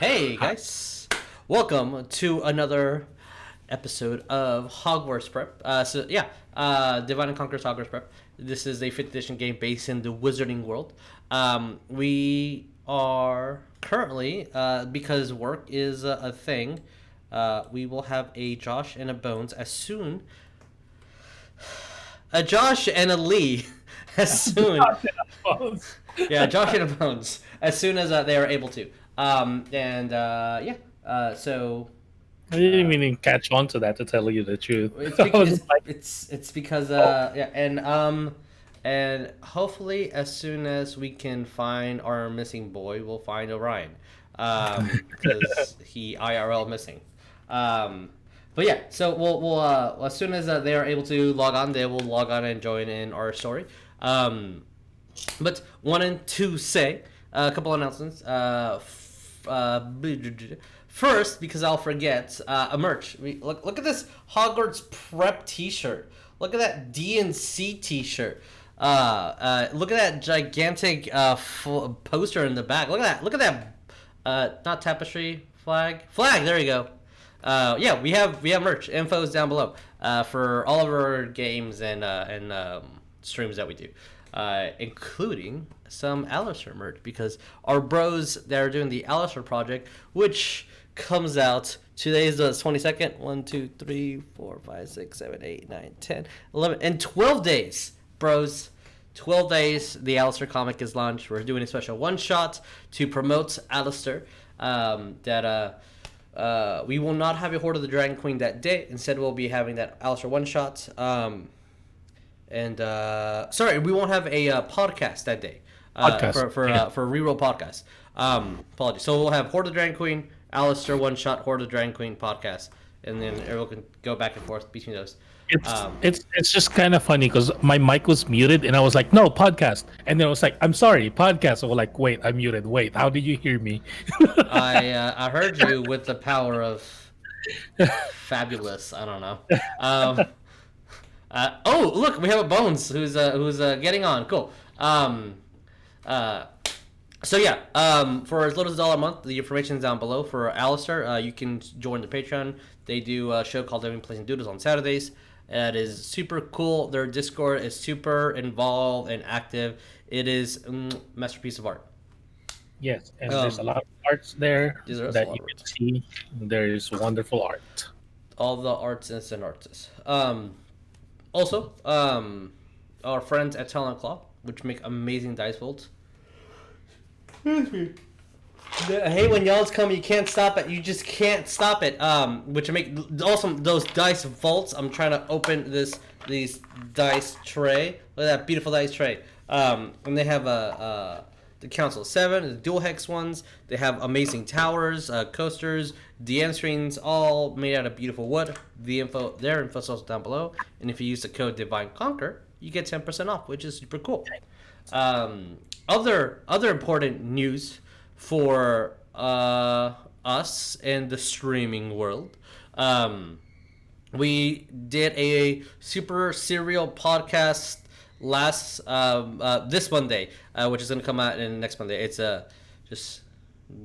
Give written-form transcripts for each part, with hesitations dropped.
Hey guys, welcome to another episode of Hogwarts Prep. Divine and Conquer's Hogwarts Prep. This is a 5th edition game based in the Wizarding world. We are currently, because work is a thing, we will have a Josh and a Bones as soon. A Josh and a Lee as soon. Yeah, Josh and a Bones as soon as they are able to. So I didn't even catch on to that, to tell you the truth. it's because and hopefully as soon as we can find our missing boy, we'll find Orion, because he IRL missing. But yeah, so we'll as soon as they are able to log on, they will log on and join in our story. But wanted to say a couple announcements. First, because I'll forget, a merch. Look at this Hogwarts Prep T-shirt. Look at that DNC T-shirt. Look at that gigantic poster in the back. Look at that. Not tapestry, flag. There you go. We have merch. Info is down below. For all of our games and streams that we do. Including some Alistair merch, because our bros that are doing the Alistair project, which comes out today's the 22nd, 1 2 3 4 5 6 7 8 9 10 11 and 12 days, bros. 12 days the Alistair comic is launched. We're doing a special one shot to promote Alistair. We will not have a Horde of the Dragon Queen that day. Instead, we'll be having that Alistair one shot. We won't have a podcast that day. For reroll podcast. Apologies. So we'll have Horde of the Dragon Queen, Alistair one shot, Horde of the Dragon Queen podcast, and then everyone can go back and forth between those. It's just kind of funny because my mic was muted and I was like, no, podcast, and then I was like, I'm sorry, podcast. So we're like, wait, I'm muted. Wait, how did you hear me? I heard you with the power of fabulous. I don't know. Look, we have a Bones who's getting on. Cool. For as little as $1 a month, the information is down below. For Alistair, you can join the Patreon. They do a show called Living Plays and Doodles on Saturdays. It is super cool. Their Discord is super involved and active. It is masterpiece of art. Yes, and there's a lot of arts there that you can see. There is wonderful art. All the artists and artists. Also, our friends at Talon Claw, which make amazing dice vaults. I hate when y'all's come, you can't stop it. You just can't stop it. Which make awesome those dice vaults. I'm trying to open these dice tray. Look at that beautiful dice tray. And they have the Council 7, the dual hex ones. They have amazing towers, coasters, DM screens, all made out of beautiful wood. Their info is also down below. And if you use the code Divine Conquer, you get 10% off, which is super cool. Other important news for us in the streaming world. We did a super serial podcast this Monday, which is going to come out in next Monday. It's just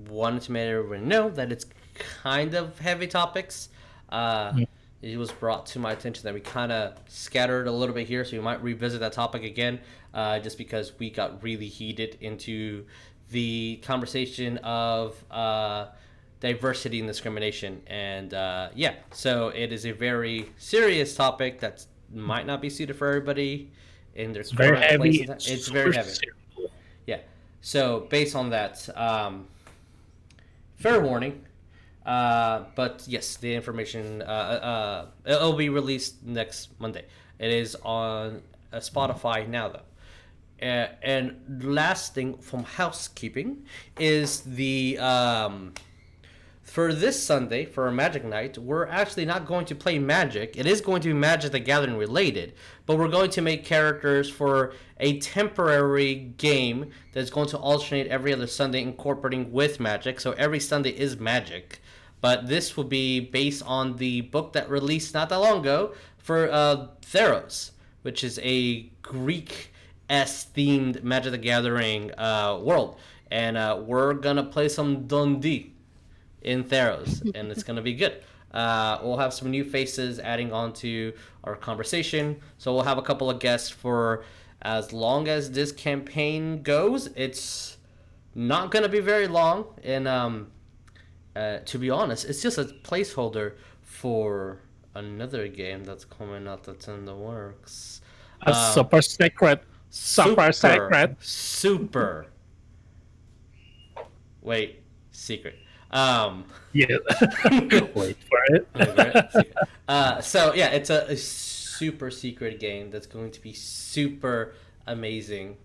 wanted to make everyone know that it's kind of heavy topics. It was brought to my attention that we kind of scattered a little bit here, so we might revisit that topic again, just because we got really heated into the conversation of diversity and discrimination. And so it is a very serious topic that might not be suited for everybody. And there's very heavy. It's very heavy. Serious. Yeah. So based on that, fair warning. But yes, the information it'll be released next Monday. It is on Spotify now, though. And last thing from housekeeping is the for this Sunday, for Magic Night, we're actually not going to play Magic. It is going to be Magic the Gathering related, but we're going to make characters for a temporary game that's going to alternate every other Sunday, incorporating with Magic. So every Sunday is Magic, but this will be based on the book that released not that long ago for Theros, which is a Greek-esque themed Magic the Gathering world. And we're going to play some Dundee. in Theros, and it's gonna be good. We'll have some new faces adding on to our conversation, so we'll have a couple of guests for as long as this campaign goes. It's not gonna be very long, and to be honest, it's just a placeholder for another game that's coming out that's in the works. A super secret. Super. Wait, secret. Yeah. Wait for it. So yeah, it's a super secret game that's going to be super amazing,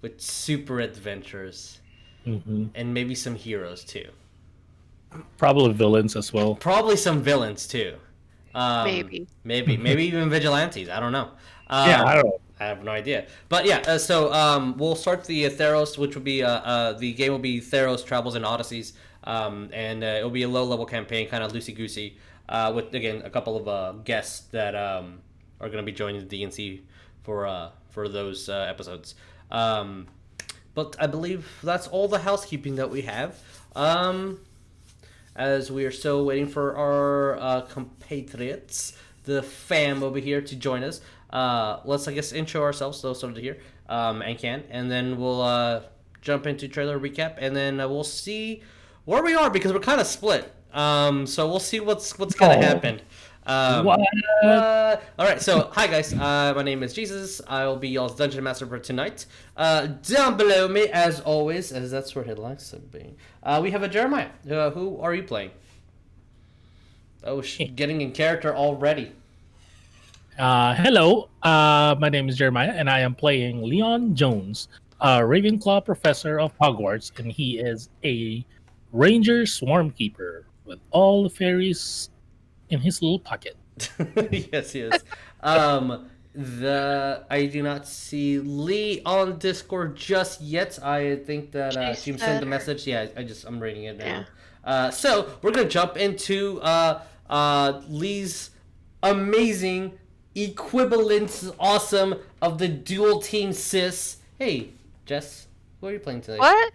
with super adventures, and maybe some heroes too. Probably villains as well. Probably some villains too. Maybe even vigilantes. I don't know. Yeah, I don't know. I have no idea. But yeah, so we'll start the Theros, which will be the game will be Theros Travels and Odysseys, and it'll be a low-level campaign, kind of loosey-goosey, with again a couple of guests that are going to be joining the DNC for those episodes. But I believe that's all the housekeeping that we have. As we are still waiting for our compatriots, the fam over here, to join us. Let's, I guess, intro ourselves, those over here, and then we'll jump into trailer recap, and then we'll see where we are, because we're kind of split. So we'll see what's gonna happen. What? All right, so hi guys, my name is Jesus. I will be y'all's dungeon master for tonight. Down below me, as always, as that's where he likes to be, we have a Jeremiah. Who are you playing? Oh, getting in character already. Hello, my name is Jeremiah, and I am playing Leon Jones, a Ravenclaw professor of Hogwarts, and he is a ranger swarmkeeper with all the fairies in his little pocket. Yes, he is. I do not see Lee on Discord just yet. I think that she sent the message. Yeah, I'm reading it now. Yeah. So we're gonna jump into Lee's amazing equivalence, awesome, of the dual team sis. Hey, Jess, who are you playing today? What?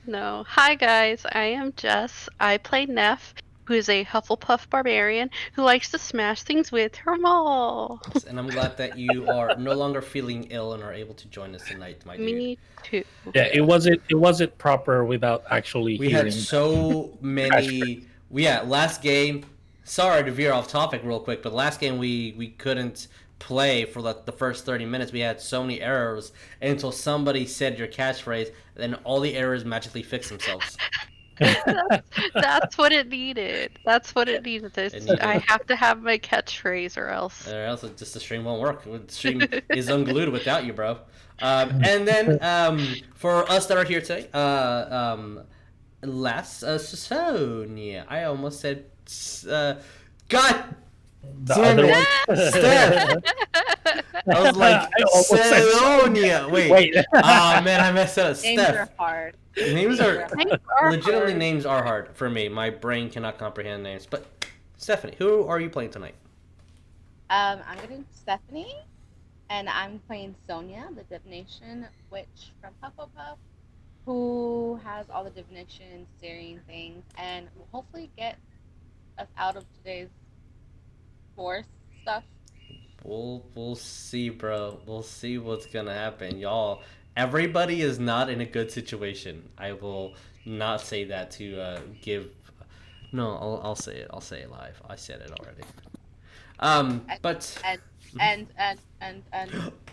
No. Hi guys, I am Jess. I play Neff, who is a Hufflepuff barbarian who likes to smash things with her maul. Yes, and I'm glad that you are no longer feeling ill and are able to join us tonight, my dude. Me too. Yeah, it wasn't proper without actually. We had so many. Last game. Sorry to veer off topic real quick, but last game we couldn't play for the first 30 minutes. We had so many errors until somebody said your catchphrase, then all the errors magically fixed themselves. That's what it needed. That's what it needed. I have to have my catchphrase, or else just the stream won't work. The stream is unglued without you, bro. And then for us that are here today, Sonya. I almost said God. The other one. Steph. I was like, Sonya. Wait. Oh man, I messed up. Names Steph. are hard. Names are legitimately hard. Names are hard for me. My brain cannot comprehend names. But Stephanie, who are you playing tonight? I'm gonna do Stephanie, and I'm playing Sonya, the divination witch from Hufflepuff, who has all the divination, steering things, and will hopefully get us out of today's force stuff. We'll see, bro. We'll see what's gonna happen, y'all. Everybody is not in a good situation. I will not say that to give. No, I'll say it. I'll say it live. I said it already. But And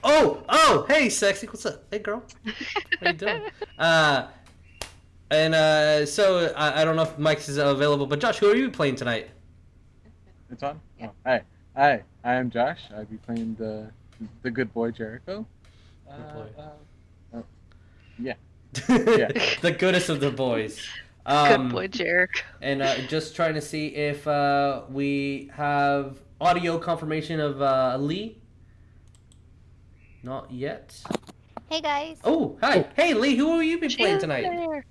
oh, hey, sexy, what's up? Hey, girl, how you doing? So I don't know if Mike is available, but Josh, who are you playing tonight? It's on? Yeah. Oh, hi, I am Josh. I'll be playing the good boy Jericho. Yeah. The goodest of the boys. Good boy, Jericho. And just trying to see if we have audio confirmation of Lee. Not yet. Hey guys, Oh, hi. Hey, Lee, who will you be playing tonight? There.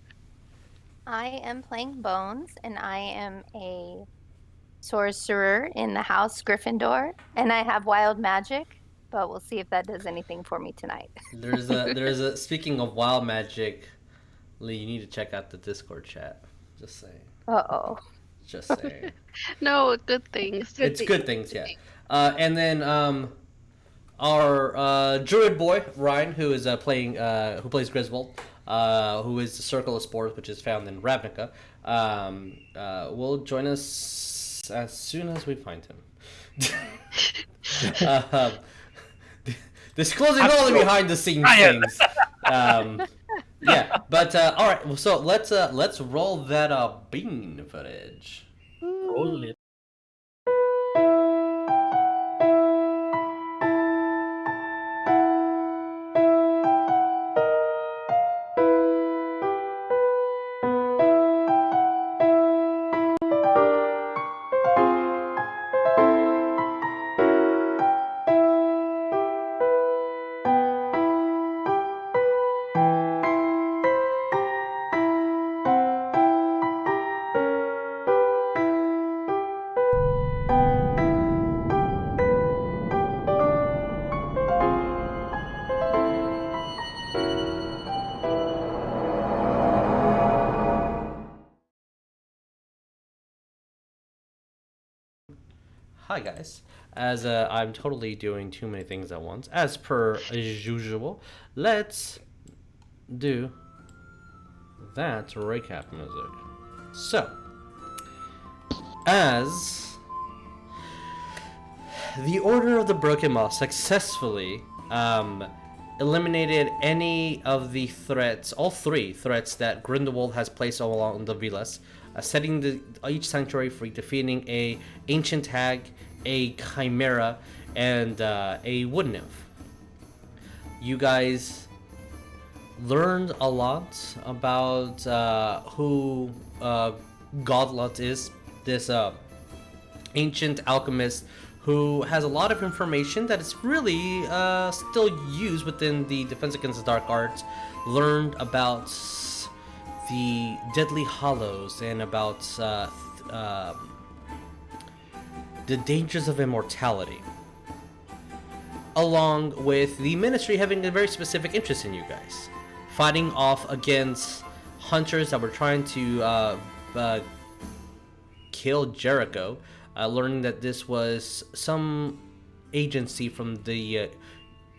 I am playing Bones, and I am a sorcerer in the house Gryffindor, and I have wild magic, but we'll see if that does anything for me tonight. There's a speaking of wild magic, Lee, you need to check out the Discord chat. Just saying. Uh-oh. Just saying. No, good things. It's good things, yeah. And then our Druid boy Ryan, who is who plays Griswold, who is the Circle of Spores, which is found in Ravnica, will join us as soon as we find him. Disclosing all the behind the scenes things. Yeah, but all right. Well, so let's roll that bean footage. Roll it. Hi guys. As I'm totally doing too many things at once, as per usual, let's do that recap music. So, as the Order of the Broken Moth successfully eliminated any of the threats, all three threats that Grindelwald has placed all along the Vilas, setting each sanctuary free, defeating a ancient hag, a chimera, and a wood nymph. You guys learned a lot about who Godlot is, this ancient alchemist who has a lot of information that is really still used within the Defense Against the Dark Arts. Learned about the Deadly Hollows and about the dangers of immortality, along with the Ministry having a very specific interest in you guys, fighting off against hunters that were trying to kill Jericho, learning that this was some agency from the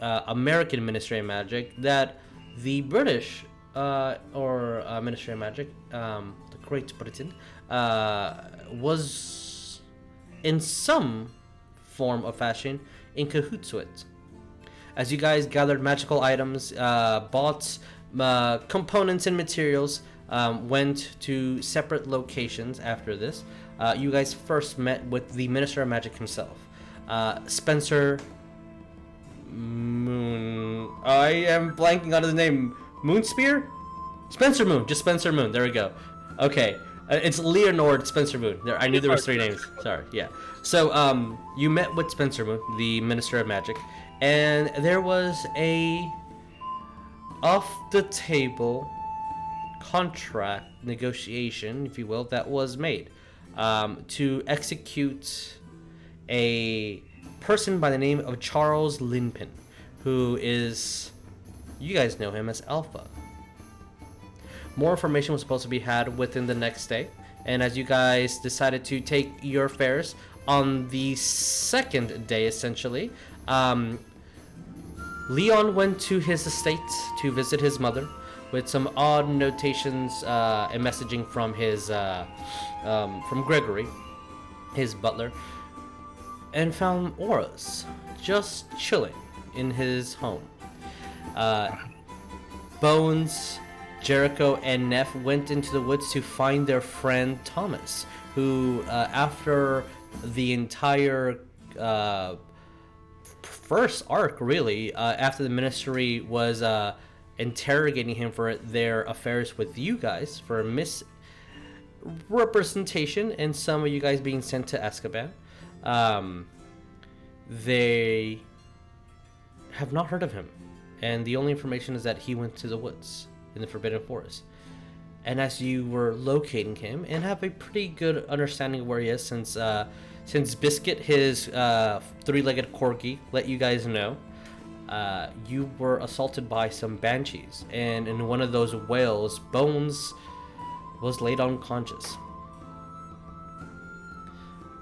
American Ministry of Magic that the British Ministry of Magic, the Great Britain, was in some form or fashion in cahoots with. As you guys gathered magical items, bought components and materials, went to separate locations after this, you guys first met with the Minister of Magic himself, Spencer Moon. I am blanking on his name. Moonspear? Spencer Moon. Just Spencer Moon. There we go. Okay. It's Leonard Spencer Moon. There, I knew there was three names. Sorry. Yeah. So, you met with Spencer Moon, the Minister of Magic, and there was a off-the-table contract negotiation, if you will, that was made to execute a person by the name of Charles Linpin, who is, you guys know him as Alpha. More information was supposed to be had within the next day, and as you guys decided to take your fares on the second day, essentially, Leon went to his estate to visit his mother with some odd notations and messaging from his from Gregory, his butler, and found Aurors just chilling in his home. Bones, Jericho, and Neff went into the woods to find their friend Thomas, who, after the entire first arc, really, after the Ministry was interrogating him for their affairs with you guys, for misrepresentation and some of you guys being sent to Azkaban, they have not heard of him, and the only information is that he went to the woods in the Forbidden Forest. And as you were locating him and have a pretty good understanding of where he is, since Biscuit, his three-legged corgi, let you guys know, you were assaulted by some banshees, and in one of those wails, Bones was laid unconscious.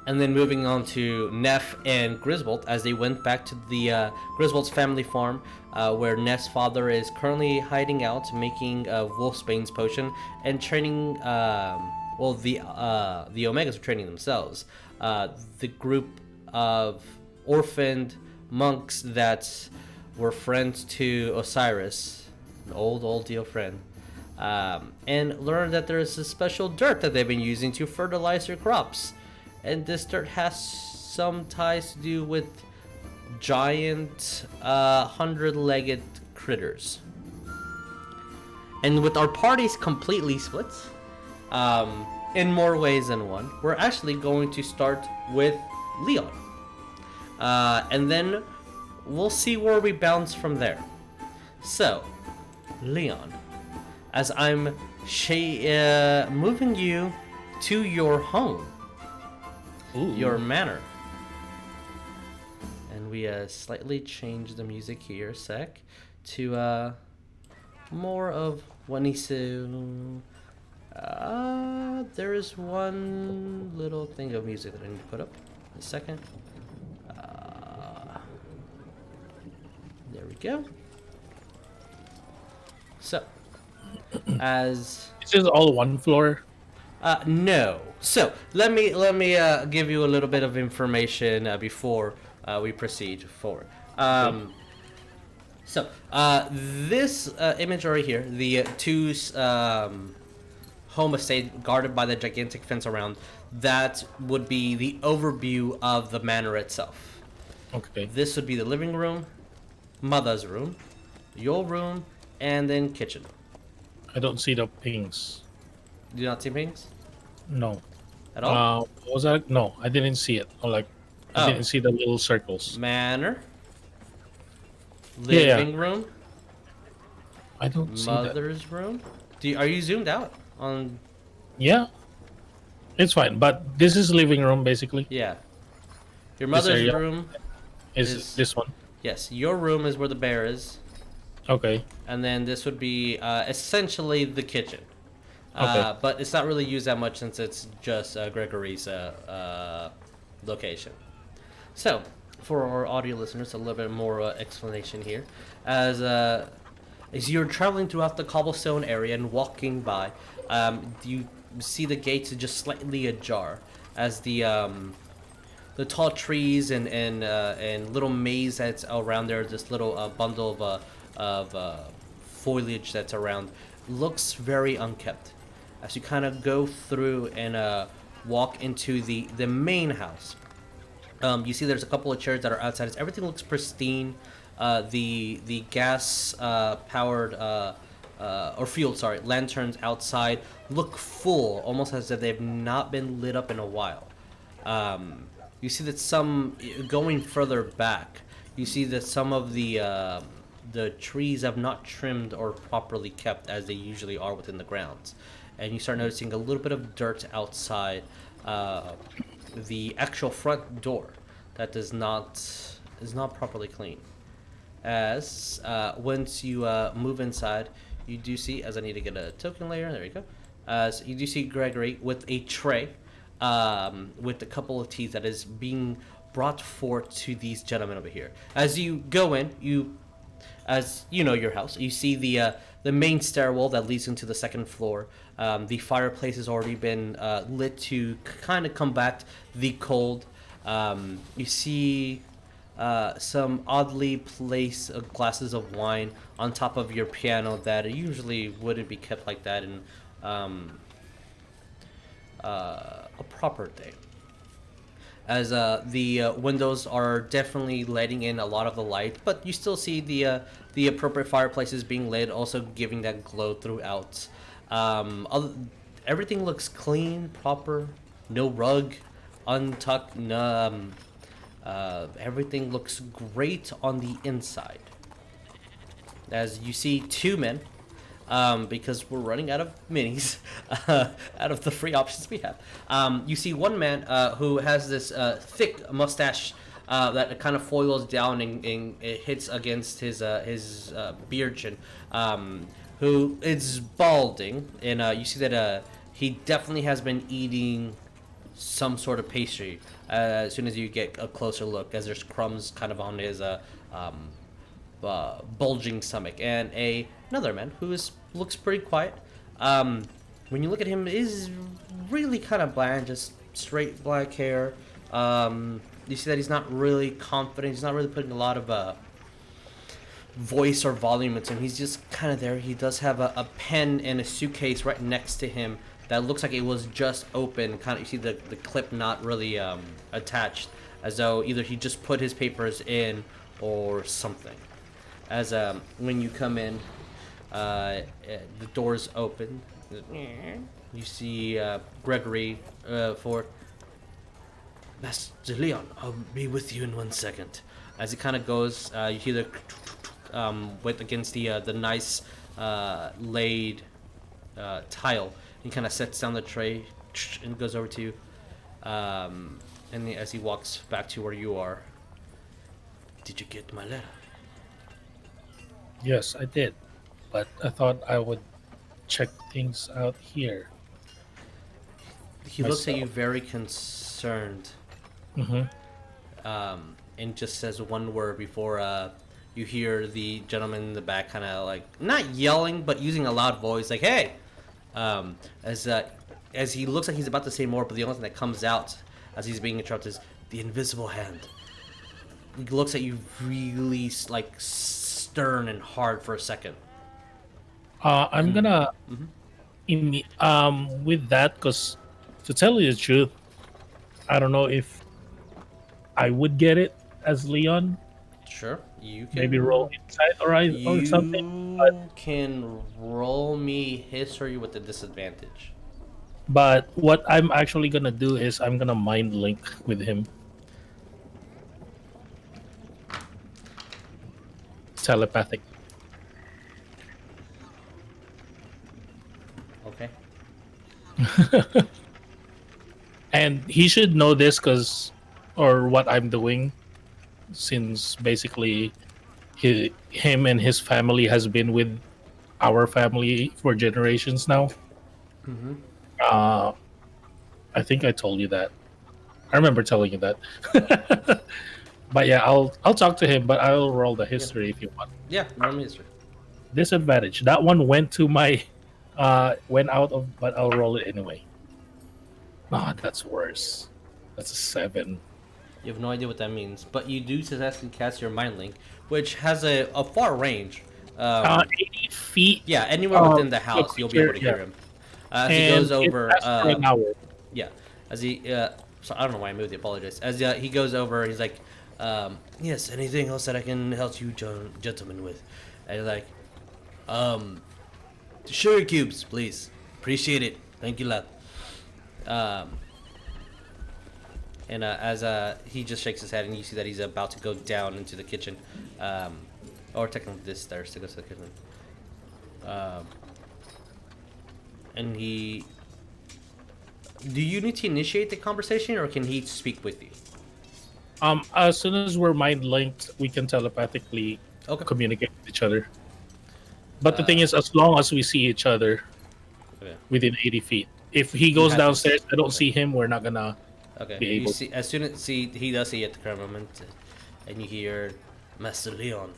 And then moving on to Neff and Griswold as they went back to the Griswold's family farm, where Neff's father is currently hiding out, making Wolfsbane's potion and training. The Omegas are training themselves. The group of orphaned monks that were friends to Osiris, an old dear friend, and learned that there is a special dirt that they've been using to fertilize their crops. And this dirt has some ties to do with giant 100-legged critters. And with our parties completely split, in more ways than one, we're actually going to start with Leon. And then we'll see where we bounce from there. So, Leon, as I'm moving you to your home, Ooh. your manor. And we slightly change the music here a sec to more of Wanisu. There is one little thing of music that I need to put up in a second. There we go. So, as Is this all one floor? no. So let me give you a little bit of information before we proceed forward. So this image right here, the two home estate guarded by the gigantic fence around, that would be the overview of the manor itself. Okay. This would be the living room, mother's room, your room, and then kitchen. I don't see the pings. Do you not see pings? No. At all? What was that? No, I didn't see it. I didn't see the little circles. Manor. Yeah. Living room. I don't see that. Mother's room. Are you zoomed out on? Yeah. It's fine, but this is living room basically. Yeah. Your This mother's area room. Is this one? Yes, your room is where the bear is, Okay. and then this would be essentially the kitchen. Okay. But it's not really used that much since it's just Gregory's location. So, for our audio listeners, a little bit more explanation here. As you're traveling throughout the cobblestone area and walking by, you see the gates just slightly ajar as the tall trees and little maze that's around there, this little bundle of foliage that's around, looks very unkept. As you kind of go through and walk into the main house, you see there's a couple of chairs that are outside. Everything looks pristine. The gas powered or fueled, lanterns outside look full, almost as if they've not been lit up in a while. You see that some, going further back, you see that some of the trees have not trimmed or properly kept as they usually are within the grounds. And you start noticing a little bit of dirt outside the actual front door that is not properly clean. As once you move inside, you do see, as I need to get a token layer, there you go. As you do see Gregory with a tray with a couple of teas that is being brought forth to these gentlemen over here. As you go in, as you know your house, you see the main stairwell that leads into the second floor. The fireplace has already been lit to kind of combat the cold. You see some oddly placed glasses of wine on top of your piano that usually wouldn't be kept like that in a proper day. As the windows are definitely letting in a lot of the light, but you still see the appropriate fireplaces being lit, also giving that glow throughout. Everything looks clean, proper, no rug, untucked. Everything looks great on the inside. As you see two men, because we're running out of minis, out of the free options we have. You see one man who has this thick mustache that kind of foils down and it hits against his beard chin, who is balding, and you see that he definitely has been eating some sort of pastry. As soon as you get a closer look, as there's crumbs kind of on his bulging stomach, and another man who looks pretty quiet. When you look at him, is really kind of bland, just straight black hair. You see that he's not really confident. He's not really putting a lot of voice or volume into him. He's just kind of there. He does have a pen and a suitcase right next to him that looks like it was just open. Kind of, you see the clip not really attached, as though either he just put his papers in or something. As when you come in, the doors open. You see Gregory Ford. Master Leon, I'll be with you in 1 second. As it kind of goes, you hear the with against the nice laid tile. He kind of sets down the tray and goes over to you. And as he walks back to where you are, did you get my letter? Yes, I did. But I thought I would check things out here. He looks at you very concerned. Mm-hmm. And just says one word before you hear the gentleman in the back kind of like, not yelling, but using a loud voice, like, hey! As he looks like he's about to say more, but the only thing that comes out as he's being interrupted is the invisible hand. He looks at you really like stern and hard for a second. I'm gonna with that, because to tell you the truth, I don't know if I would get it as Leon. Sure, you can Maybe roll insight or something. But, You can roll me history with a disadvantage. but what I'm actually gonna do is I'm gonna mind link with him. Telepathic. Okay. And he should know this or what I'm doing, since basically him and his family has been with our family for generations now. Mm-hmm. I think I told you that. I remember telling you that. But yeah, I'll talk to him, but I'll roll the history if you want. Yeah, roll me history. Disadvantage. That one went to my went out of, but I'll roll it anyway. Ah, that's worse. That's a 7. You have no idea what that means, but you do successfully cast your mind link, which has a far range. 80 feet. Yeah, anywhere within the house, you'll be able to hear him. As he goes over, it lasts for an hour. yeah, as he, so I don't know why I moved. I apologize. As he goes over, he's like, yes, anything else that I can help you, gentlemen, with? And he's like, sugar cubes, please. Appreciate it. Thank you, lad. And as he just shakes his head, and you see that he's about to go down into the kitchen, or technically this stairs to go to the kitchen. And he, do you need to initiate the conversation, or can he speak with you? As soon as we're mind linked, we can telepathically communicate with each other. But the thing is, as long as we see each other within 80 feet, if he goes downstairs, I don't see him. We're not gonna. Okay. Be able You see, as soon as he does see you at the current moment, and you hear, Master Leon.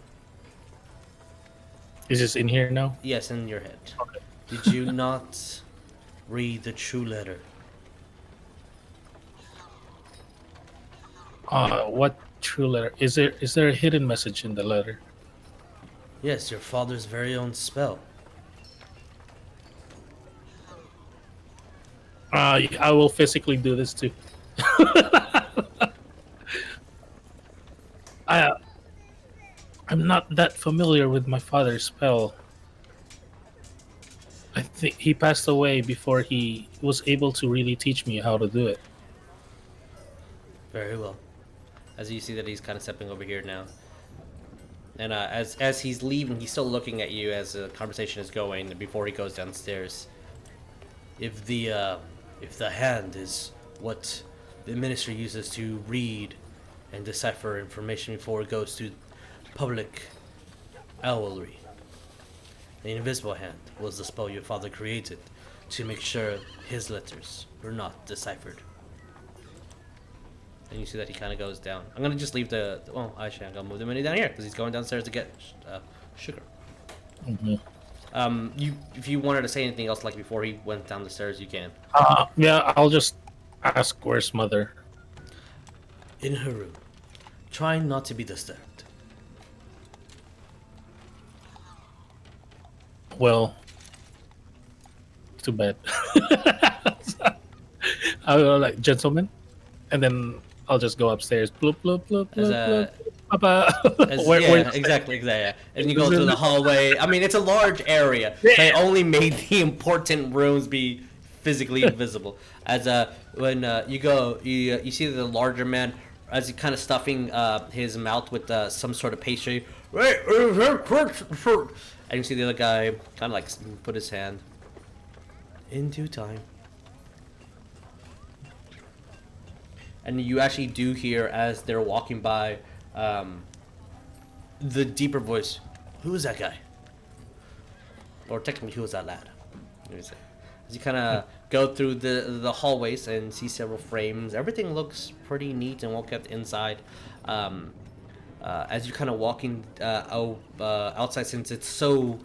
Is this in here now? Yes, in your head. Okay. Did you not read the true letter? What true letter? Is there a hidden message in the letter? Yes, your father's very own spell. I will physically do this too. I'm not that familiar with my father's spell. I think he passed away before he was able to really teach me how to do it. Very well. As you see that he's kind of stepping over here now. And as he's leaving, he's still looking at you as the conversation is going before he goes downstairs. If the hand is what the ministry uses to read and decipher information before it goes to public owlry, the invisible hand was the spell your father created to make sure his letters were not deciphered. And you see that he kind of goes down. I'm gonna just leave well, actually, I'm gonna move the mini down here because he's going downstairs to get sugar. Mm-hmm. If you wanted to say anything else, like before he went down the stairs, you can. Yeah, I'll just ask where's mother. In her room, trying not to be disturbed. Well, too bad. I'll go like, gentlemen, and then I'll just go upstairs. Bloop, bloop, bloop, bloop, bloop. Papa. Exactly. Yeah. And you go through the hallway. I mean, it's a large area. Yeah. They only made the important rooms be physically invisible. As when you go, you see the larger man as he kind of stuffing his mouth with some sort of pastry. And you see the other guy kind of like put his hand. In due time. And you actually do hear as they're walking by the deeper voice. Who is that guy? Or technically, who is that lad? As you kind of go through the hallways and see several frames, everything looks pretty neat and well kept inside. As you're kind of walking outside, since it's so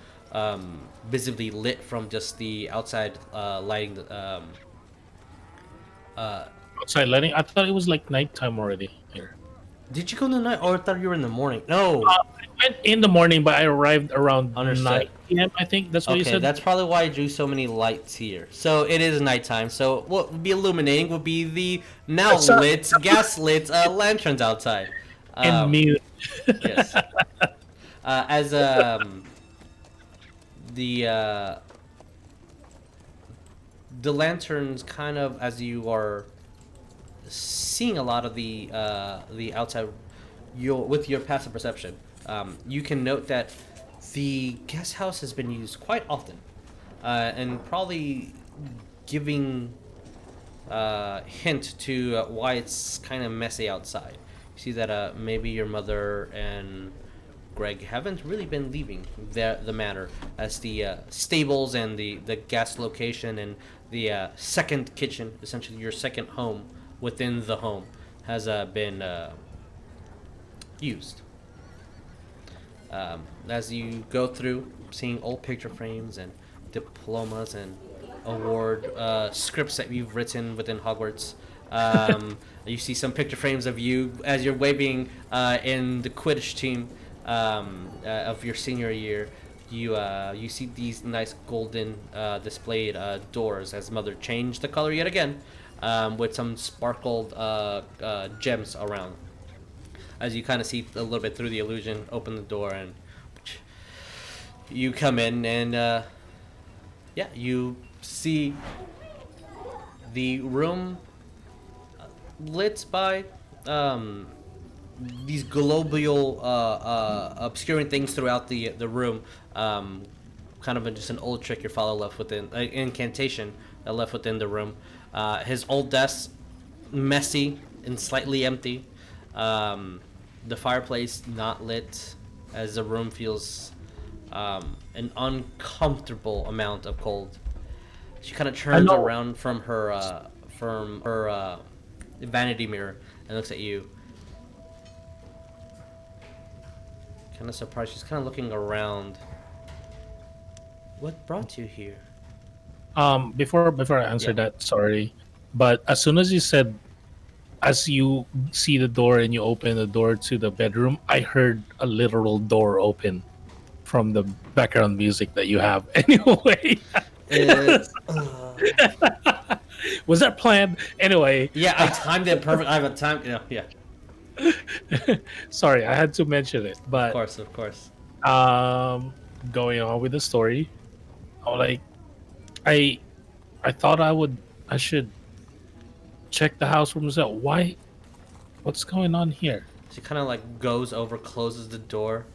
visibly lit from just the outside lighting. Outside lighting? I thought it was like nighttime already here. Did you go in the night, or I thought you were in the morning? No. I went in the morning, but I arrived around Understood. 9 p.m. I think that's what you Okay, said. that's probably why I drew so many lights here. So it is nighttime. So what would be illuminating would be the now lit, gas-lit lanterns outside. And mute. Yes. As the lanterns kind of, as you are seeing a lot of the outside, with your passive perception, you can note that the guest house has been used quite often, and probably giving hint to why it's kind of messy outside. You see that maybe your mother and Greg haven't really been leaving the manor, as the stables and the gas location and the second kitchen, essentially your second home within the home, has been used. As you go through, seeing old picture frames and diplomas and award scripts that you've written within Hogwarts. You see some picture frames of you as you're waving in the Quidditch team of your senior year. You see these nice golden displayed doors as Mother changed the color yet again, with some sparkled gems around. As you kind of see a little bit through the illusion, open the door and you come in and you see the room lit by these global obscuring things throughout the room, kind of just an old trick your father left within, incantation that left within the room. His old desk, messy and slightly empty. The fireplace not lit, as the room feels an uncomfortable amount of cold. She kind of turns around from her vanity mirror and looks at you. Kind of surprised. She's kind of looking around. What brought you here? Before I answer that, sorry, but as soon as you said, as you see the door and you open the door to the bedroom, I heard a literal door open from the background music that you have. Anyway, was that planned? Anyway, yeah, I timed it perfect. I have a time. Yeah. Sorry, I had to mention it, but Of course. Going on with the story, I thought I should check the house for myself. Why? What's going on here? She kind of like goes over, closes the door.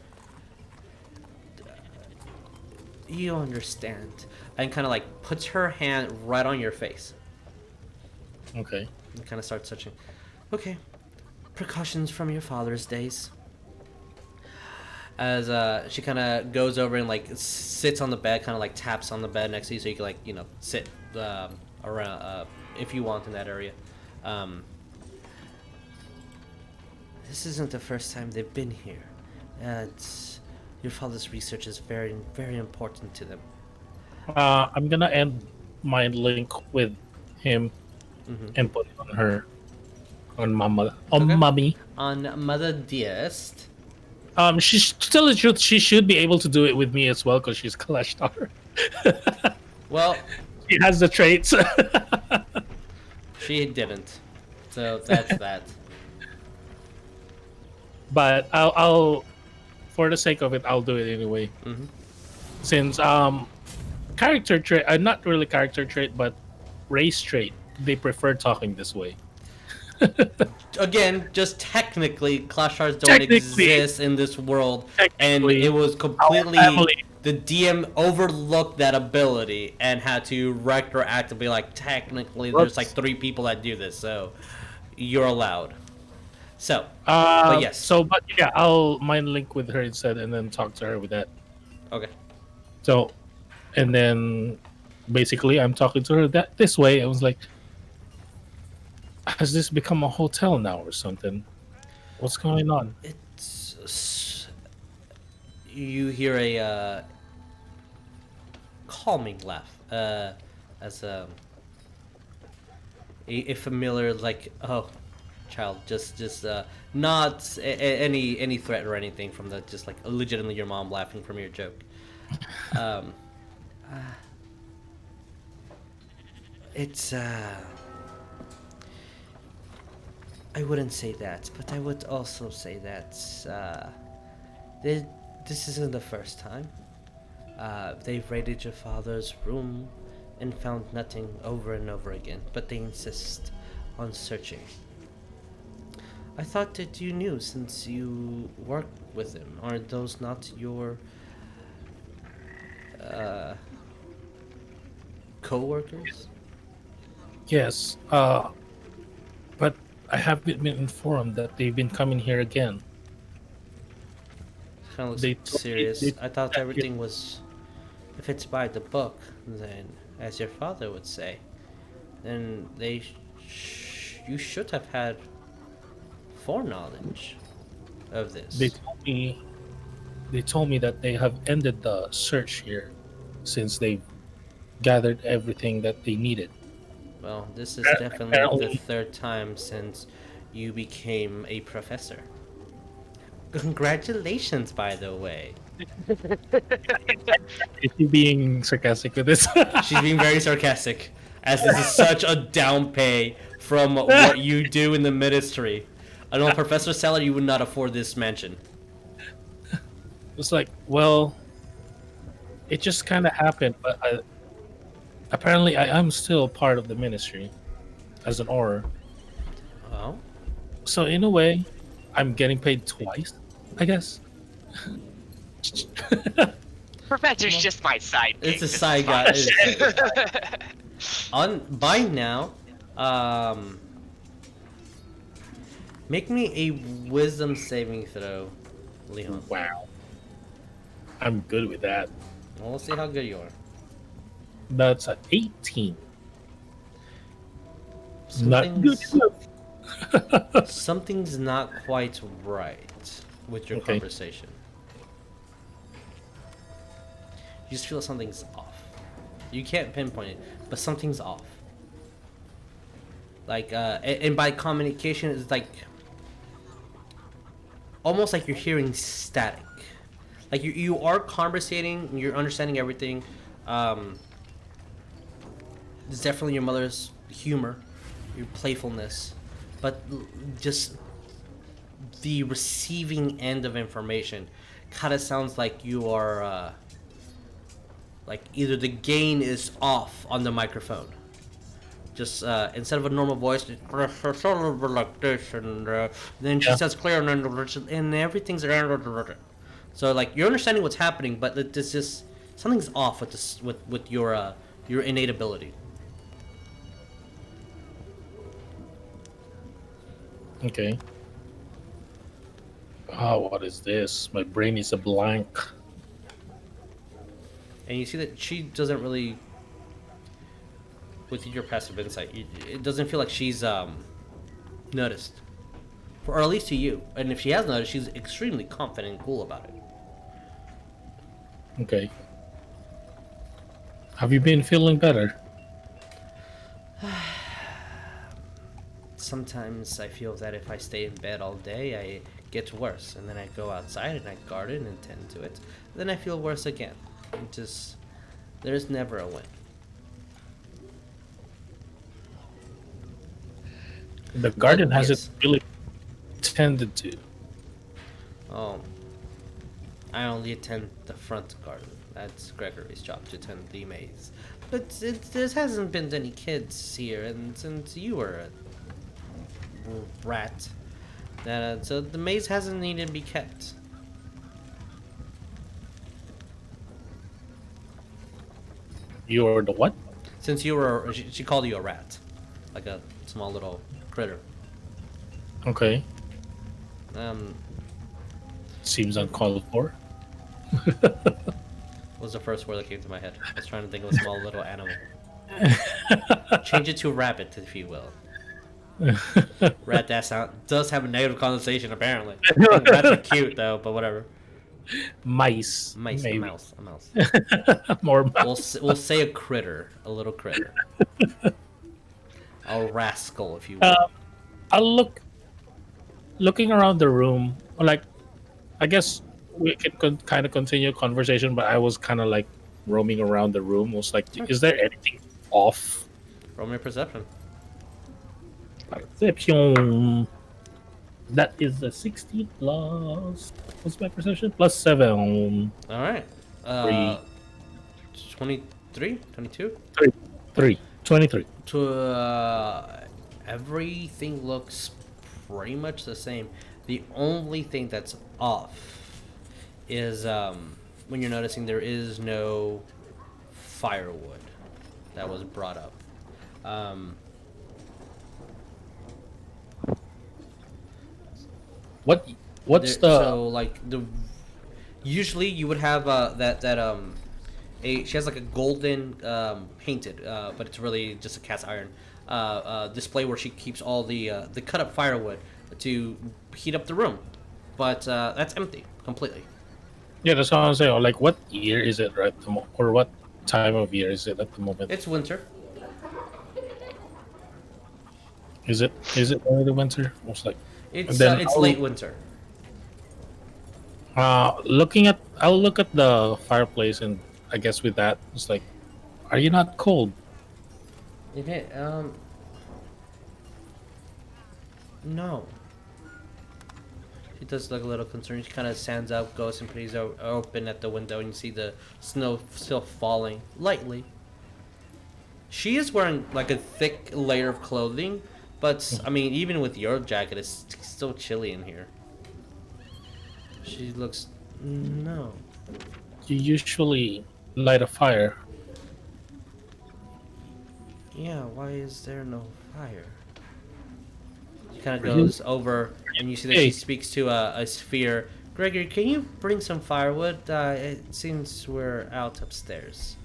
You understand, and kind of like puts her hand right on your face. Okay. And kind of starts touching. Okay, precautions from your father's days. As she kind of goes over and like sits on the bed, kind of like taps on the bed next to you, so you can sit around if you want in that area. This isn't the first time they've been here. Your father's research is very, very important to them. I'm gonna end my link with him and put it on Mama, on Okay. Mommy. On Mother Dearest. She's to tell the truth, she should be able to do it with me as well because she's Clash Star. Well, she has the traits. she didn't, so that's that. But I'll, for the sake of it, I'll do it anyway. Since character trait, not really character trait, but race trait, they prefer talking this way. Again, just technically, Clash Stars don't exist in this world, and it was completely the DM overlooked that ability and had to retroactively, like, technically, there's like 3 people that do this, so you're allowed. So, but yes. So, but yeah, I'll mind link with her instead, and then talk to her with that. Okay. So, and then basically, I'm talking to her this way. I was like, has this become a hotel now or something? What's going on? It's you hear a calming laugh as a familiar, like, oh, child, just not any threat or anything from the, just like legitimately your mom laughing from your joke. It's I wouldn't say that, but I would also say that this isn't the first time. They've raided your father's room and found nothing over and over again, but they insist on searching. I thought that you knew since you worked with him. Are those not your co-workers? Yes, but I haven't been informed that they've been coming here again. Kind of looks serious. I thought everything was, if it's by the book, then, as your father would say, then you should have had foreknowledge of this. They told me that they have ended the search here since they've gathered everything that they needed. Well, this is definitely the 3rd time since you became a professor. Congratulations, by the way. Is she being sarcastic with this? She's being very sarcastic, as this is such a down pay from what you do in the ministry. I know, Professor Seller, you would not afford this mansion. It's like, well, it just kind of happened, but apparently I am still part of the ministry as an Auror. Oh? So in a way, I'm getting paid twice, I guess. Professor's just my sidekick. It's a side guy. By now, make me a wisdom saving throw, Leon. Wow. I'm good with that. Well, we'll see how good you are. That's an 18. Not good enough. Something's not quite right with your conversation. You just feel something's off. You can't pinpoint it, but something's off. Like, and by communication, it's like almost like you're hearing static. Like you are conversating, you're understanding everything. It's definitely your mother's humor, your playfulness, but just the receiving end of information kind of sounds like you are like either the gain is off on the microphone. Just instead of a normal voice, like this, and then she says clear, and everything's so like you're understanding what's happening, but it's just something's off with this with your innate ability. Okay. Oh, what is this? My brain is a blank. And you see that she doesn't really with your passive insight, it doesn't feel like she's noticed, or at least to you. And if she has noticed, she's extremely confident and cool about it. Okay. Have you been feeling better? Sometimes I feel that if I stay in bed all day, I get worse, and then I go outside and I garden and tend to it. Then I feel worse again. There's never a win. The garden Yes. hasn't really tended to. Oh, I only attend the front garden. That's Gregory's job to tend the maze. But there hasn't been any kids here, and since you were a rat, so the maze hasn't needed to be kept. You're the what? Since you were, she called you a rat, like a small little critter. Okay. Um, Seems uncalled for. was the first word that came to my head. I was trying to think of a small little animal. Change it to rabbit, if you will. Rat, that sound does have a negative connotation, apparently. I think rats are cute, though, but whatever. Mice. Mice, maybe. a mouse, a mouse. More mouse. We'll say a critter, a little critter. A rascal, if you will. I'll looking around the room. Like, I guess we can kind of continue a conversation, but I was kind of like roaming around the room. Was like, is there anything off? Roll me a perception. Perception. That is a 60 plus. What's my perception? Plus 7. All right. 23? 22? 3. 23. Everything looks pretty much the same. The only thing that's off is when you're noticing there is no firewood that was brought up. What's the so like the usually you would have she has like a golden painted but it's really just a cast iron display where she keeps all the cut up firewood to heat up the room, but that's empty completely. Yeah, that's what I'm saying. Like, what year is it right or what time of year is it at the moment? It's winter. Is it early winter? Most like It's then late winter. I'll look at the fireplace, and I guess with that, it's like, are you not cold? Okay. No. She does look a little concerned. She kind of stands up, goes and plays open at the window, and you see the snow still falling lightly. She is wearing like a thick layer of clothing, but I mean, even with your jacket, it's still chilly in here. She looks... No. You usually light a fire. Yeah, why is there no fire? She kind of goes over, and you see that she speaks to a sphere. Gregory, can you bring some firewood? It seems we're out upstairs.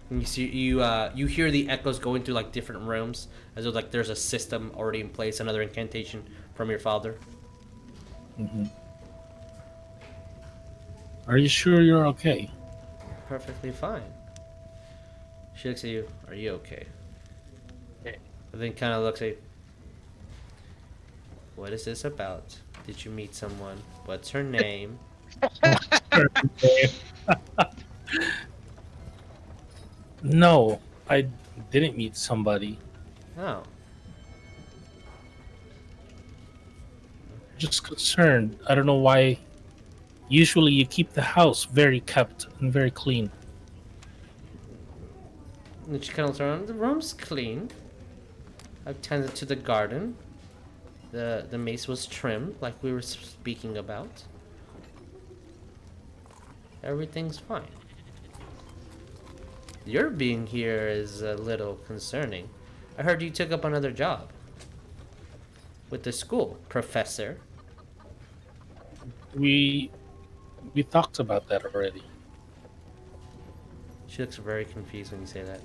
And you see, you hear the echoes going through like different rooms, as though like there's a system already in place, another incantation from your father. Mm-hmm. Are you sure you're okay? Perfectly fine. She looks at you. Are you okay? Okay. And then kind of looks at you. What is this about? Did you meet someone? What's her name? No, I didn't meet somebody. Oh. Just concerned. I don't know why. Usually you keep the house very kept and very clean. And she kind of looks around. The room's clean. I've tended to the garden. The mace was trimmed, like we were speaking about. Everything's fine. Your being here is a little concerning. I heard you took up another job. With the school, Professor. We talked about that already. She looks very confused when you say that.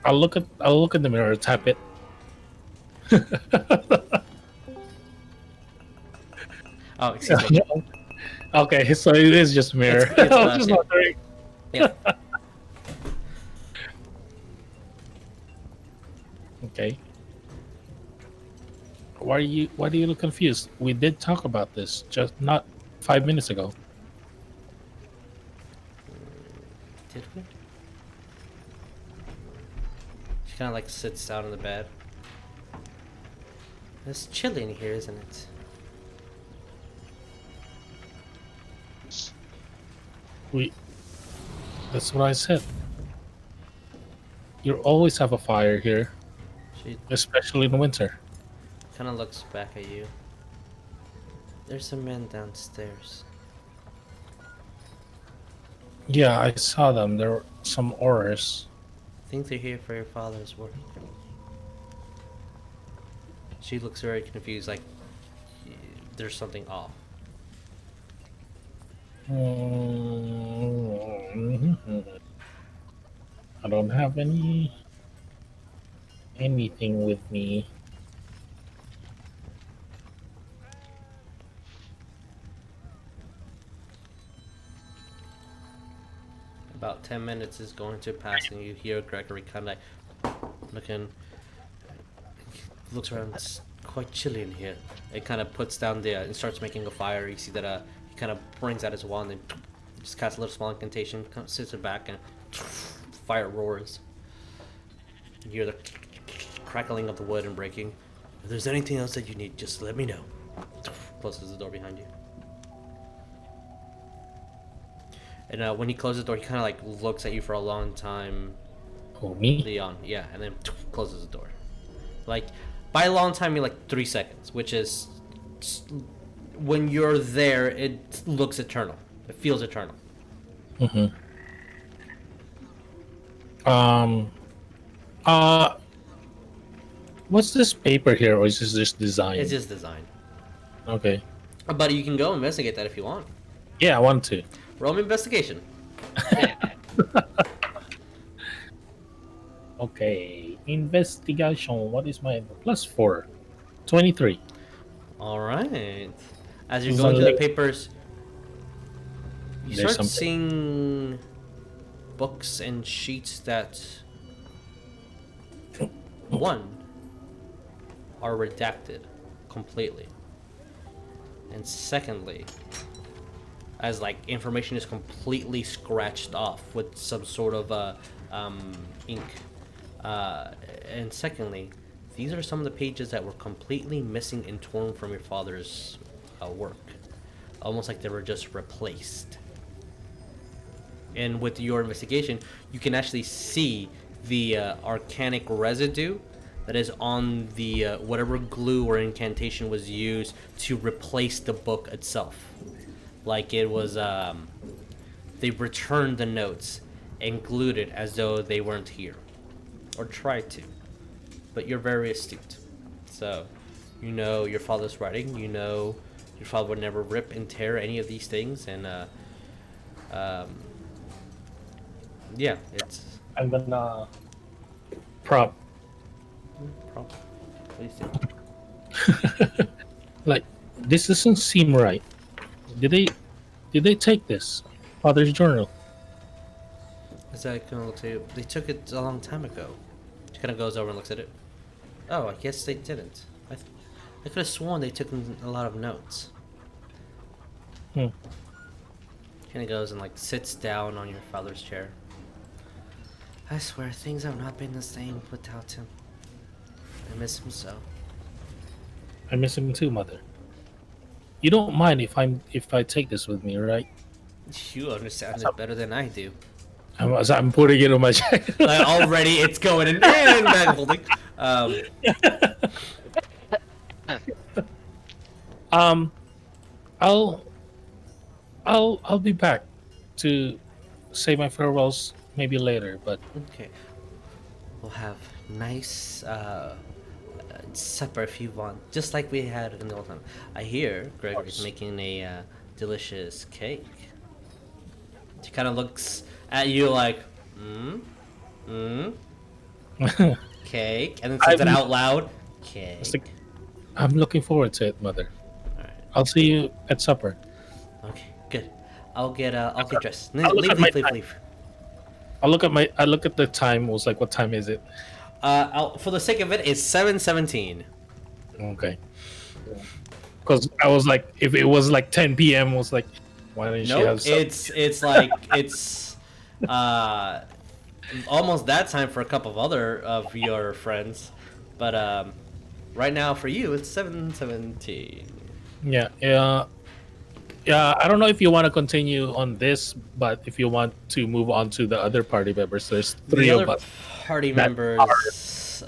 I'll look at the mirror, tap it. Oh, excuse me. Okay, so it is just a mirror. It's, I was just yeah. wondering. Yeah. Okay. Why do you look confused? We did talk about this just not 5 minutes ago. Did we? She kind of like sits down in the bed. It's chilly in here, isn't it? That's what I said. You always have a fire here, She especially in winter. kind of looks back at you. There's some men downstairs. Yeah, I saw them. There were some Aurors. I think they're here for your father's work. She looks very confused, like there's something off. I don't have anything with me. About 10 minutes is going to pass, and you hear Gregory kind of like looking. Looks around. It's quite chilly in here. It kind of puts down the and starts making a fire. You see that he kind of brings out his wand and just casts a little small incantation. Kind of sits it back and fire roars. You hear the crackling of the wood and breaking. If there's anything else that you need, just let me know. Closes the door behind you. And when he closes the door, he kind of like looks at you for a long time. Oh, me? Leon, yeah, and then closes the door. Like, by a long time, I mean like 3 seconds, which is when you're there, it looks eternal. It feels eternal. Mm-hmm. What's this paper here, or is this just design? It's just design. Okay. But you can go investigate that if you want. Yeah, I want to. Roll me investigation. Okay. Investigation. What is my +4? 23. All right. As you're going through the papers, you There's start something. seeing books and sheets that, one, are redacted completely, and secondly, as like information is completely scratched off with some sort of ink, and secondly, these are some of the pages that were completely missing and torn from your father's work, almost like they were just replaced. And with your investigation, you can actually see the arcanic residue that is on the whatever glue or incantation was used to replace the book itself. Like it was, they returned the notes and glued it as though they weren't here, or tried to. But you're very astute, so you know your father's writing. You know your father would never rip and tear any of these things, and yeah, it's I'm gonna prop. probably. Please do. Like, this doesn't seem right. Did they take this? Father's journal. Is that gonna look to you? They took it a long time ago. She kind of goes over and looks at it. Oh, I guess they didn't. I could have sworn they took a lot of notes. Hmm. Kind of goes and like sits down on your father's chair. I swear things have not been the same without him. I miss him so. I miss him too, Mother. You don't mind if I take this with me, right? You understand it better than I do. I'm putting it on my jacket. Like already, it's going in and bag holding. I'll be back to say my farewells maybe later, but Okay. We'll have nice supper if you want, just like we had in the old time. I hear Gregory's making a delicious cake. She kind of looks at you like, Cake. And then says it out loud. Cake. It's like, I'm looking forward to it, Mother. Alright. I'll see you at supper. Okay, good. I'll get dressed. I'll look at my time. Leave. I look at the time. I was like, what time is it? For the sake of it, it's 7:17. Okay. Because I was like, if it was like 10 p.m., I was like, why didn't she have supper? It's like it's almost that time for a couple of other of your friends, but right now for you it's 7:17. Yeah. I don't know if you want to continue on this, but if you want to move on to the other party members, there's three The of other us. party members.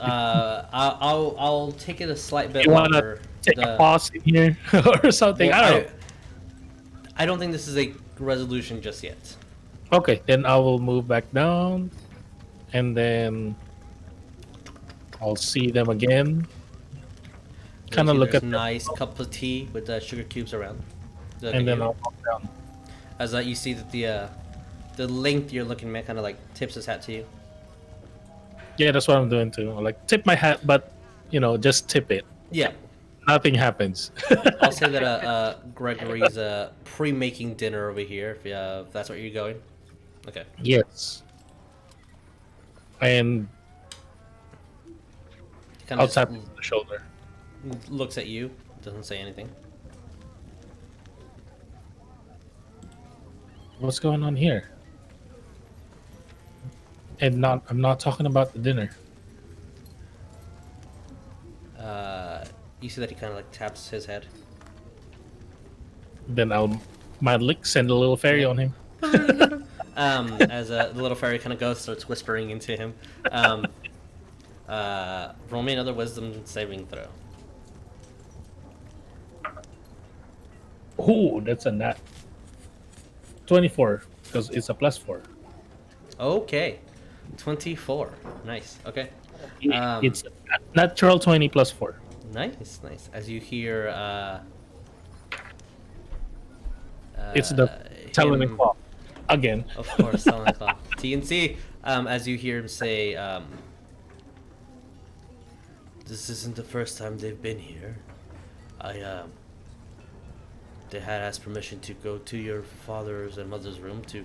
I'll take it a slight bit You want to longer. take a pause in here or something? Well, I don't know. I don't think this is a resolution just yet. Okay, then I will move back down, and then I'll see them again. Kind of look There's at a nice cup of tea with sugar cubes around. and then I'll walk down. As you see that the length you're looking at kind of like tips his hat to you. Yeah, that's what I'm doing too. I like tip my hat, but just tip it. Yeah. Nothing happens. I'll say that Gregory's pre-making dinner over here, if that's what you're going. Okay. Yes. And Kind I'll of tap him on the shoulder. looks at you, doesn't say anything. What's going on here? And I'm not talking about the dinner. You see that he kind of like taps his head. Then I'll mildly send a little fairy on him. As the little fairy kind of goes, starts whispering into him. Roll me another wisdom saving throw. Ooh, that's a nat 24 because it's a +4. Okay. 24. Nice. Okay. It's a natural 20 +4. Nice. As you hear It's the Talon and Claw again. Of course, Talon and Claw. TNC, as you hear him say, this isn't the first time they've been here. They had asked permission to go to your father's and mother's room to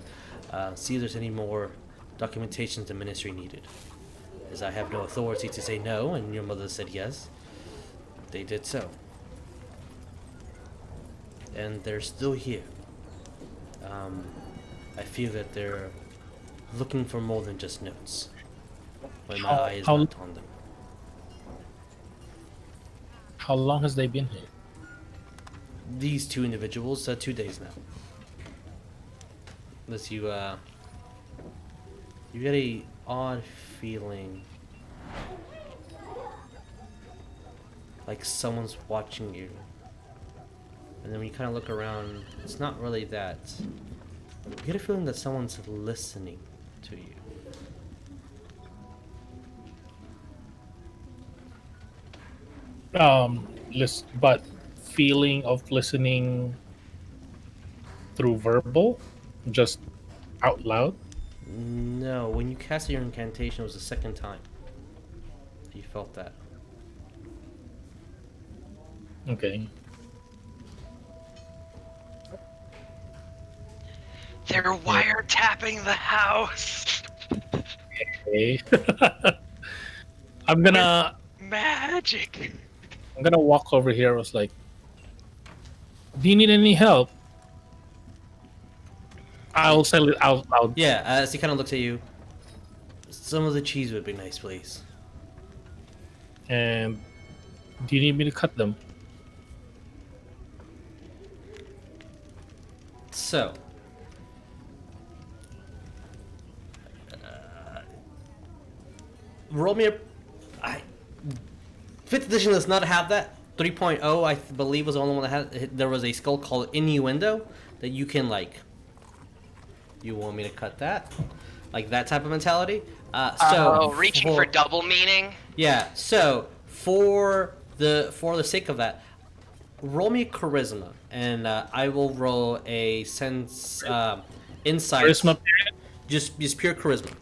see if there's any more documentation the ministry needed. As I have no authority to say no, and your mother said yes, they did so. And they're still here. I feel that they're looking for more than just notes. When my eye is not on them. How long has they been here? These two individuals, 2 days now. Unless you get a odd feeling like someone's watching you. And then when you kind of look around, it's not really that. You get a feeling that someone's listening to you. But feeling of listening through verbal, just out loud. No, when you cast your incantation, it was the second time you felt that. Okay. They're wiretapping the house. Okay. I'm gonna Magic. walk over here. I was like, do you need any help? I'll sell it out loud. Yeah, as he kind of looks at you. Some of the cheese would be nice, please. And do you need me to cut them? So, roll me a. 5th edition does not have that. 3.0, I believe, was the only one that had. There was a skill called Innuendo that you can like. You want me to cut that? Like that type of mentality. Reaching for double meaning. Yeah. So for the sake of that, roll me charisma, and I will roll a sense insight. Charisma period? Just pure charisma.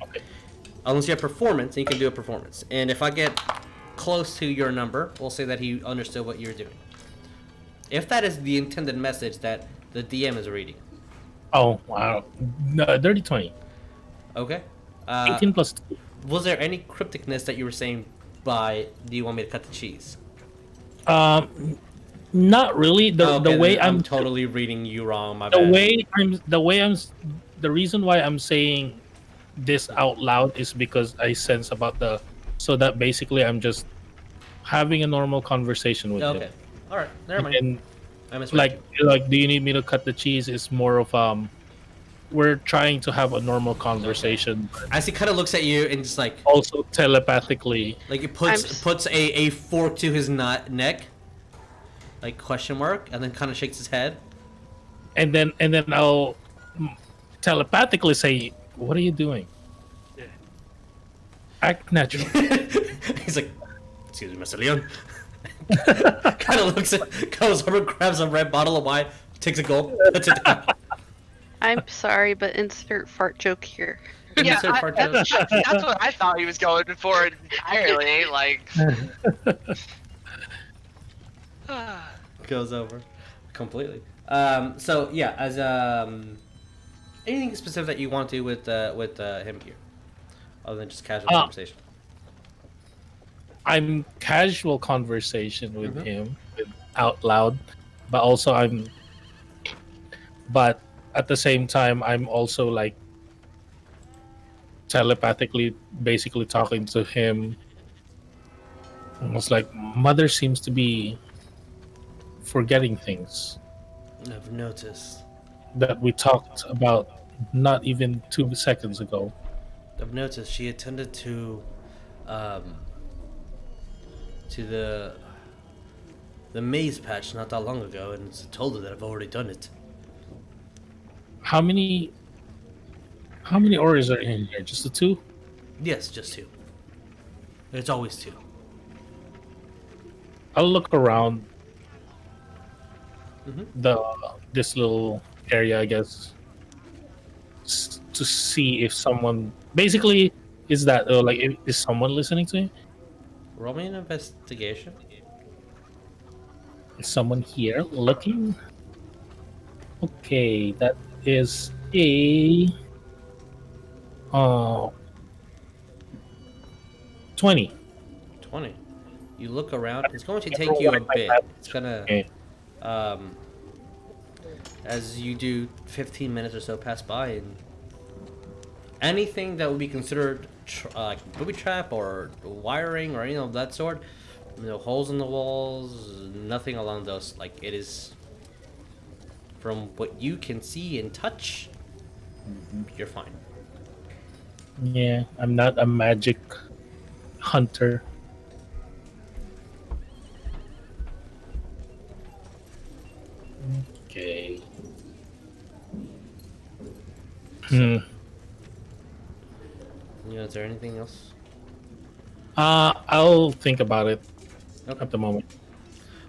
Okay. Unless you have performance, and you can do a performance. And if I get close to your number, we'll say that he understood what you're doing. If that is the intended message that the DM is reading. Oh, wow. No, dirty 20. Okay. 18 plus 2. Was there any crypticness that you were saying by, do you want me to cut the cheese? Not really. The way I'm totally reading you wrong. My the bad. the reason why I'm saying this out loud is because I sense about so that basically I'm just having a normal conversation with him. Okay. All right. Never mind. And I misread like, do you need me to cut the cheese? It's more of we're trying to have a normal conversation. As he kind of looks at you and just like Also telepathically. like it puts a fork to his neck, like question mark, and then kind of shakes his head. And then I'll telepathically say, "What are you doing? Act natural." He's like, "Excuse me, Mr. Leon." Kind of goes over, grabs a red bottle of wine, takes a gulp. That's it. I'm sorry, but insert fart joke here. Yeah, Insert fart joke. that's what I thought he was going for entirely. Like, Goes over completely. So yeah, as anything specific that you want to do with him here, other than just casual conversation. I'm casual conversation with him out loud, but also but at the same time I'm also like telepathically basically talking to him. Almost like mother seems to be forgetting things I've noticed. that we talked about not even 2 seconds ago. I've noticed she attended to the maze patch not that long ago, and told her that I've already done it. How many Aurors are in here? Just the 2? Yes, just 2. It's always 2. I'll look around this little area, I guess, to see if someone basically is someone listening to me? Roll me an investigation. Is someone here looking? Okay, that is a 20. 20. You look around. It's going to take you a bit. It's gonna, as you do, 15 minutes or so pass by, and anything that would be considered like booby trap or wiring or anything of that sort, holes in the walls, nothing along those. Like, it is, from what you can see and touch, you're fine. Yeah, I'm not a magic hunter. Okay. Is there anything else? I'll think about it at the moment.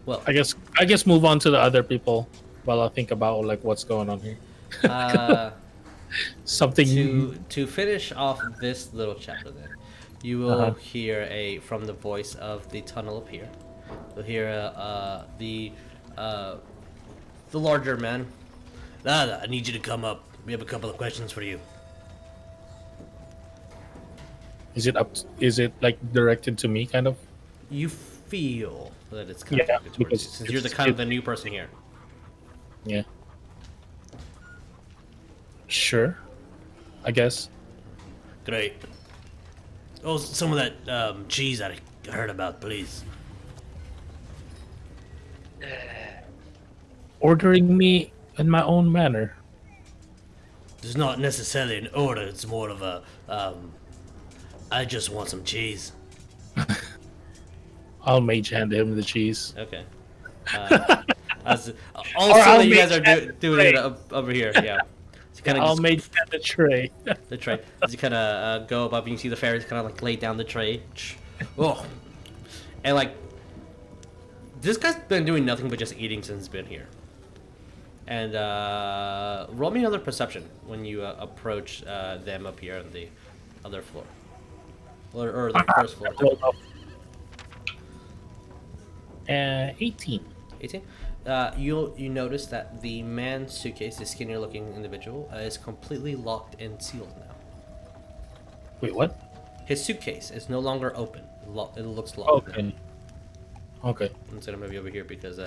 Well, I guess move on to the other people while I think about like what's going on here. Something to finish off this little chapter, then you will hear from the voice of the tunnel appear. You'll hear the larger man. I need you to come up. We have a couple of questions for you. Is it like directed to me, kind of? You feel that it's kind of directed towards you, since you're the new person here. Yeah. Sure. I guess. Great. Oh, some of that cheese I heard about, please. Ordering me in my own manner. It's not necessarily an order. It's more of a I just want some cheese. I'll mage hand him the cheese. Okay. Also, you guys are doing it over here. Yeah. So I'll mage hand the tray. The tray. As you kind of go above, you can see the fairies kind of like lay down the tray. Oh. And like, this guy's been doing nothing but just eating since he's been here. And roll me another perception when you approach them up here on the other floor. or the first floor. Rolled up. 18. 18. You notice that the man's suitcase, the skinnier-looking individual, is completely locked and sealed now. Wait, what? His suitcase is no longer open. It looks locked. Okay. Now. Okay. I'm just gonna move you over here because do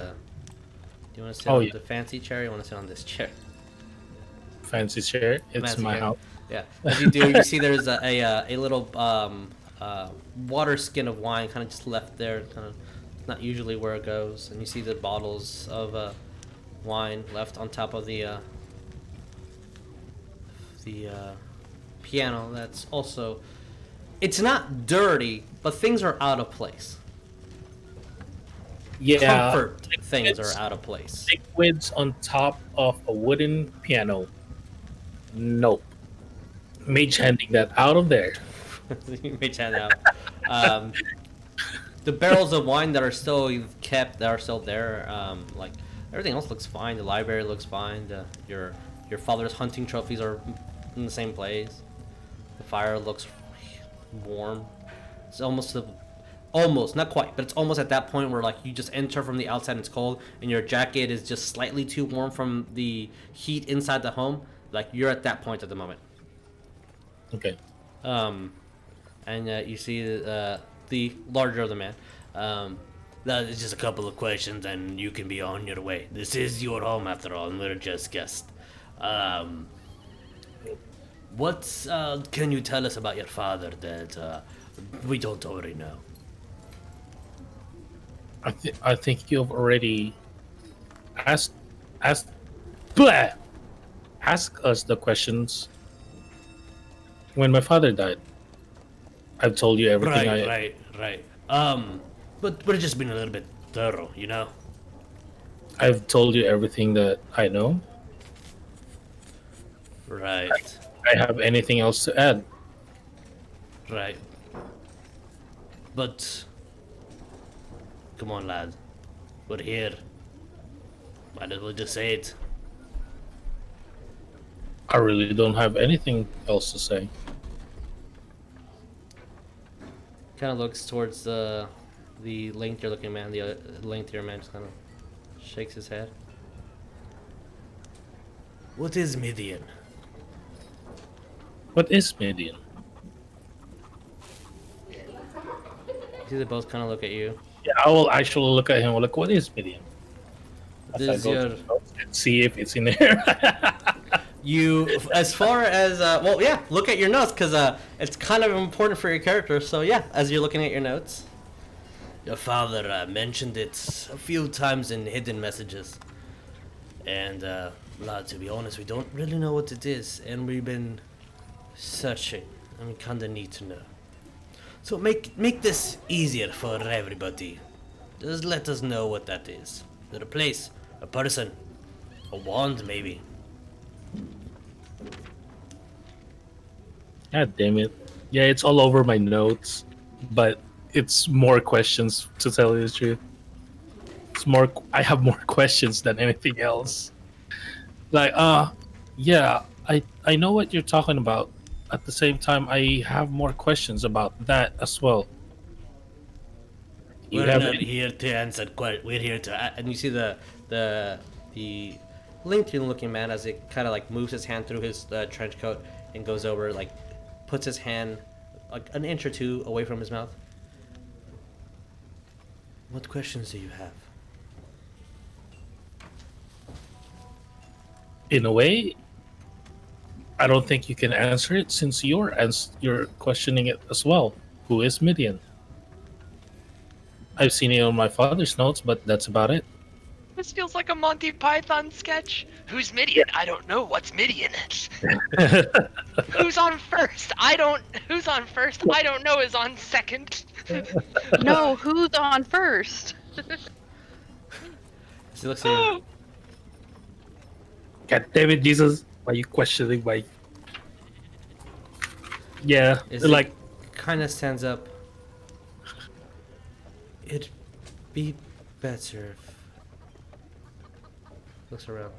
you want to sit Oh, on yeah. the fancy chair? Or you want to sit on this chair? Fancy chair. It's Fancy my chair. house. Yeah. As you do, you see there's a little water skin of wine kind of just left there, kind of not usually where it goes, and you see the bottles of wine left on top of the piano. That's also, it's not dirty, but things are out of place. Yeah. Comfort things It's are out of place. liquids on top of a wooden piano. Nope. Mage handing that out of there. You may chat out. The barrels of wine that are still kept, that are still there, like everything else looks fine. The library looks fine. Your father's hunting trophies are in the same place. The fire looks warm. It's almost not quite, but it's almost at that point where like you just enter from the outside and it's cold, and your jacket is just slightly too warm from the heat inside the home. Like you're at that point at the moment. Okay. And you see the larger of the man. That is just a couple of questions, and you can be on your way. This is your home after all, and we're just guests. What can you tell us about your father that we don't already know? I think you've already asked blah, ask us the questions when my father died. I've told you everything. Right. But we're just being a little bit thorough, you know? I've told you everything that I know. Right. I have anything else to add? Right. But come on, lad. We're here. Might as well just say it. I really don't have anything else to say. Kind of looks towards the lengthier looking man. The lengthier man just kind of shakes his head. What is Midian? What is Midian? You see, they both kind of look at you. Yeah, I will actually look at him. Like, what is Midian? As This I is go to your the notes and see if it's in there. you as far as well, yeah. Look at your notes because it's kind of important for your character. So yeah, as you're looking at your notes, your father mentioned it a few times in hidden messages, and lad, to be honest, we don't really know what it is, and we've been searching, and we kind of need to know. So make this easier for everybody. Just let us know what that is. Is it a place, a person, a wand, maybe? God damn it. Yeah, it's all over my notes, but it's more questions, to tell you the truth. It's more. I have more questions than anything else. Like, yeah, I know what you're talking about. At the same time, I have more questions about that as well. You We're have not any- here to answer questions. We're here to, and you see the lengthy-looking man as it kind of like moves his hand through his trench coat and goes over, like, puts his hand like an inch or two away from his mouth. What questions do you have? In a way, I don't think you can answer it since you're questioning it as well. Who is Midian? I've seen it on my father's notes, but that's about it. This feels like a Monty Python sketch. Who's Midian? I don't know. What's Midian? Who's on first? Who's on first? I don't know. Is on second. No, who's on first? He looks at you. God damn it, Jesus! Why are you questioning my? Yeah, like Kind of stands up. It'd be better if... Looks around.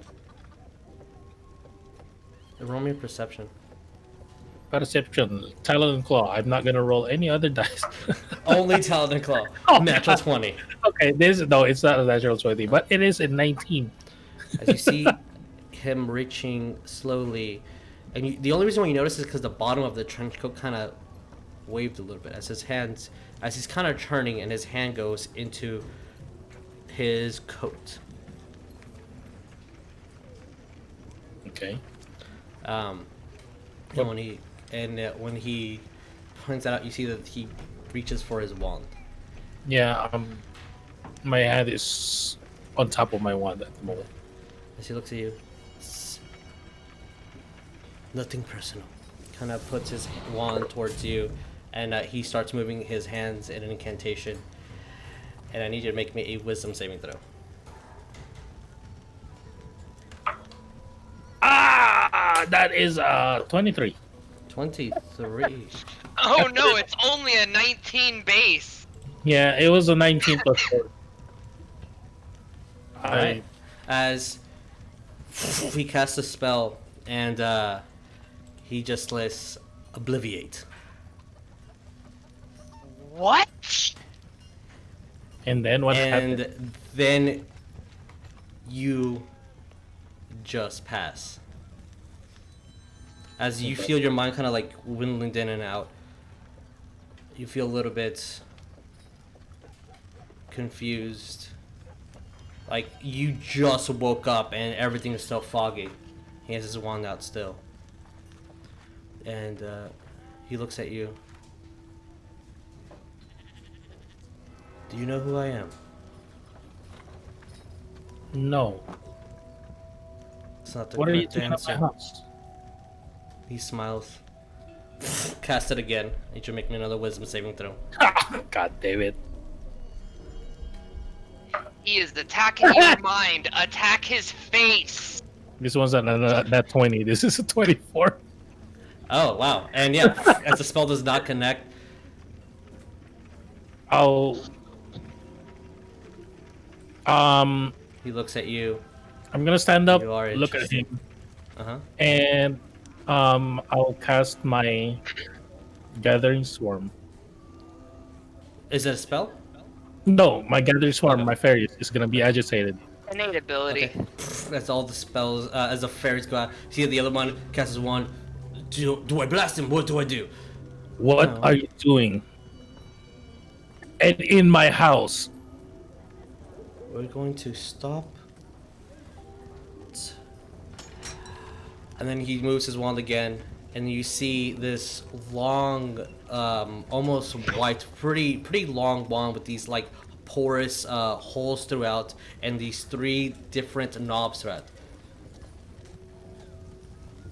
Roll me a perception. Perception, Talon and Claw. I'm not gonna roll any other dice. Only Talon and Claw. Oh, Natural God. 20. Okay, it's not a natural 20, but it is a 19. As you see him reaching slowly, and the only reason why you notice is because the bottom of the trench coat kind of waved a little bit as he's kind of turning, and his hand goes into his coat. Okay. And when he points that out, you see that he reaches for his wand. Yeah. My hand is on top of my wand at the moment. As he looks at you, nothing personal. Kind of puts his wand towards you, and he starts moving his hands in an incantation. And I need you to make me a wisdom saving throw. That is 23. 23. Oh no, it's only a 19 base. Yeah, it was a 19 plus 4. Alright. As he casts a spell, and he just lists Obliviate. What? And then what happened? And then you just pass. As you feel your mind kind of like dwindling in and out, you feel a little bit confused. Like you just woke up and everything is still foggy. He has his wand out still. And he looks at you. Do you know who I am? No. It's not the What are you correct doing at answer. my house? He smiles. Cast it again. Need you to make me another wisdom saving throw. God damn it. He is attacking your mind. Attack his face. This one's not 20. This is a 24. Oh wow! And yeah, as the spell does not connect, I'll he looks at you. I'm gonna stand up, You are look at interesting. him, and I'll cast my Gathering Swarm. Is it a spell? No, my Gathering Swarm, Okay. my fairy is gonna be agitated. Innate ability. Okay. That's all the spells. As the fairies go out, see the other one casts his wand. Do I blast him? What do I do? What Oh. are you doing? And in my house. We're going to stop. And then he moves his wand again, and you see this long, almost white, pretty long wand with these like porous holes throughout, and these 3 different knobs throughout.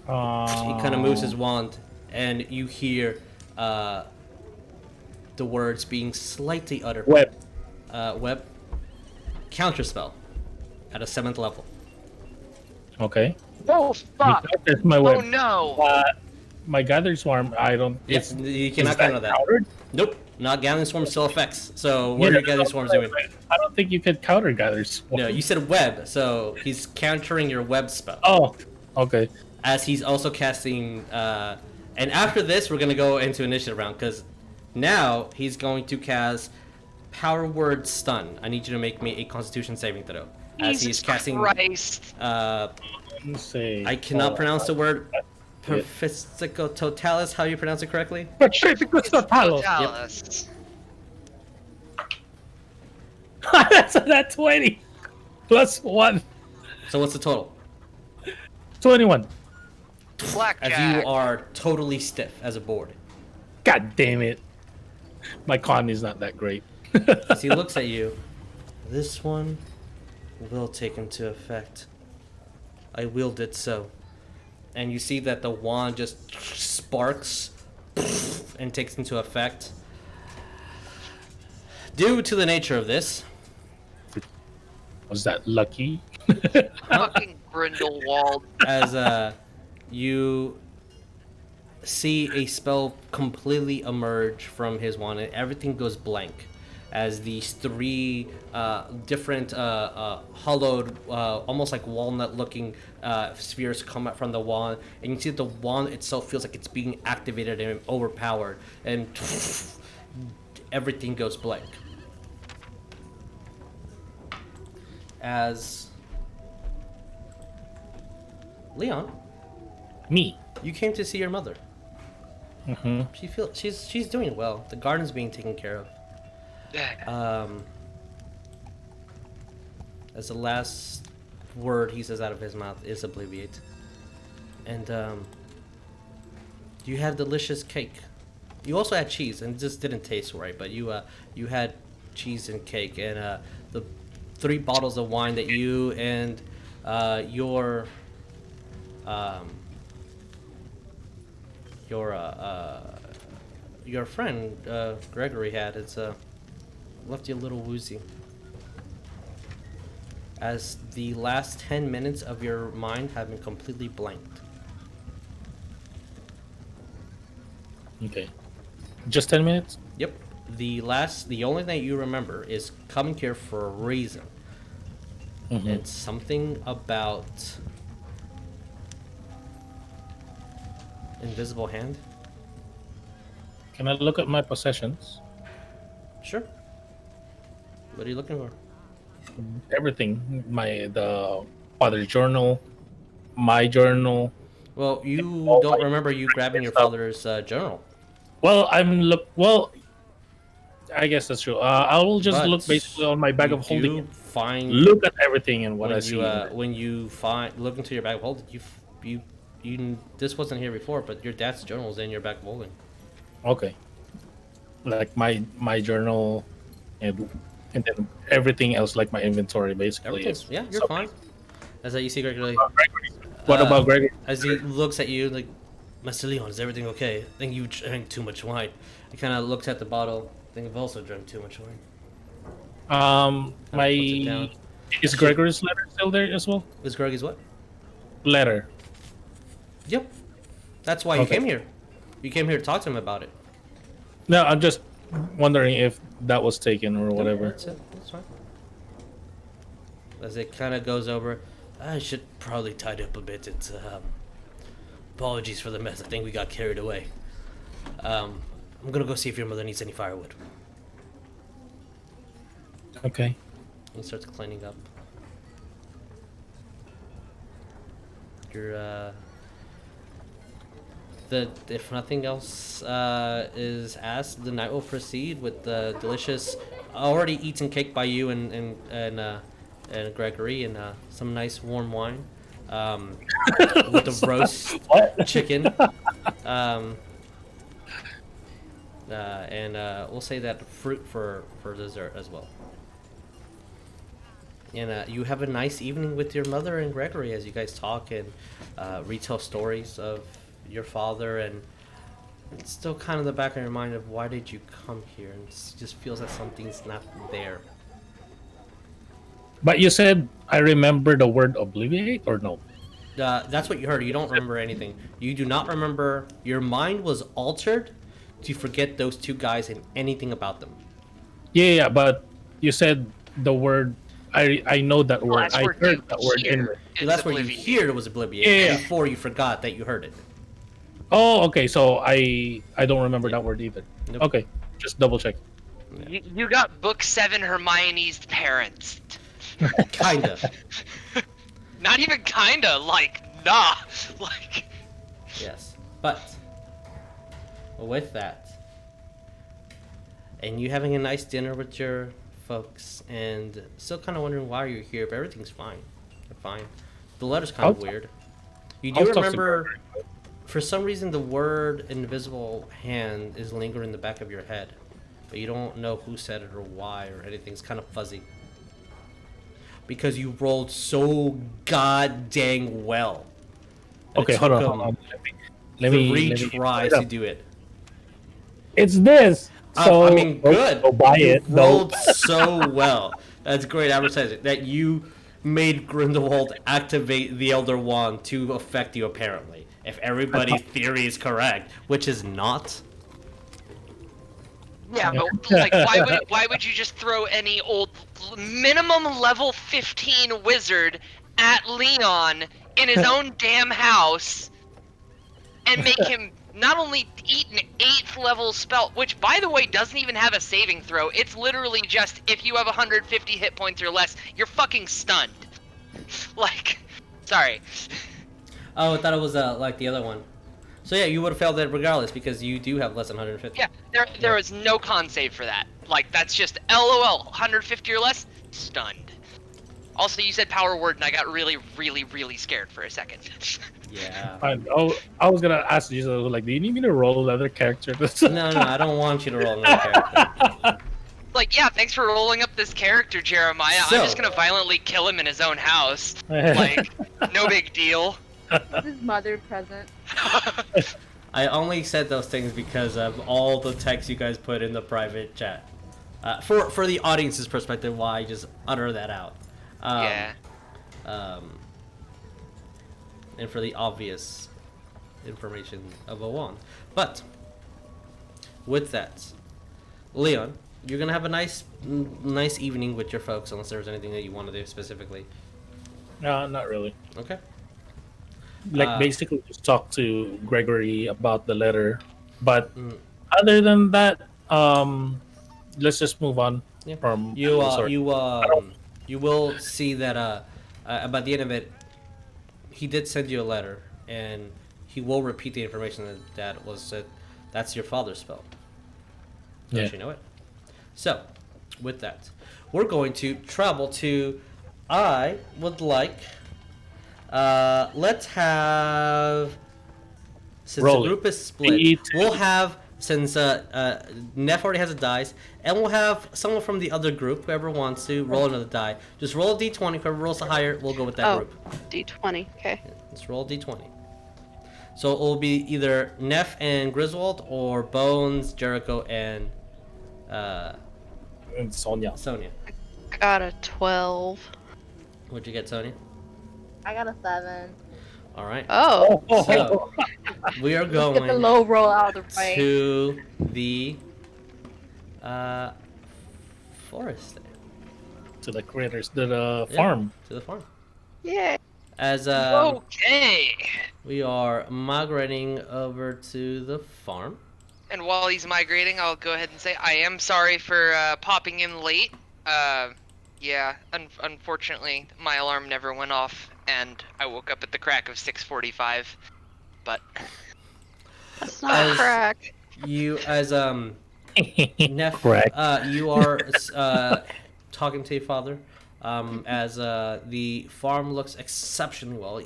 He kind of moves his wand, and you hear the words being slightly uttered. Web. Web. Counterspell at a 7th level. Okay. Oh fuck! That's my Oh web. no! My Gathering Swarm, I don't. Yes, is- you is cannot counter that. countered? Nope, not Gathering Swarm still affects. So what are Yeah, your Gathering Swarms doing? I don't think you could counter Gathering Swarm. No, you said web, so he's countering your web spell. Oh, okay. As he's also casting, and after this we're gonna go into initiative round, because now he's going to cast Power Word Stun. I need you to make me a Constitution saving throw. As Jesus he's casting, Christ! Let me see. I cannot pronounce the word Perfistico Totalis. How do you pronounce it correctly? Pacificus Totalis. Dallas. That's that 20 plus 1. So what's the total? 21. Blackjack. As you are totally stiff as a board. God damn it. My con is not that great. As he looks at you, this one will take into effect. I willed it so. And you see that the wand just sparks and takes into effect. Due to the nature of this, Was that lucky? Fucking Grindelwald. as you see a spell completely emerge from his wand and everything goes blank. as these three different hollowed, almost like walnut-looking spheres come out from the wand, and you see that the wand itself feels like it's being activated and overpowered, and everything goes blank. As Leon, Me. you came to see your mother. Mm-hmm. She's doing well. The garden's being taken care of. As the last word he says out of his mouth is Obliviate. And you had delicious cake. You also had cheese, and it just didn't taste right. But you had cheese and cake, and the 3 bottles of wine that you and your friend Gregory had. It's left you a little woozy. As the last 10 minutes of your mind have been completely blanked. Okay. Just 10 minutes? Yep. The only thing you remember is coming here for a reason. Mm-hmm. It's something about invisible hand. Can I look at my possessions? Sure. What are you looking for? Everything. The father's journal, my journal. Well, you all don't my remember you grabbing your stuff. father's journal. Well, I guess that's true. I will just But look basically on my bag you of holding. do find Look at everything and what when I see. when you look into your bag of holding, you this wasn't here before, but your dad's journal is in your bag of holding. Okay. Like my journal and then everything else, like my inventory, basically. Yeah, you're So- fine. As you see Gregory, What about Gregory? as he looks at you, like, Master Leon, is everything okay? I think you drank too much wine. He kind of looks at the bottle. I think I've also drank too much wine. Puts it down. Is Gregory's letter still there as well? Is Gregory's what? Letter. Yep. That's why you Okay. came here. You came here to talk to him about it. No, I'm just wondering if that was taken or whatever. That's it. That's fine. As it kind of goes over, I should probably tidy up a bit. It's apologies for the mess. I think we got carried away. I'm gonna go see if your mother needs any firewood. Okay. He starts cleaning up. Your if nothing else is asked, the night will proceed with the delicious, already eaten cake by you and Gregory, and some nice warm wine, with the roast chicken, and we'll say that fruit for dessert as well. And you have a nice evening with your mother and Gregory as you guys talk and retell stories of your father, and it's still kind of the back of your mind of why did you come here, and it just feels that something's not there. But you said I remember the word Obliviate or no? That's what you heard. You don't remember anything. You do not remember. Your mind was altered to forget those 2 guys and anything about them. Yeah, but you said the word. I know that word. Last I word heard you that word hear. anyway. It's That's where you Obliviate. hear it was Obliviate Yeah. before you forgot that you heard it. Oh, okay. So I don't remember that word either. Nope. Okay, just double check. You got book 7 Hermione's parents. Kinda. Not even kinda, like, nah. Like, Yes. But with that, and you having a nice dinner with your folks, and still kind of wondering why you're here, but everything's fine. You're fine. The letter's kind of I'll- weird. You I'll do talk to remember, Gregory. for some reason, the word invisible hand is lingering in the back of your head, but you don't know who said it or why or anything. It's kind of fuzzy. Because you rolled so god dang well. And Okay, it hold took on. them Let me 3 let me tries put it to up. do it. It's this. So I mean, good. Go buy You it. rolled No. so well. That's great advertising. That you made Grindelwald activate the Elder Wand to affect you, apparently. If everybody's theory is correct, which is not. Yeah, but like, why would you just throw any old minimum level 15 wizard at Leon in his own damn house and make him not only eat an 8th level spell, which by the way doesn't even have a saving throw. It's literally just if you have 150 hit points or less, you're fucking stunned. Like, sorry. Oh, I thought it was like the other one. So yeah, you would have failed it regardless because you do have less than 150. Yeah, there was no con save for that. Like, that's just LOL, 150 or less, stunned. Also, you said power word, and I got really, really, really scared for a second. Yeah. I was gonna ask you, so, like, do you need me to roll another character? No, I don't want you to roll another character. Like, yeah, thanks for rolling up this character, Jeremiah. So- I'm just gonna violently kill him in his own house. Like, no big deal. This is mother present. I only said those things because of all the text you guys put in the private chat. For the audience's perspective, why just utter that out? Yeah. And for the obvious information of a wand. But with that, Leon, you're gonna have a nice evening with your folks, unless there's anything that you want to do specifically. No, not really. Okay. Like, basically just talk to Gregory about the letter. But Mm. other than that, let's just move on Yeah. from You will see that by the end of it, he did send you a letter, and he will repeat the information that was said. That's your father's spell. Don't Yeah. you know it? So, with that, we're going to travel to. I would like. Let's have. Since Roll the it. group is split, 3, 2. we'll have. Since Neff already has a dice, and we'll have someone from the other group, whoever wants to, roll another die. Just roll a d20. Whoever rolls the higher, we'll go with that Oh, group. D20. Okay. Let's roll a d20. So it will be either Neff and Griswold, or Bones, Jericho, and Sonya. Sonya. Got a 12. What'd you get, Sonya? I got a 7. All right. Oh. So we are Get the going low roll out of the way. to the forest there, To the critters, to the Yeah. farm. to the farm. Yeah. As Okay. we are migrating over to the farm. And while he's migrating, I'll go ahead and say I am sorry for popping in late. Yeah, unfortunately, my alarm never went off, and I woke up at the crack of 6:45. But That's not As- crack. You as Neff, Correct. you are talking to your father as the farm looks exceptionally well,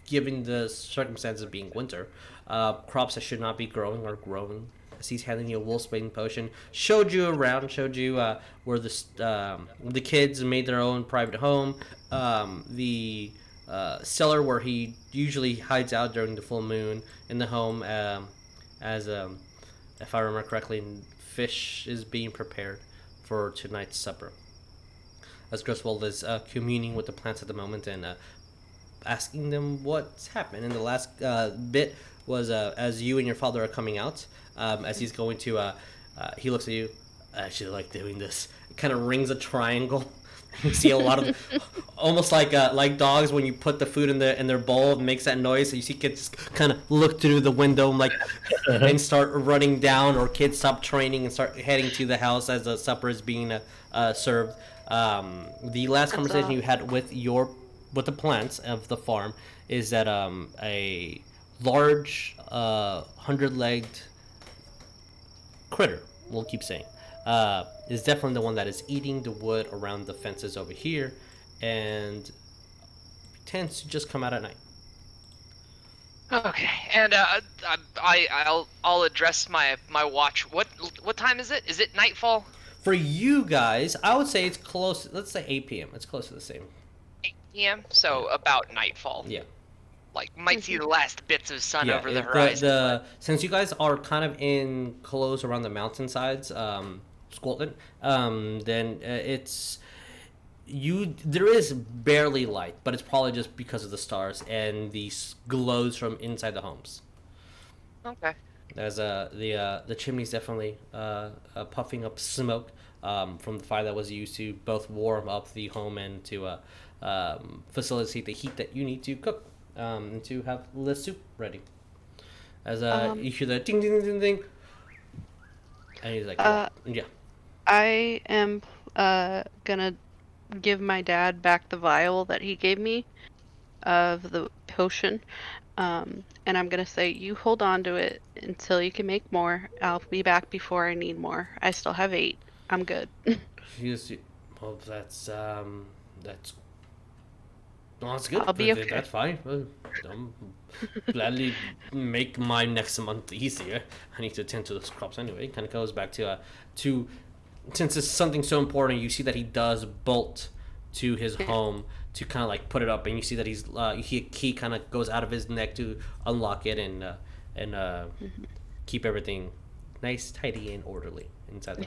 given the circumstances of being winter. Crops that should not be growing are growing. As he's handing you a wolfsbane potion, showed you around, showed you where the kids made their own private home, the cellar where he usually hides out during the full moon in the home, as if I remember correctly, fish is being prepared for tonight's supper. As Griswold is communing with the plants at the moment and asking them what's happened. And the last bit was as you and your father are coming out, as he's going to, he looks at you. I actually like doing this. It kind of rings a triangle. You see a lot of, almost like dogs when you put the food in their bowl, it makes that noise. So you see kids kind of look through the window, like, and start running down, or kids stop training and start heading to the house as the supper is being served. The last conversation you had with the plants of the farm is that a large 100-legged critter, we'll keep saying, is definitely the one that is eating the wood around the fences over here, and tends to just come out at night. okay, and I'll address my watch. What time is it? Is it nightfall? For you guys, I would say it's close. Let's say 8 p.m. It's close to the same. 8 p.m. So about nightfall. Yeah. Like, might see the last bits of sun Yeah, over the if horizon. since you guys are kind of in close around the mountainsides, Scotland, then it's there is barely light, but it's probably just because of the stars and the glows from inside the homes. Okay. As the chimney's definitely puffing up smoke from the fire that was used to both warm up the home and to facilitate the heat that you need to cook and to have the soup ready. As you hear the ding ding ding ding, and he's like, yeah. I am gonna give my dad back the vial that he gave me of the potion. And I'm gonna say, you hold on to it until you can make more. I'll be back before I need more. I still have 8. I'm good. Well, that's good. I'll be okay. That's fine. I'm gladly make my next month easier. I need to attend to those crops anyway. Kind of goes back to since it's something so important. You see that he does bolt to his home to kind of like put it up, and you see that a key kind of goes out of his neck to unlock it and keep everything nice, tidy, and orderly inside the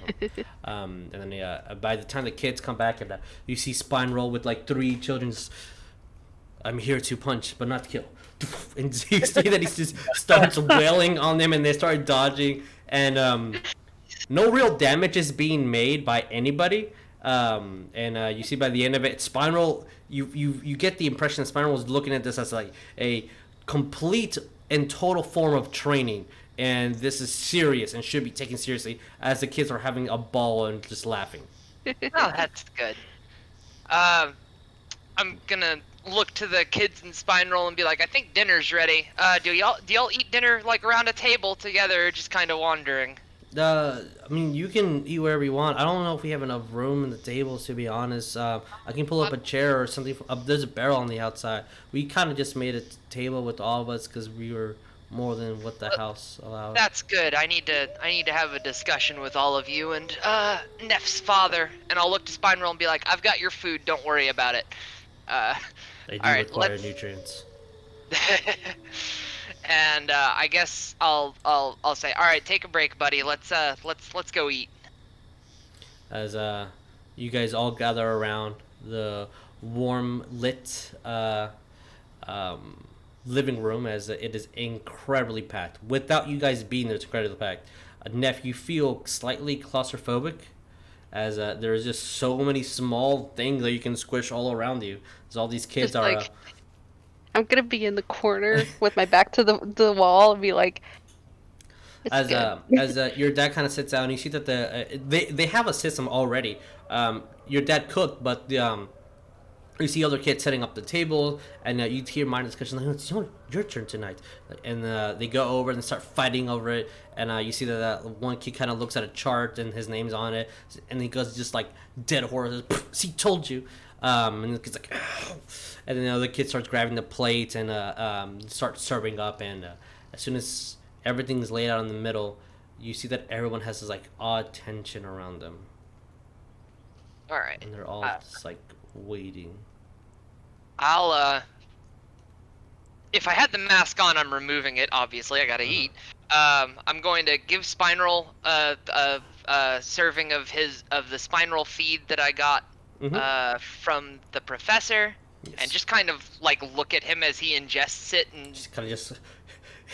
home. And then by the time the kids come back, and you see Spine roll with like 3 children's. I'm here to punch, but not kill. And you see that he just starts wailing on them, and they start dodging, and no real damage is being made by anybody. And you see by the end of it, Spiral, you get the impression that Spiral is looking at this as like a complete and total form of training, and this is serious and should be taken seriously, as the kids are having a ball and just laughing. Oh, that's good. I'm gonna look to the kids in Spine Roll and be like, I think dinner's ready. Do y'all eat dinner like around a table together, or just kind of wandering? I mean, you can eat wherever you want. I don't know if we have enough room in the tables, to be honest. I can pull up a chair or something. There's a barrel on the outside. We kind of just made a table with all of us because we were more than what the house allowed. That's good. I need to have a discussion with all of you and Neff's father, and I'll look to Spine Roll and be like, I've got your food. Don't worry about it. They do all right, require nutrients. And I guess I'll say, all right, take a break, buddy. Let's go eat. As you guys all gather around the warm lit living room, as it is incredibly packed. Without you guys being there, it's incredibly packed. Neff, you feel slightly claustrophobic, as there's just so many small things that you can squish all around you. As all these kids Just are. like, I'm gonna be in the corner with my back to the wall and be like, as your dad kind of sits down, you see that they have a system already. Your dad cooked, but you see other kids setting up the table, and you hear minor discussion like, "It's your turn tonight," and they go over and start fighting over it. And you see that one kid kind of looks at a chart and his name's on it, and he goes just like dead horse. "See, told you." And the kid's like, "Ow." And then the other kid starts grabbing the plate and starts serving up. And as soon as everything's laid out in the middle, you see that everyone has this like odd tension around them. All right. And they're all just like waiting. I'll if I had the mask on, I'm removing it. Obviously, I gotta eat. I'm going to give Spineroll a serving of the Spineroll feed that I got from the professor, and just kind of like look at him as he ingests it, and just kind of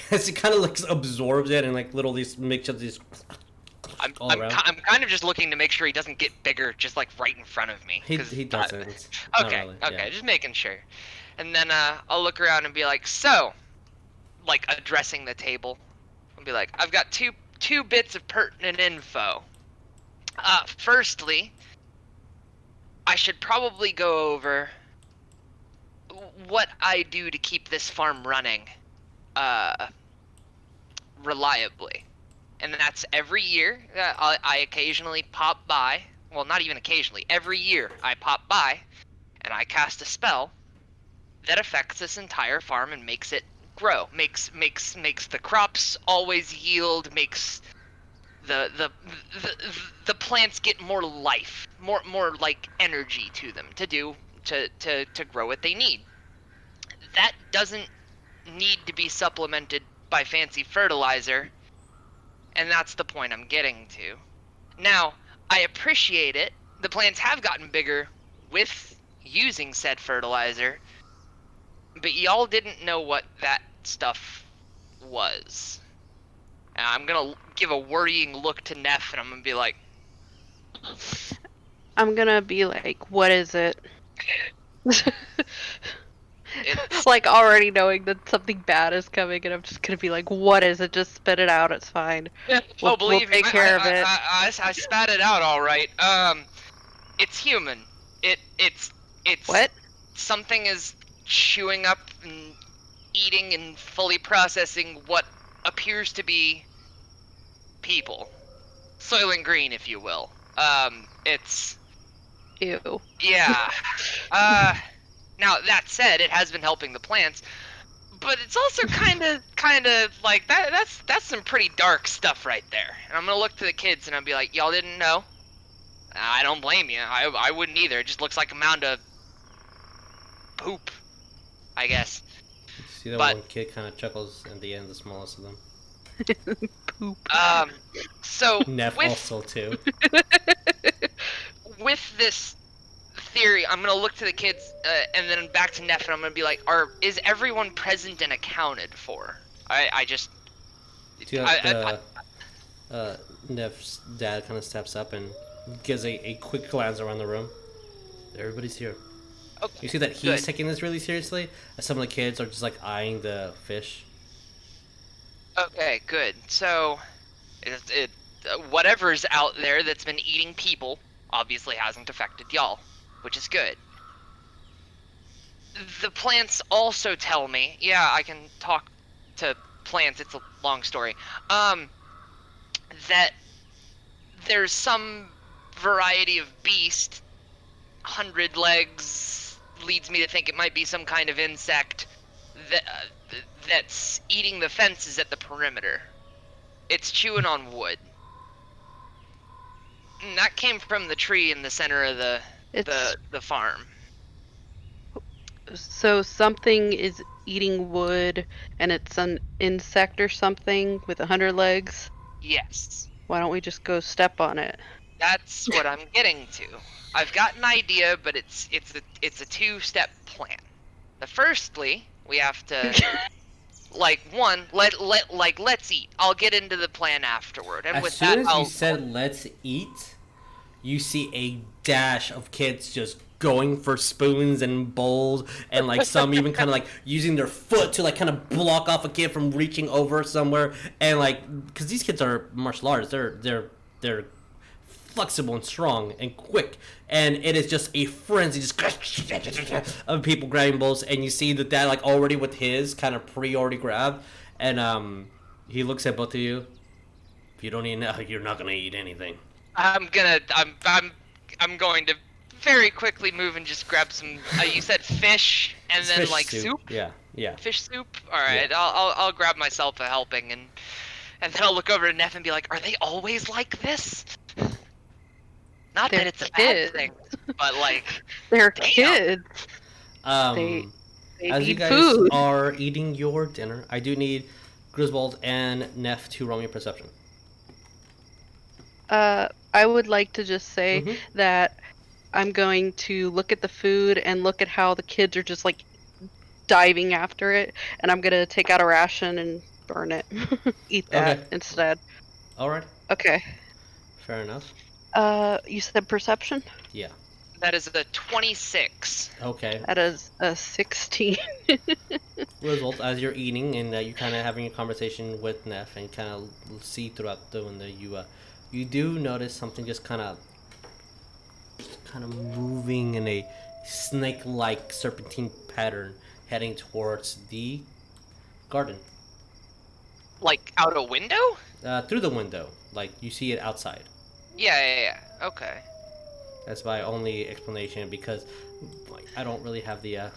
as he kind of like absorbs it, and like little these mixtures these. I'm kind of just looking to make sure he doesn't get bigger, just like right in front of me. He doesn't. Okay, really, okay, yeah. just making sure. And then I'll look around and be like, so, like addressing the table, I'll be like, I've got two bits of pertinent info. Firstly, I should probably go over what I do to keep this farm running reliably. And that's every year I occasionally pop by. Well, not even occasionally. Every year I pop by and I cast a spell that affects this entire farm and makes it grow. Makes the crops always yield, makes the plants get more life, more like energy to them to grow what they need. That doesn't need to be supplemented by fancy fertilizer. And that's the point I'm getting to. Now, I appreciate it. The plants have gotten bigger with using said fertilizer, but y'all didn't know what that stuff was. And I'm gonna give a worrying look to Neff, and I'm gonna be like, I'm gonna be like, what is it? It's- Like already knowing that something bad is coming, and I'm just gonna be like, what is it? Just spit it out. It's fine. We'll believe me, take care of it. I spat it out all right. It's human. It's What? Something is chewing up and eating and fully processing what appears to be people. Soylent Green, if you will. It's... Ew. Yeah. Now, that said, it has been helping the plants, but it's also kind of like, that's some pretty dark stuff right there. And I'm gonna look to the kids and I'll be like, y'all didn't know? I don't blame you. I wouldn't either. It just looks like a mound of poop, I guess. You see that But- one kid kind of chuckles at the end, the smallest of them. Poop. So Neff with also too. with this theory, I'm gonna look to the kids and then back to Neff, and I'm gonna be like, is everyone present and accounted for? I just... See that Neff's dad kind of steps up and gives a quick glance around the room. Everybody's here. Okay, You see that he's good. taking this really seriously, and some of the kids are just like eyeing the fish. Okay, good. So, whatever's out there that's been eating people obviously hasn't affected y'all, which is good. The plants also tell me, yeah, I can talk to plants, it's a long story, that there's some variety of beast, 100 legs, leads me to think it might be some kind of insect that's eating the fences at the perimeter. It's chewing on wood. And that came from the tree in the center of the farm. So something is eating wood, and it's an insect or something with 100 legs. Yes. Why don't we just go step on it? That's what I'm getting to. I've got an idea, but it's a two-step plan. Firstly, we have to let's eat. I'll get into the plan afterward. And As with soon that, as you said "let's eat," you see a dash of kids just going for spoons and bowls, and like some even kind of like using their foot to like kind of block off a kid from reaching over somewhere, and like because these kids are martial artists, they're flexible and strong and quick, and it is just a frenzy just of people grabbing bowls, and you see that dad like already with his kind of already grabbed, and he looks at both of you. If you don't eat now, you're not gonna eat anything. I'm going to very quickly move and just grab some. You said fish and It's then fish like soup. Yeah. Fish soup. All right, I'll grab myself a helping and then I'll look over to Neff and be like, "Are they always like this?" Not They're that it's a kids. bad thing, but like, They're Damn. kids. Um, They as you need guys food. are eating your dinner, I do need Griswold and Neff to roll me a perception. I would like to just say Mhm. that I'm going to look at the food and look at how the kids are just like diving after it, and I'm gonna take out a ration and burn it. Eat that Okay. instead. All right, Okay. fair enough. You said perception? Yeah. that is a 26. Okay. That is a 16. Griswold, as you're eating and you're kind of having a conversation with Neff and kind of see throughout the window, you do notice something just kind of moving in a snake-like serpentine pattern heading towards the garden. Like out a window? Through the window, like you see it outside. Yeah. Okay. That's my only explanation, because like, I don't really have the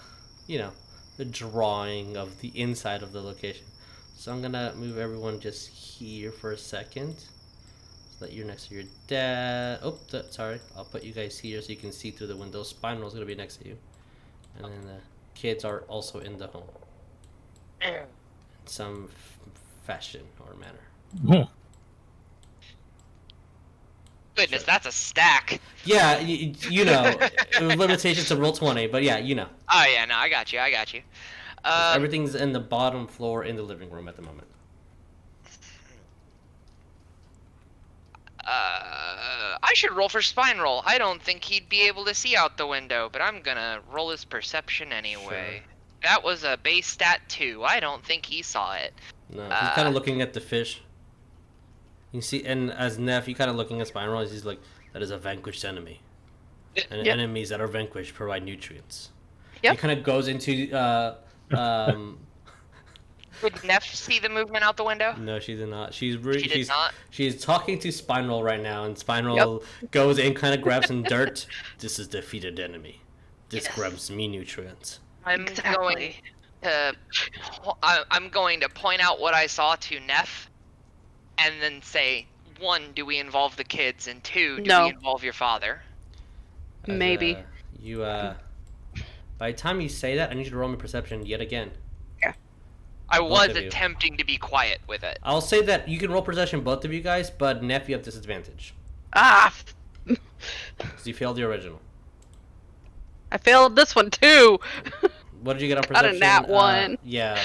the drawing of the inside of the location. So I'm gonna move everyone just here for a second, so that you're next to your dad. Oh, sorry. I'll put you guys here so you can see through the window. Spinal's gonna be next to you, and then the kids are also in the home in some fashion or manner. Goodness, that's a stack. Yeah, you know, limitations to roll 20, but yeah, you know. Oh yeah, no, I got you. Everything's in the bottom floor in the living room at the moment. I should roll for spine roll. I don't think he'd be able to see out the window, but I'm gonna roll his perception anyway. Sure. That was a base stat 2. I don't think he saw it. No, he's kind of looking at the fish. You see, and as Neff, you kind of looking at Spiral, he's like, that is a vanquished enemy. And enemies that are vanquished provide nutrients. Yep. He kind of goes into, Did Neff see the movement out the window? No, she did not. She did not? She's talking to Spinal right now, and Spinal goes in, kind of grabs some dirt. This is defeated enemy. This grabs me nutrients. I'm going to point out what I saw to Neff, and then say, 1, do we involve the kids, and 2, do we involve your father? Maybe. By the time you say that, I need you to roll me perception yet again. I was of you. attempting to be quiet with it. I'll say that you can roll perception, both of you guys, but Neff, you have disadvantage. Ah! Because you failed the original. I failed this one too! What did you get on Got perception? a nat 1. Yeah.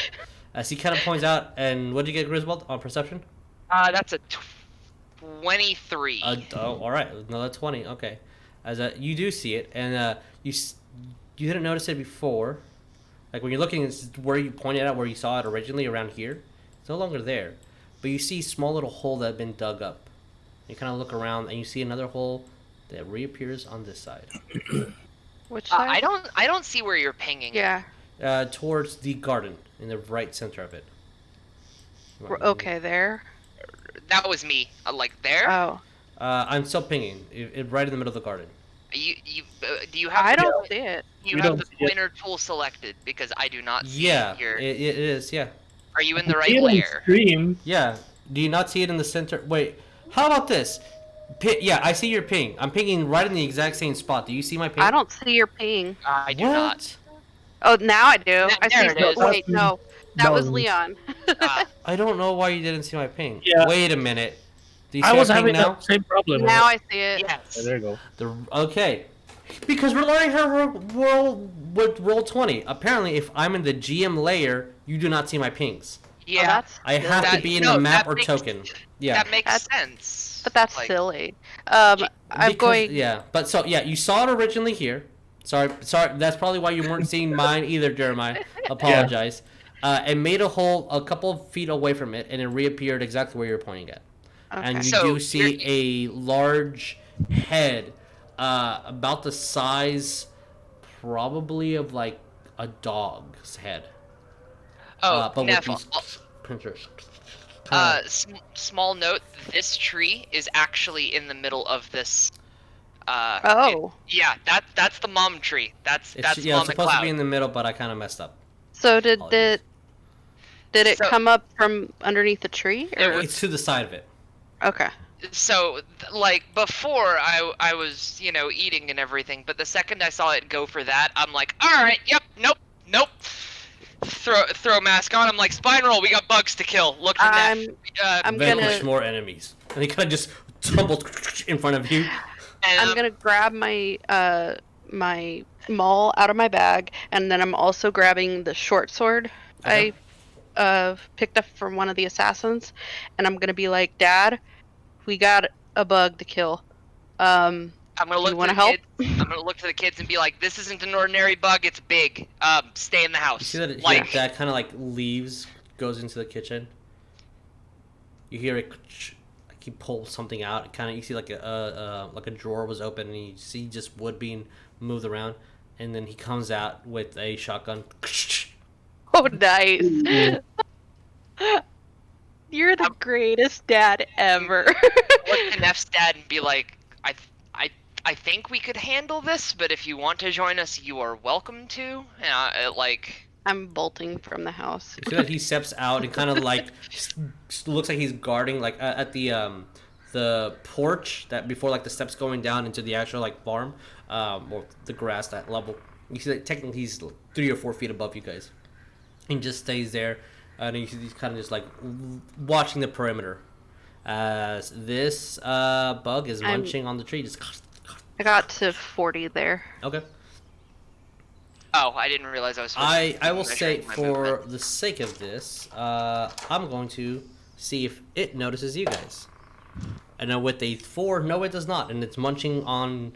As he kind of points out, and what did you get, Griswold, on perception? That's a 23. Alright, another 20, okay. As you do see it, and you didn't notice it before. Like when you're looking, it's where you pointed out where you saw it originally, around here. It's no longer there. But you see a small little hole that had been dug up. You kind of look around and you see another hole that reappears on this side. Which side? I don't see where you're pinging. Yeah. Towards the garden, in the right center of it. Okay, there. That was me. Like there? Oh. I'm still pinging. Right in the middle of the garden. Do you have? I don't see it. You have the pointer tool selected because I do not see it here. It is. Yeah. Are you in the right layer? Stream. Yeah. Do you not see it in the center? Wait. How about this? Yeah, I see your ping. I'm pinging right in the exact same spot. Do you see my ping? I don't see your ping. I do not. Oh, now I do. I see. There it is. Wait, no. That was No. Leon. I don't know why you didn't see my ping. Yeah. Wait a minute. Do you see I was my ping having now? that same problem. Now I see it. Yes. Yeah, there you go. Okay. Because we're learning how to roll with roll 20. Apparently, if I'm in the GM layer, you do not see my pings. Yeah. that's I have to be in the map or token. Yeah. That makes sense. But that's Like, silly. I'm going. Yeah, but so yeah, you saw it originally here. Sorry. That's probably why you weren't seeing mine either, Jeremiah. Apologize. And made a hole a couple of feet away from it, and it reappeared exactly where you're pointing at. Okay. And you So, do see a large head, about the size, probably of like a dog's head. Oh, but Neff, with these pincers. small note: this tree is actually in the middle of this. Oh. That's the mom tree. That's It's Mom supposed to McCloud. be in the middle, but I kind of messed up. So did Apologies. it So- come up from underneath the tree? Or? It's to the side of it. Okay. So, like, before I was, eating and everything, but the second I saw it go for that, I'm like, alright, yep, nope. Throw mask on, I'm like, spine roll, we got bugs to kill. Look for Neff. I'm Vanquish gonna. more enemies. And he kind of just tumbled in front of you. I'm gonna grab my my maul out of my bag, and then I'm also grabbing the short sword Okay. I picked up from one of the assassins, and I'm gonna be like, Dad, we got a bug to kill. I'm gonna look you to wanna the help? kids. I'm gonna look to the kids and be like, "This isn't an ordinary bug. It's big. Stay in the house." You see that like, that kind of like leaves, goes into the kitchen. You hear it, like he pulls something out. Kind of, you see like a drawer was open, and you see just wood being moved around, and then he comes out with a shotgun. Oh, nice. You're the greatest dad ever. look to Neff's dad and be like, I think we could handle this, but if you want to join us, you are welcome to. I'm bolting from the house. You see that he steps out and kind of like looks like he's guarding like at the porch that before like the steps going down into the actual like farm, or the grass that level. You see that technically he's 3 or 4 feet above you guys, and just stays there, and you see he's kind of just like watching the perimeter. As this bug is munching on the tree, just I got to 40 there. okay. Oh, I didn't realize I was. supposed to be I will say measuring my for movement. the sake of this, I'm going to see if it notices you guys. And then with a 4, no, it does not, and it's munching on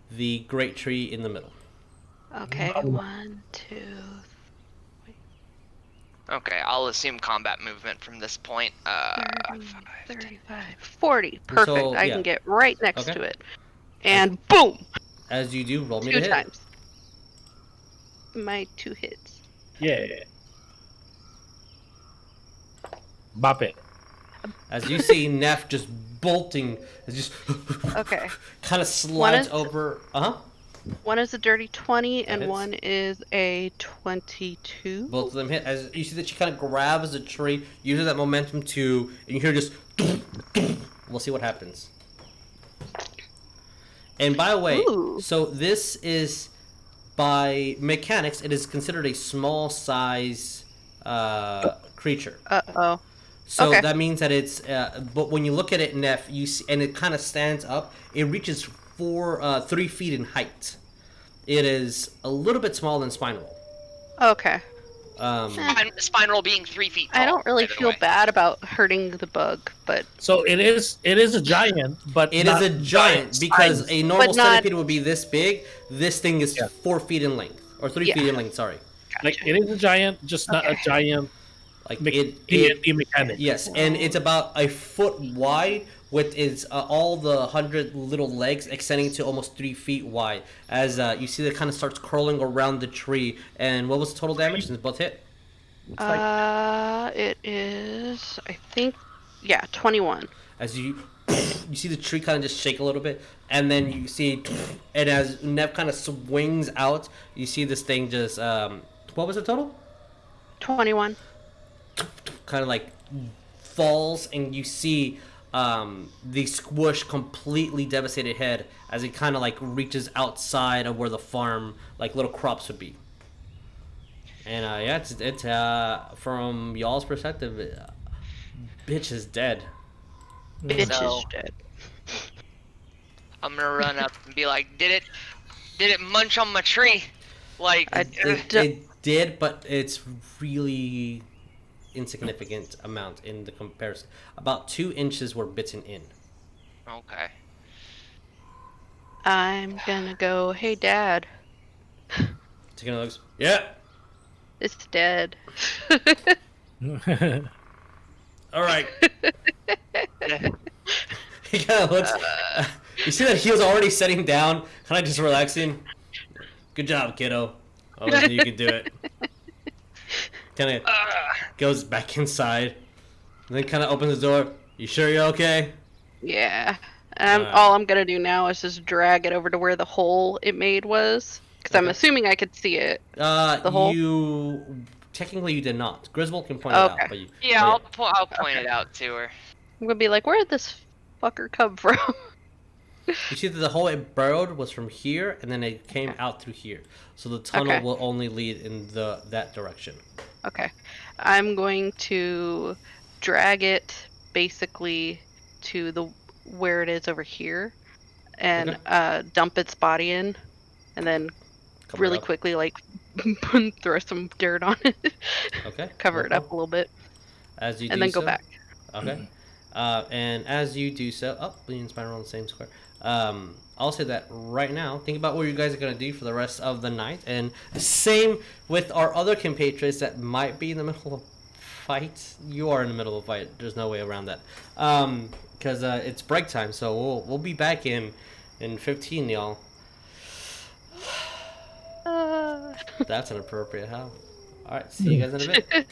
the great tree in the middle. Okay, 1, 2. Okay, I'll assume combat movement from this point. 30, 35, 40. Perfect. So, I yeah. can get right next Okay. to it. And boom! As you do, roll me 2 to hit. times. My 2 hits. Yeah. Bop it. As you see Neff just bolting, it's just Okay. kind of slides is- over. One is a dirty 20, and hits. one is a 22. Both of them hit. As you see that she kind of grabs the tree, uses that momentum to, and you hear just. We'll see what happens. And by the way, Ooh. so this is, by mechanics, it is considered a small size creature. Uh-oh. So Okay. that means that it's, but when you look at it, Neff, you see, and it kind of stands up. It reaches 3 feet in height. It is a little bit smaller than Spinal. Okay. Spinal being 3 feet tall. I don't really by the feel way. bad about hurting the bug, but So it is a giant, but It is not a giant because size. a normal But not- centipede would be this big. This thing is 4 feet in length, or 3 Yeah. feet in length. Sorry, Like it is a giant, just not a Okay. giant like D&D mechanic. Yes, and it's about a foot wide with its all the 100 little legs extending to almost 3 feet wide. As you see, that kind of starts curling around the tree. And what was the total damage since both hit? it is, I think, 21. As you see the tree kind of just shake a little bit, and then you see, and as Nev kind of swings out, you see this thing just what was the total? 21. Kind of like falls, and you see the squish completely devastated head as it kind of like reaches outside of where the farm, like little crops would be. And yeah, it's from y'all's perspective, bitch is dead. Bitch So- is dead. I'm gonna run up and be like, did it munch on my tree? Like, It did, but it's really insignificant amount in the comparison. About 2 inches were bitten in. okay. I'm gonna go, hey, Dad, Taking a look. Yeah. it's dead. All right. He kind of looks. You see that he was already sitting down, kind of just relaxing. Good job, kiddo. Oh, you can do it. Kind of goes back inside, and then kind of opens the door. You sure you're okay? Yeah. And Alright. all I'm gonna do now is just drag it over to where the hole it made was. Because I'm Okay. assuming I could see it. The hole? You technically you did not. Griswold can point it out, Okay. but you. Yeah, but I'll point it out to her. I'm gonna be like, where did this fucker come from? You see that the hole it burrowed was from here, and then it came out through here. So the tunnel Okay. will only lead in that direction. Okay. I'm going to drag it basically to the where it is over here and dump its body in and then Cover it really up. quickly like throw some dirt on it. Okay. Cover no it up a problem. little bit As you and do then go so- back. Okay. And as you do so, Lean and Spider on the same square. I'll say that right now. Think about what you guys are gonna do for the rest of the night, and same with our other compatriots that might be in the middle of a fight. You are in the middle of a fight. There's no way around that. Because it's break time, so we'll be back in 15, y'all. That's an appropriate how. All right. See you guys in a bit.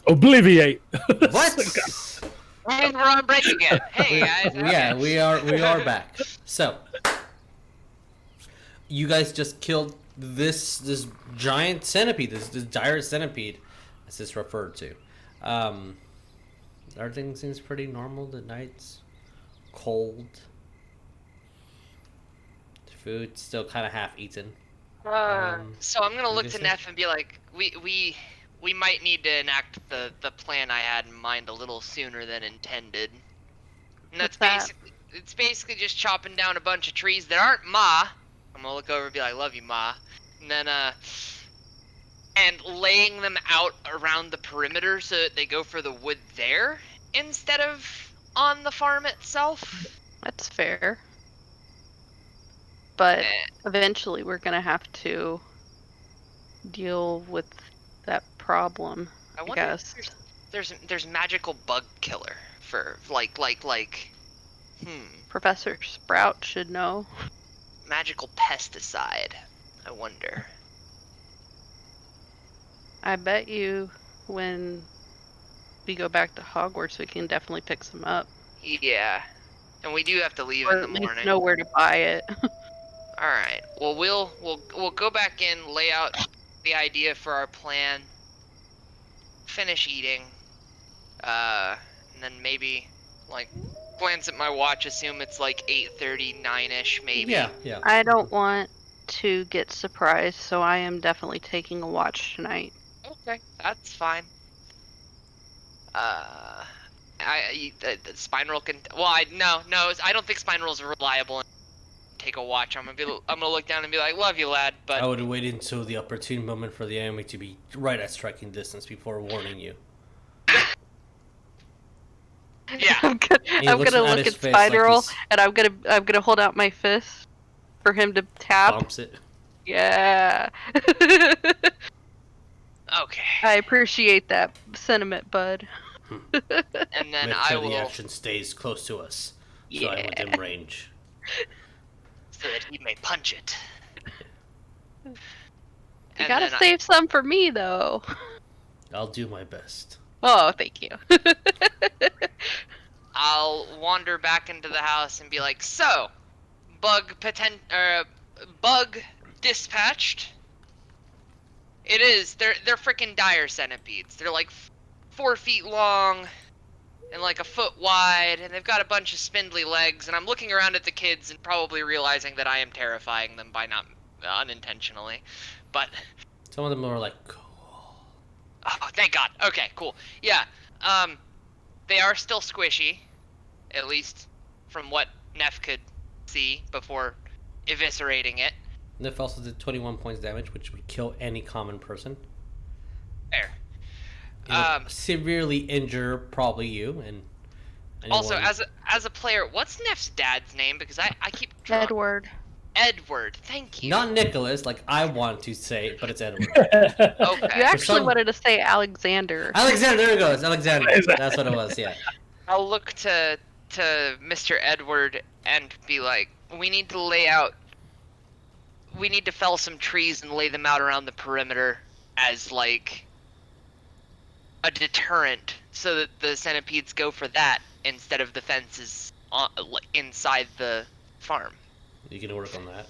Obliviate. What? And we're on break again. Hey guys. Yeah, we are back. So, you guys just killed this giant centipede, this dire centipede, as it's referred to. Everything seems pretty normal. The night's cold. The food's still kind of half eaten. So I'm gonna look to Interesting. Neff and be like, we might need to enact the plan I had in mind a little sooner than intended. And that's What's that? basically just chopping down a bunch of trees that aren't Ma. I'm gonna look over and be like, love you, Ma. And then and laying them out around the perimeter so that they go for the wood there instead of on the farm itself. That's fair. But Eh. eventually we're gonna have to deal with that problem. I I wonder guess. if there's magical bug killer for like Professor Sprout should know. magical pesticide. I wonder. I bet you when we go back to Hogwarts we can definitely pick some up. Yeah, and we do have to leave Or in at the least morning. know where to buy it. All right. Well, we'll go back in, lay out the idea for our plan, finish eating, and then maybe like glance at my watch, assume it's like 8:30, 9ish maybe. Yeah. I don't want to get surprised, so I am definitely taking a watch tonight. Okay, that's fine. The Spinal can. Well, I don't think Spinal's reliable. Take a watch. I'm gonna look down and be like, "Love you, lad." But I would wait until the opportune moment for the enemy to be right at striking distance before warning you. yeah, I'm gonna look at Spiral and I'm gonna hold out my fist for him to tap. Bumps it. Yeah. okay. I appreciate that sentiment, bud. And then Make I sure the will, action stays close to us, so I'm Yeah. within range. so that he may punch it. You And gotta then save some for me, though. I'll do my best. Oh, thank you. I'll wander back into the house and be like, "So, bug dispatched. It is. They're freaking dire centipedes. They're like 4 feet long and like a foot wide, and they've got a bunch of spindly legs. And I'm looking around at the kids and probably realizing that I am terrifying them by not unintentionally, but Some of them are like, oh, thank God. Okay, cool. Yeah. They are still squishy, at least from what Neff could see before eviscerating it. Nif also did 21 points damage, which would kill any common person. There. It would severely injure probably you and anyone. Also, as a player, what's Neff's dad's name? Because I keep drawing. Edward. Edward. Thank you. Not Nicholas, like I want to say it, but it's Edward. Okay. You actually some- wanted to say Alexander. Alexander, there it goes. Alexander. That's what it was, yeah. I'll look to Mr. Edward and be like, we need to fell some trees and lay them out around the perimeter as like a deterrent, so that the centipedes go for that instead of the fences inside the farm. You can work on that.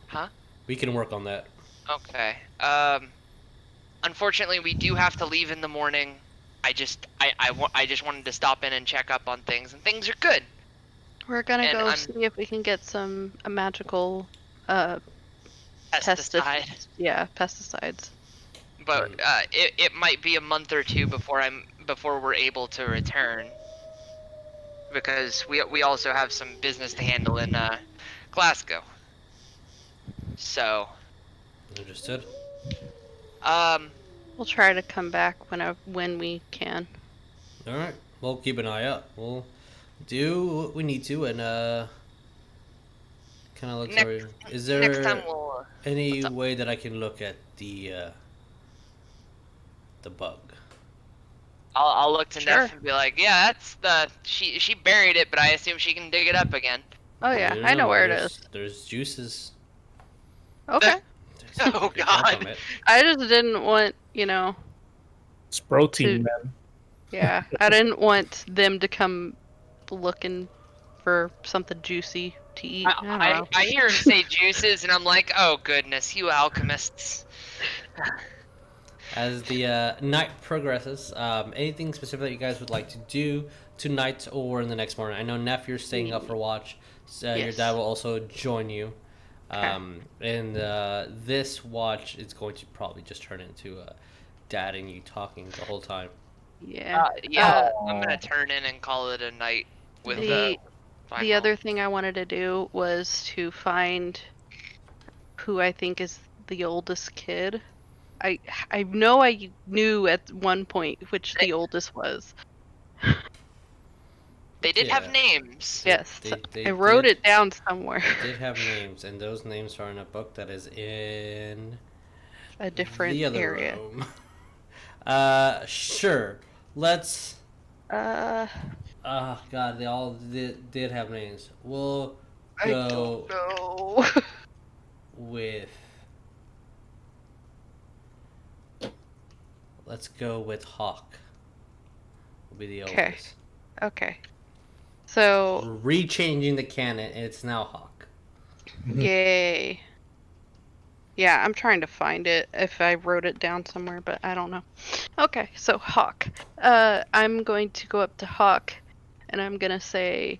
Huh? We can work on that. Okay. Unfortunately, we do have to leave in the morning. I just wanted to stop in and check up on things, and things are good. We're gonna And go I'm- see if we can get some magical Pesticide. pesticides. But it might be a month or two before we're able to return, because we also have some business to handle in Glasgow. So Understood. We'll try to come back when we can. All right. We'll keep an eye out. We'll do what we need to, and kind of look. Is there next time we'll any what's up? way that I can look at the bug? I'll look to Sure. Neff and be like, yeah, that's she buried it, but I assume she can dig it up again. Oh yeah, I know where it is. There's juices. Okay. Oh, You can work on God. it. I just didn't want, It's protein, man. Yeah, I didn't want them to come looking for something juicy to eat. I don't know. I hear him say juices, and I'm like, oh goodness, you alchemists. As the night progresses, anything specific that you guys would like to do tonight or in the next morning? I know, Neff, you're staying up for watch. Your Yes. dad will also join you. Okay. And this watch is going to probably just turn into Dad and you talking the whole time. Yeah. I'm gonna turn in and call it a night with The final. other thing I wanted to do was to find who I think is the oldest kid. I know I knew at one point which the oldest was. They did Yeah. have names. Yes, They I wrote did- it down somewhere. They did have names, and those names are in a book that is in A different the other area. room. Sure. Let's. Uh, God, they all did have names. We'll I go don't know. with. Let's go with Hawk. Will be the Okay. oldest. Okay. So, Rechanging the canon, it's now Hawk. yay. Yeah, I'm trying to find it if I wrote it down somewhere, but I don't know. Okay, so Hawk. I'm going to go up to Hawk and I'm going to say,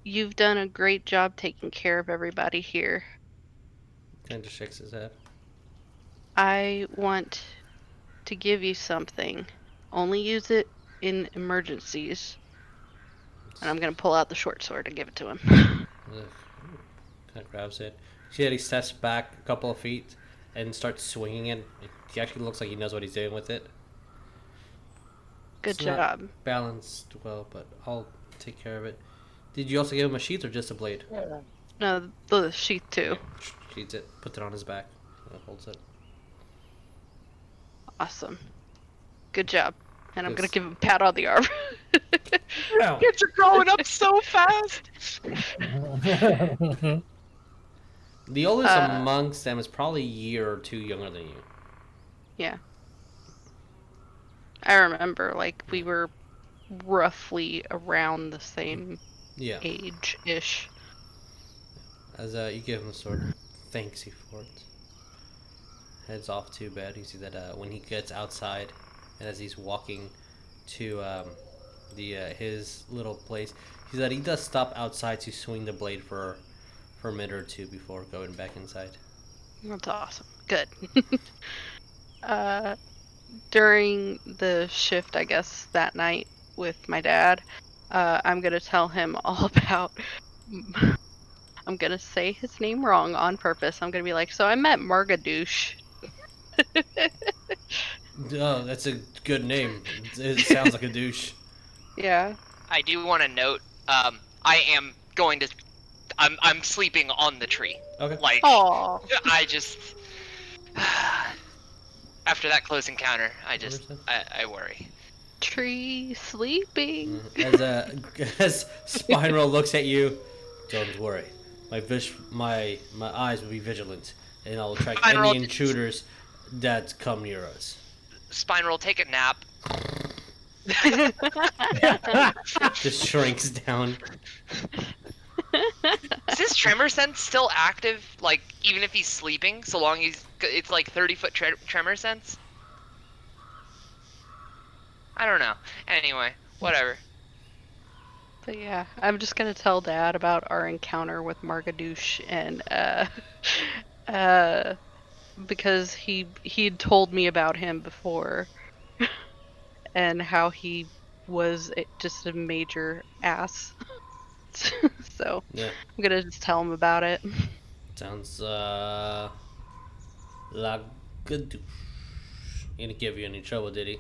you've done a great job taking care of everybody here. And just shakes his head. I want to give you something. Only use it in emergencies. And I'm going to pull out the short sword and give it to him. Kind of grabs it. See that he steps back a couple of feet and starts swinging it. He actually looks like he knows what he's doing with it. Good It's not job. balanced well, but I'll take care of it. Did you also give him a sheath or just a blade? No, the sheath too. Sheaths it, puts it on his back, holds it. Awesome. Good job. And I'm Yes. going to give him a pat on the arm. Kids are growing up so fast. The oldest Uh, amongst them is probably a year or two younger than you. Yeah. I remember, like, we were roughly around the same Yeah. age-ish. As you give him the sword, thanks you for it. Heads off to bed. You see that when he gets outside, and as he's walking to his little place, he said he does stop outside to swing the blade for a minute or two before going back inside. That's awesome. Good. During the shift, I guess, that night with my dad, I'm going to tell him all about... I'm going to say his name wrong on purpose. I'm going to be like, so I met Margadouche. Oh, that's a good name. It sounds like a douche. Yeah. I do want to note, I am going to. I'm sleeping on the tree. Okay. Like, Aww. I just. After that close encounter, I Understood. worry. Tree sleeping. As Spiral looks at you, don't worry. My eyes will be vigilant, and I'll track Spiral- any intruders that come near us. Spineroll, take a nap. Just shrinks down. Is his tremor sense still active? Like, even if he's sleeping, so long it's like 30-foot tremor sense? I don't know. Anyway, whatever. But yeah, I'm just gonna tell Dad about our encounter with Margadouche and because he'd told me about him before and how he was just a major ass. So Yeah, I'm gonna just tell him about it. sounds like good douche. He didn't give you any trouble, did he?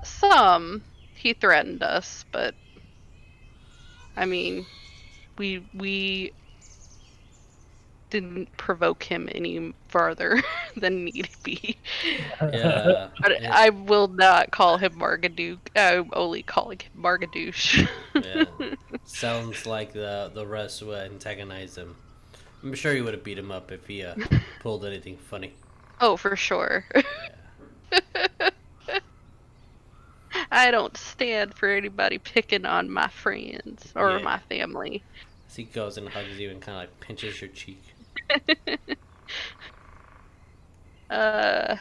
Some he threatened us, but I mean, we didn't provoke him any farther than need be. Yeah. But yeah. I will not call him Margadouche. I'm only calling him Margadouche. Yeah. Sounds like the rest would antagonize him. I'm sure you would have beat him up if he pulled anything funny. Oh, for sure. Yeah. I don't stand for anybody picking on my friends or Yeah. my family. As he goes and hugs you and kind of like pinches your cheek. What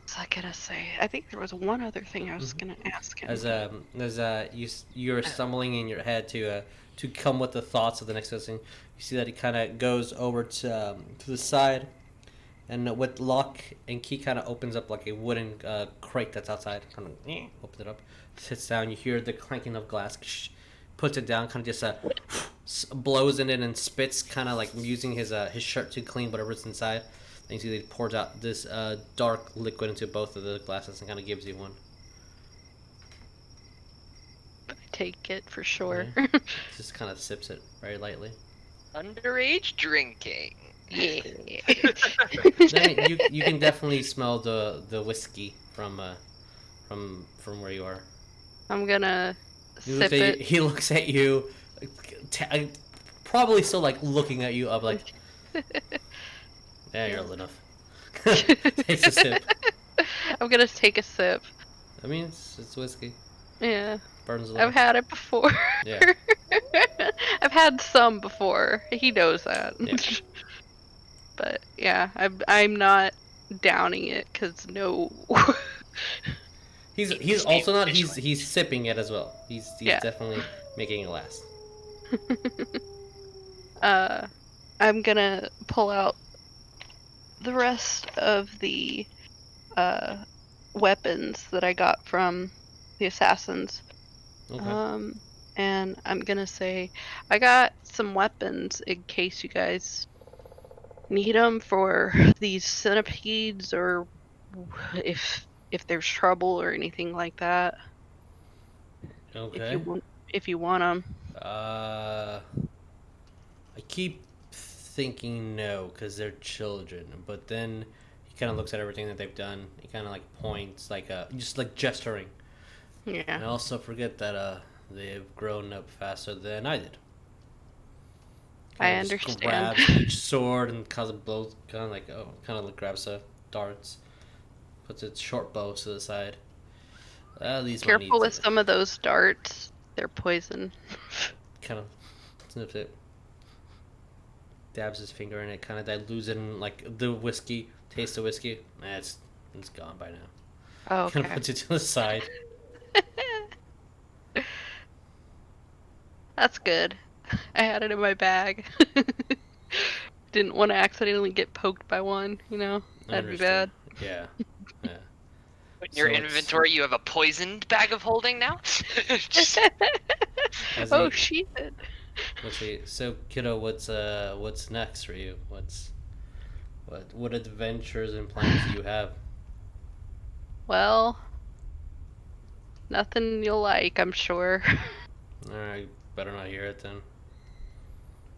was I gonna say? I think there was one other thing I was gonna ask him. As you're stumbling in your head to come with the thoughts of the next thing, you see that he kind of goes over to the side, and with lock and key kind of opens up like a wooden crate that's outside. Kind of opens it up, sits down. You hear the clanking of glass. Puts it down, kind of just blows in it and spits, kind of like using his shirt to clean whatever's inside. And you see that he pours out this dark liquid into both of the glasses and kind of gives you one. I take it for sure. Yeah. Just kind of sips it very lightly. Underage drinking. Yeah. You can definitely smell the whiskey from where you are. I'm gonna sip it. He looks at you, probably still like looking at you up like, yeah, you're old enough. Takes a sip. I'm gonna take a sip. I mean, it's whiskey. Yeah. Burns a little. I've had it before. Yeah. I've had some before. He knows that. Yeah. But yeah, I'm not downing it because no. He's also not. He's sipping it as well. He's Yeah. definitely making it last. I'm gonna pull out the rest of the weapons that I got from the assassins. Okay. And I'm gonna say I got some weapons in case you guys need them for these centipedes, or if there's trouble or anything like that. Okay. If you want them. I keep thinking no, because they're children. But then he kind of looks at everything that they've done. He kind of like points, like just like gesturing. Yeah. And I also forget that they've grown up faster than I did. I Kinda just understand. grabs each sword and kind of blows, kind of like grabs darts, puts its short bow to the side. These might need Careful with to- some of those darts. They're poison. Kind of sniffs it, dabs his finger in it, kind of dilutes it in like the whiskey. Taste the whiskey. It's gone by now. Oh, Kind of okay. puts it to the side. That's good. I had it in my bag. Didn't want to accidentally get poked by one, you know? That'd be bad. Yeah. Yeah. In your So it's- inventory, you have a poisoned bag of holding now. As Oh, he- shit. Let's see. So, kiddo, what's next for you? What adventures and plans do you have? Well, nothing you'll like, I'm sure. Alright, better not hear it then.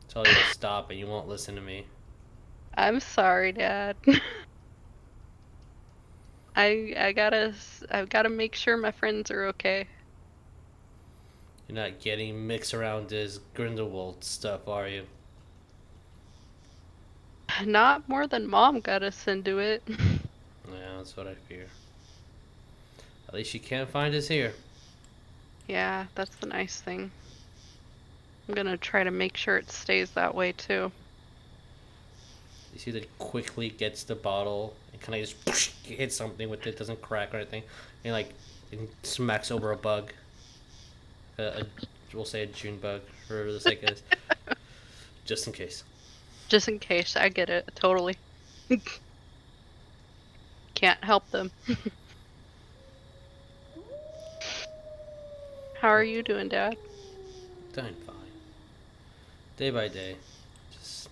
Tell you to stop and you won't listen to me. I'm sorry, Dad. I've gotta make sure my friends are okay. You're not getting mixed around this Grindelwald stuff, are you? Not more than Mom got us into it. Yeah, that's what I fear. At least you can't find us here. Yeah, that's the nice thing. I'm gonna try to make sure it stays that way too. You see that he quickly gets the bottle and kind of just hits something with it, doesn't crack or anything, and and smacks over a bug. We'll say a June bug for the sake of this, just in case. Just in case, I get it, totally. Can't help them. How are you doing, Dad? Doing fine. Day by day, just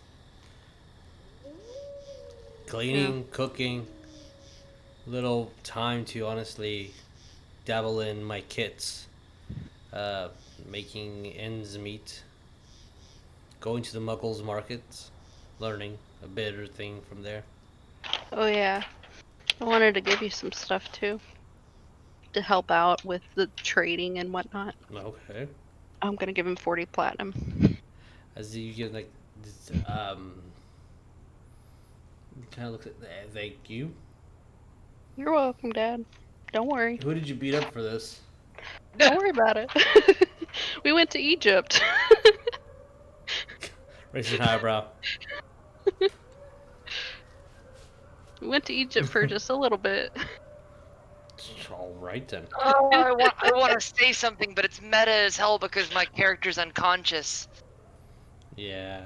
cleaning, cooking. Little time to honestly dabble in my kits. Making ends meet, going to the Muggles markets, learning a bit or thing from there. Oh yeah, I wanted to give you some stuff too, to help out with the trading and whatnot. Okay. I'm gonna give him 40 platinum. As you get like, this, kind of looks at. Thank you. You're welcome, Dad. Don't worry. Who did you beat up for this? Don't worry about it. We went to Egypt. Raising an eyebrow. We went to Egypt for just a little bit. All right then. Oh, I want to say something, but it's meta as hell because my character's unconscious. Yeah.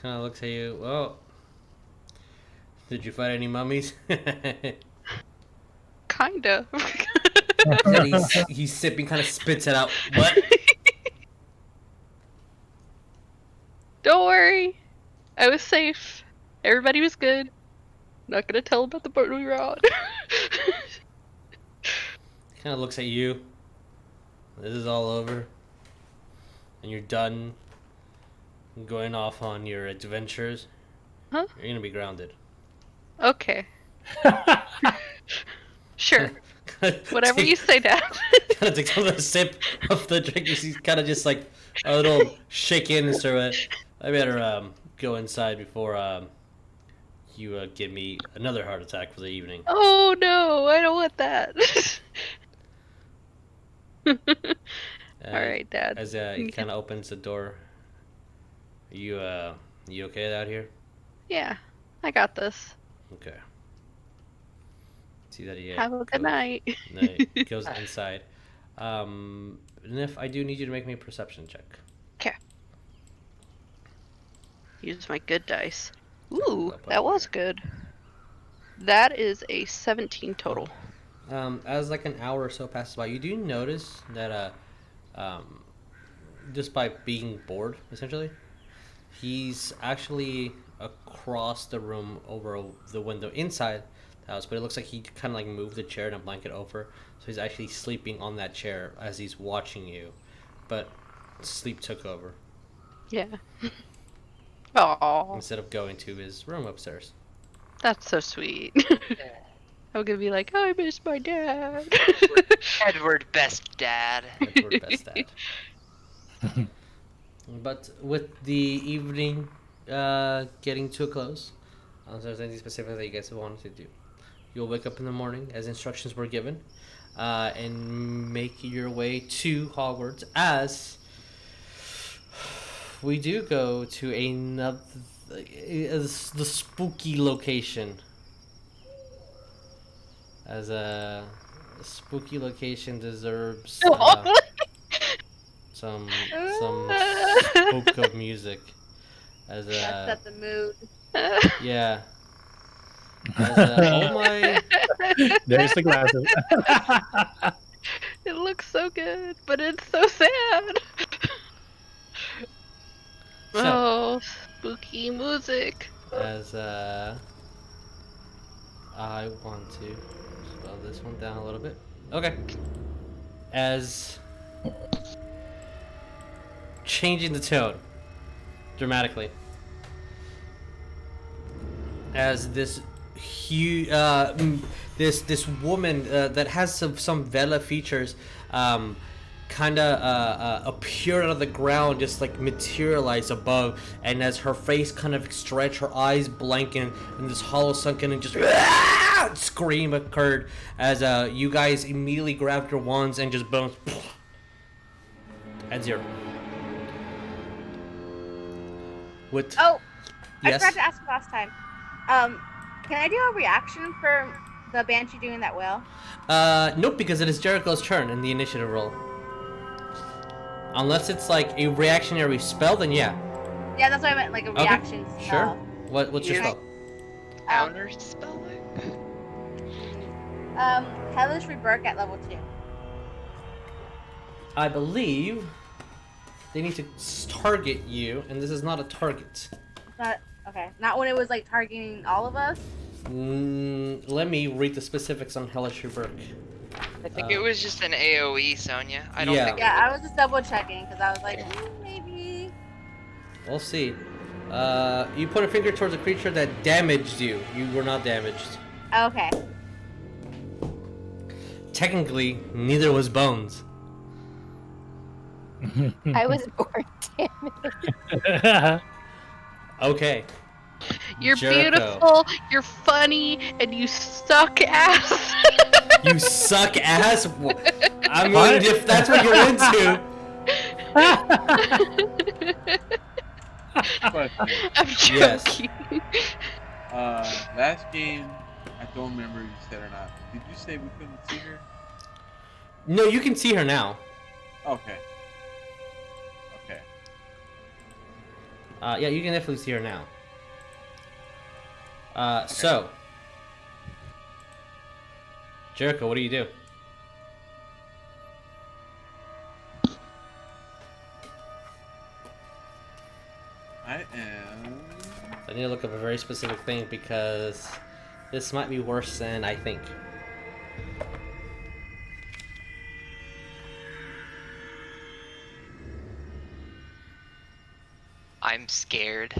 Kind of looks at you. Well, did you fight any mummies? Kinda. He's sipping, kind of spits it out. What? Don't worry. I was safe. Everybody was good. Not gonna tell about the boat we were on. Kind of looks at you. This is all over. And you're done going off on your adventures. Huh? You're gonna be grounded. Okay. Sure. Whatever you say, Dad. Kind of takes another sip of the drink. He's kind of just like a little shaken and sort of. I better go inside before you give me another heart attack for the evening. Oh no, I don't want that. Alright, Dad. As he kind of opens the door. You okay out here? Yeah, I got this. Okay. See that he Have a good night. Goes inside. Nif, I do need you to make me a perception check. Okay. Use my good dice. Ooh, that was good. That is a 17 total. As like an hour or so passes by, you do notice that just by being bored, essentially, he's actually across the room over the window inside the house, but it looks like he kind of like moved the chair and a blanket over, so he's actually sleeping on that chair as he's watching you, but sleep took over. Yeah. Aww. Instead of going to his room upstairs. That's so sweet. I'm gonna be like, I miss my dad. Edward, best dad. Edward, best dad. But with the evening getting to a close, unless there's anything specific that you guys wanted to do, you'll wake up in the morning as instructions were given, and make your way to Hogwarts as we do go to another the spooky location. As a spooky location deserves some spook of music. As That's the mood. yeah. As oh my. There's the glasses. It looks so good, but it's so sad. So, Oh, spooky music. as I want to slow this one down a little bit. Okay. As changing the tone dramatically. As this huge, this woman that has some Vela features, kind of appear out of the ground, just like materialize above, and as her face kind of stretch, her eyes blanken, and this hollow sunken and just scream occurred as you guys immediately grabbed your wands and just bones at 0. With Oh, I yes, forgot to ask last time. Can I do a reaction for the Banshee doing that whale? nope, because it is Jericho's turn in the initiative roll. Unless it's like a reactionary spell, then yeah. Yeah, that's what I meant, like a Okay, reaction spell. Sure. What's your Yeah. spell? Counter spelling? Hellish Rebirth at level 2. I believe they need to target you, and this is not a target. Not okay. Not when it was like targeting all of us. Let me read the specifics on Hellish Rebirth. I think it was just an AoE, Sonya. I don't Yeah. think. Yeah, I was just double checking because I was like, maybe. We'll see. You put a finger towards a creature that damaged you. You were not damaged. Okay. Technically, neither was Bones. I was bored, damn it. Okay. You're Jericho. beautiful, you're funny, and you suck ass. You suck ass? I mean, What? if that's what you're into. Question. I'm Yes. joking. Last game, I don't remember if you said or not. Did you say we couldn't see her? No, you can see her now. Okay. Okay. Yeah, you can definitely see her now. So, Jericho, what do you do? I am. I need to look up a very specific thing because this might be worse than I think. I'm scared.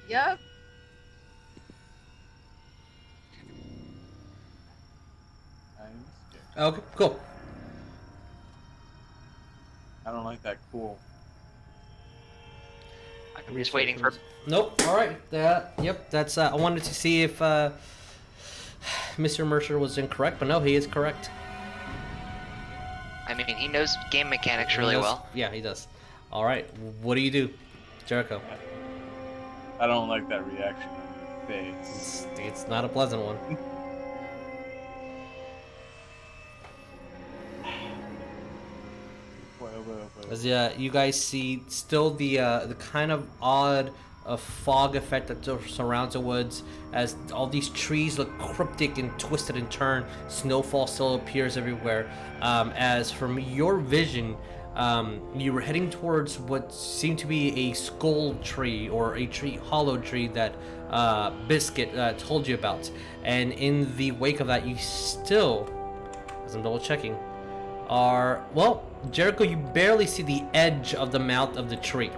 Yep. I'm scared. Okay, cool. I don't like that cool. I'm just waiting for. Nope. All right. Yep. That's. I wanted to see if Mr. Mercer was incorrect, but no, he is correct. I mean, he knows game mechanics really He does- well. Yeah, he does. All right. What do you do, Jericho? I don't like that reaction on your face. It's not a pleasant one. As you guys see, still the kind of odd fog effect that surrounds the woods, as all these trees look cryptic and twisted and turned. Snowfall still appears everywhere. As from your vision, you were heading towards what seemed to be a skull tree or a hollow tree that Biscuit told you about. And in the wake of that, you still, as I'm double checking, well, Jericho, you barely see the edge of the mouth of the tree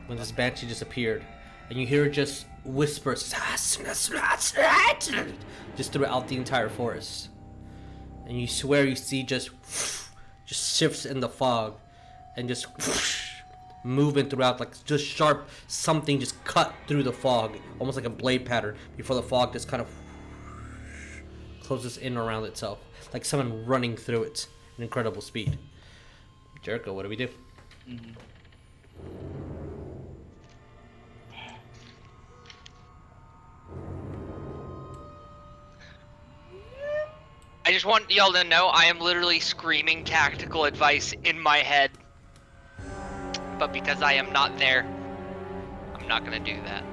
when this banshee just appeared, and you hear just whispers just throughout the entire forest, and you swear you see just shifts in the fog and just movement throughout, like just sharp something just cut through the fog, almost like a blade pattern, before the fog just kind of closes in around itself, like someone running through it at incredible speed. Jericho, what do we do? Mm-hmm. I just want y'all to know I am literally screaming tactical advice in my head. But because I am not there, I'm not gonna do that.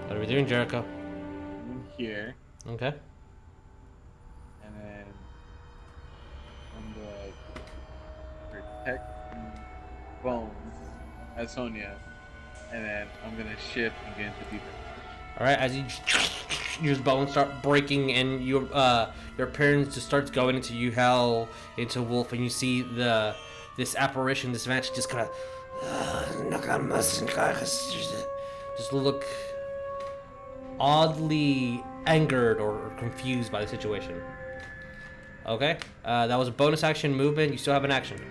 What are we doing, Jericho? I'm here, Okay. and then I'm gonna protect Bones as Sonya, and then I'm gonna shift and get into defense. All right. As your bones start breaking, and your appearance just starts going into you, Hell, into Wolf, and you see this apparition, this match, just kind of just look oddly angered or confused by the situation. Okay. That was a bonus action movement. You still have an action.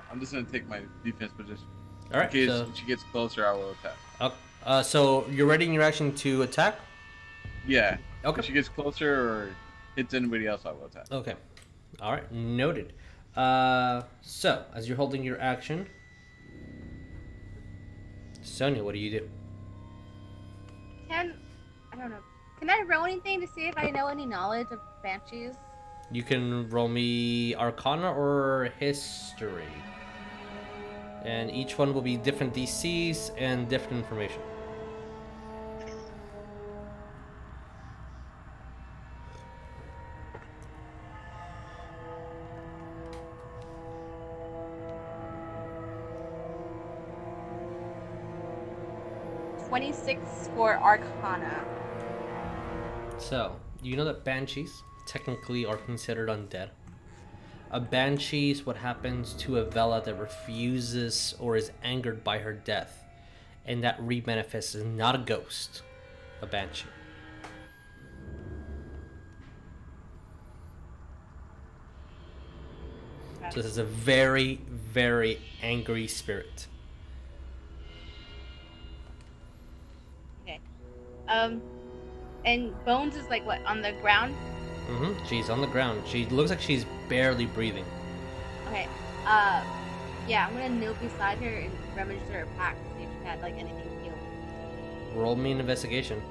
I'm just gonna take my defense position. All right. In case So, when she gets closer, I will attack. so you're readying your action to attack. Yeah. Okay. If she gets closer or hits anybody else, I will attack. Okay. All right. Noted. So as you're holding your action, Sonya, what do you do? I don't know. Can I roll anything to see if I know any knowledge of banshees? You can roll me Arcana or History. And each one will be different DCs and different information. $26 for Arcana. So, you know that banshees technically are considered undead. A banshee is what happens to a Vela that refuses or is angered by her death, and that remanifests as not a ghost, a banshee. Okay. So this is a very, very angry spirit. Okay. And Bones is like what, on the ground? She's on the ground. She looks like she's barely breathing. Okay. Yeah, I'm gonna kneel beside her and rummage through her pack to see if she had like anything healing. Roll me an investigation.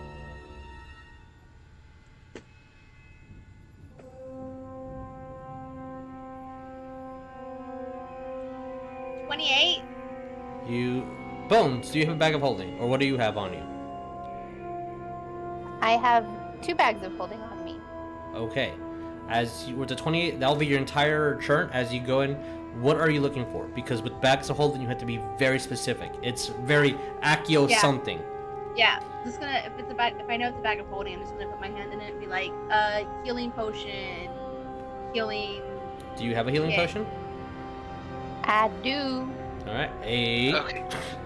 28. Bones, do you have a bag of holding? Or what do you have on you? I have 2 bags of holding on me. Okay. As you were to 28, that'll be your entire turn. As you go in, what are you looking for? Because with bags of holding, you have to be very specific. It's very Accio something. Yeah, I'm just gonna, if I know it's a bag of holding, I'm just gonna put my hand in it and be like, healing potion, healing. Do you have a healing potion? I do. Alright, a Okay.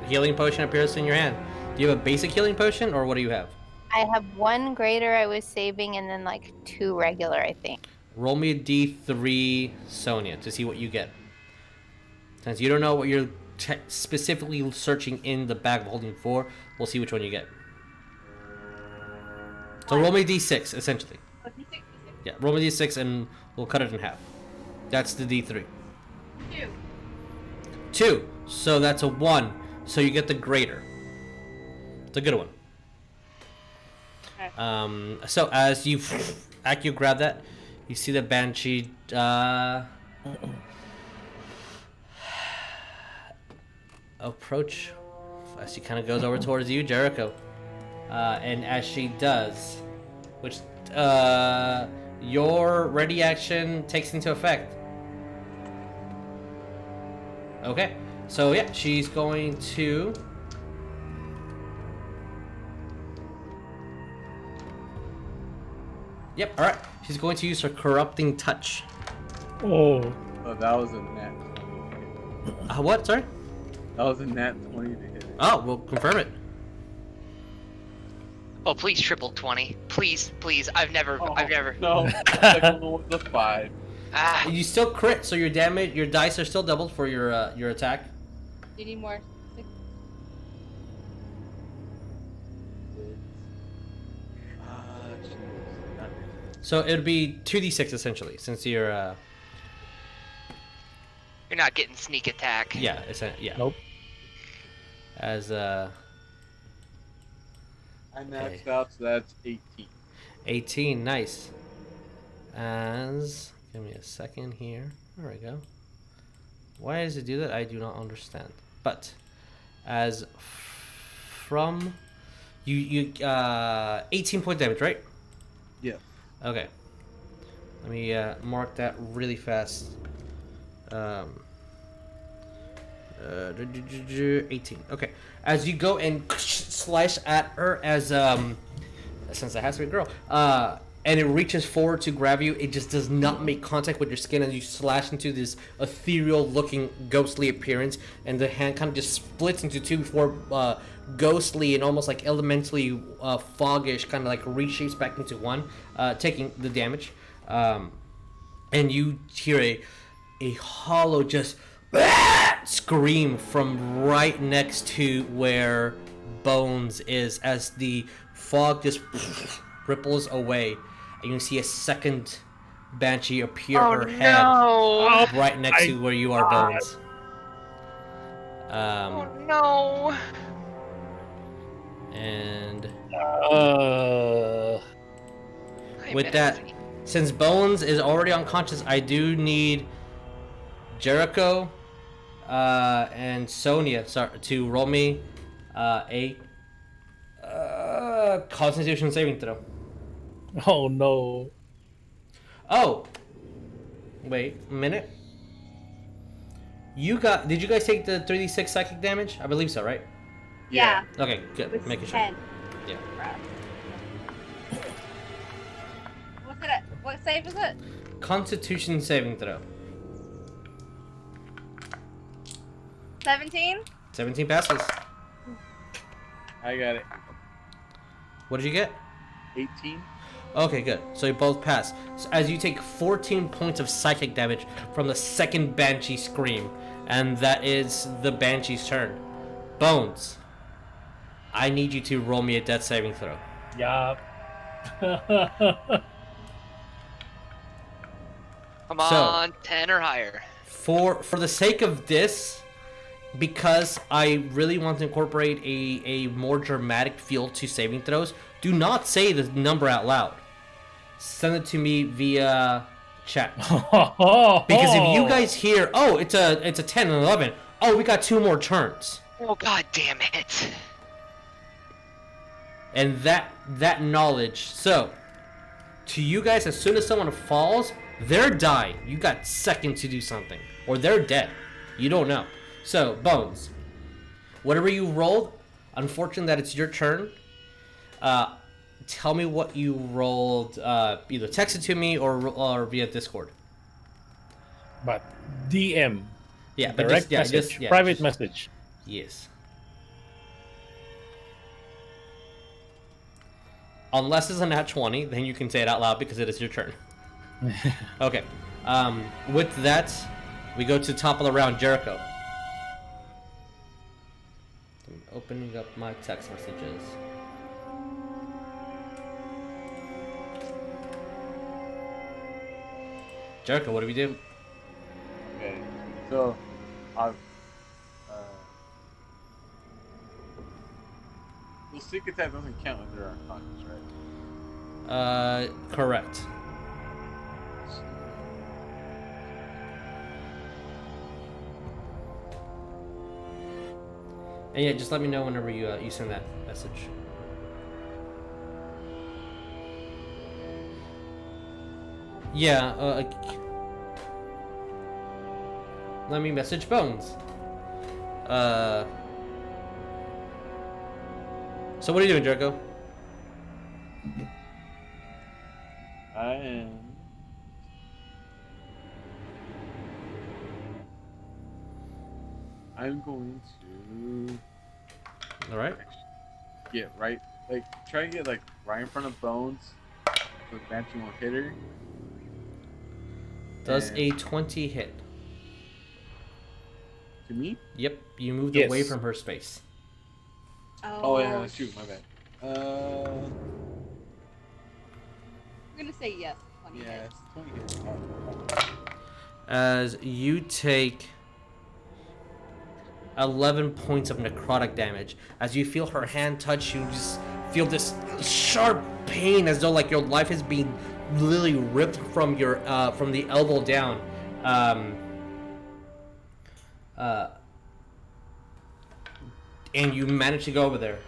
healing potion appears in your hand. Do you have a basic healing potion, or what do you have? I have 1 greater I was saving, and then like 2 regular, I think. Roll me a d3, Sonya, to see what you get. Since you don't know what you're specifically searching in the bag of holding for, we'll see which one you get. So roll me a d6, essentially. D6. Yeah, roll me a d6 and we'll cut it in half. That's the d3. 2. 2, so that's a 1, so you get the greater. It's a good one. Okay. So as you grab that, you see the banshee approach as she kind of goes over towards you, Jericho. And as she does, which your ready action takes into effect. Okay, so yeah, she's going to. Yep, alright. She's going to use her corrupting touch. Oh. Oh, that was a nat 20. What? Sorry? That was a nat 20 to hit it. Oh, we'll confirm it. Oh, please triple 20. Please, please. I've never. No, second one was a 5. Ah, You still crit, so your damage, your dice are still doubled for your attack. Do you need more? 6? So it would be 2d6 essentially, since you're you're not getting sneak attack. yeah, yeah. Nope. As I maxed out, so that's 18. 18, nice. As give me a second here. There we go. Why does it do that? I do not understand. But as from you 18 point damage, right? Yeah. Okay. Let me mark that really fast. 18. Okay. As you go and slash at her, as since it has to be a girl, and it reaches forward to grab you, it just does not make contact with your skin as you slash into this ethereal-looking, ghostly appearance, and the hand kind of just splits into two before ghostly and almost like elementally foggish kind of like reshapes back into one, taking the damage. And you hear a hollow just scream from right next to where Bones is as the fog just ripples away, and you see a second banshee appear her head right next to where you are, Bones. Oh no. And Uh, with that, since Bones is already unconscious, I do need Jericho and Sonya to roll me a Constitution saving throw. oh no. Oh, wait a minute. Did you guys take the 3d6 psychic damage? I believe so, right? Yeah. Okay, good. It's Making sure. 10. Yeah. What's it? What save is it? Constitution saving throw. 17? 17 passes. I got it. What did you get? 18. Okay, good. So you both pass. So as you take 14 points of psychic damage from the second Banshee scream, and that is the Banshee's turn. Bones, I need you to roll me a death saving throw. Yup. Come on, 10 or higher. For the sake of this, because I really want to incorporate a more dramatic feel to saving throws, do not say the number out loud. Send it to me via chat. Because if you guys hear, oh, it's a 10 and 11, oh, we got 2 more turns. Oh, god damn it. And that knowledge, so to you guys, as soon as someone falls, they're dying. You got seconds to do something, or they're dead. You don't know. So Bones, whatever you rolled, unfortunate that it's your turn. Tell me what you rolled. Either text it to me or via Discord. But DM. Yeah, but Direct message. Private message. Yes. Unless it's a nat 20, then you can say it out loud because it is your turn. Okay. With that, we go to the top of the round, Jericho. I'm opening up my text messages. Jericho, what do we do? Okay, so the sneak attack doesn't count when they're unconscious, right? Correct. And yeah, just let me know whenever you send that message. Yeah, let me message Bones. So what are you doing, Jericho? I'm going to Alright. get right, like, try to get, like, right in front of Bones so the Banshee won't hit her. Does And- a 20 hit? To me? Yep, you moved Yes. away from her space. Oh, yeah, shoot, my bad. I'm gonna say yes. 20 Yeah, hits. it's 20 hits. As you take 11 points of necrotic damage. As you feel her hand touch, you just feel this sharp pain as though like your life is being literally ripped from your from the elbow down. And you manage to go over there.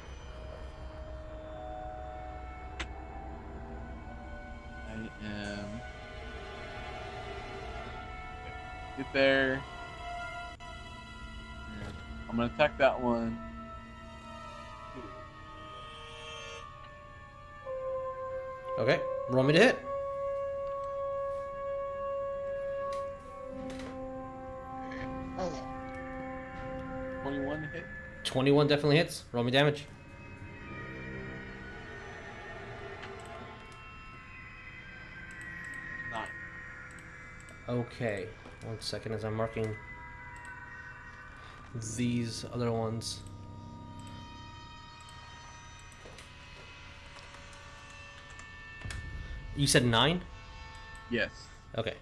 I am. Get there. And I'm gonna attack that one. Okay, roll me to hit. Oh. 21 hit. 21 definitely hits. Roll me damage. Nine. Okay, 1 second as I'm marking these other ones. You said 9? Yes. Okay.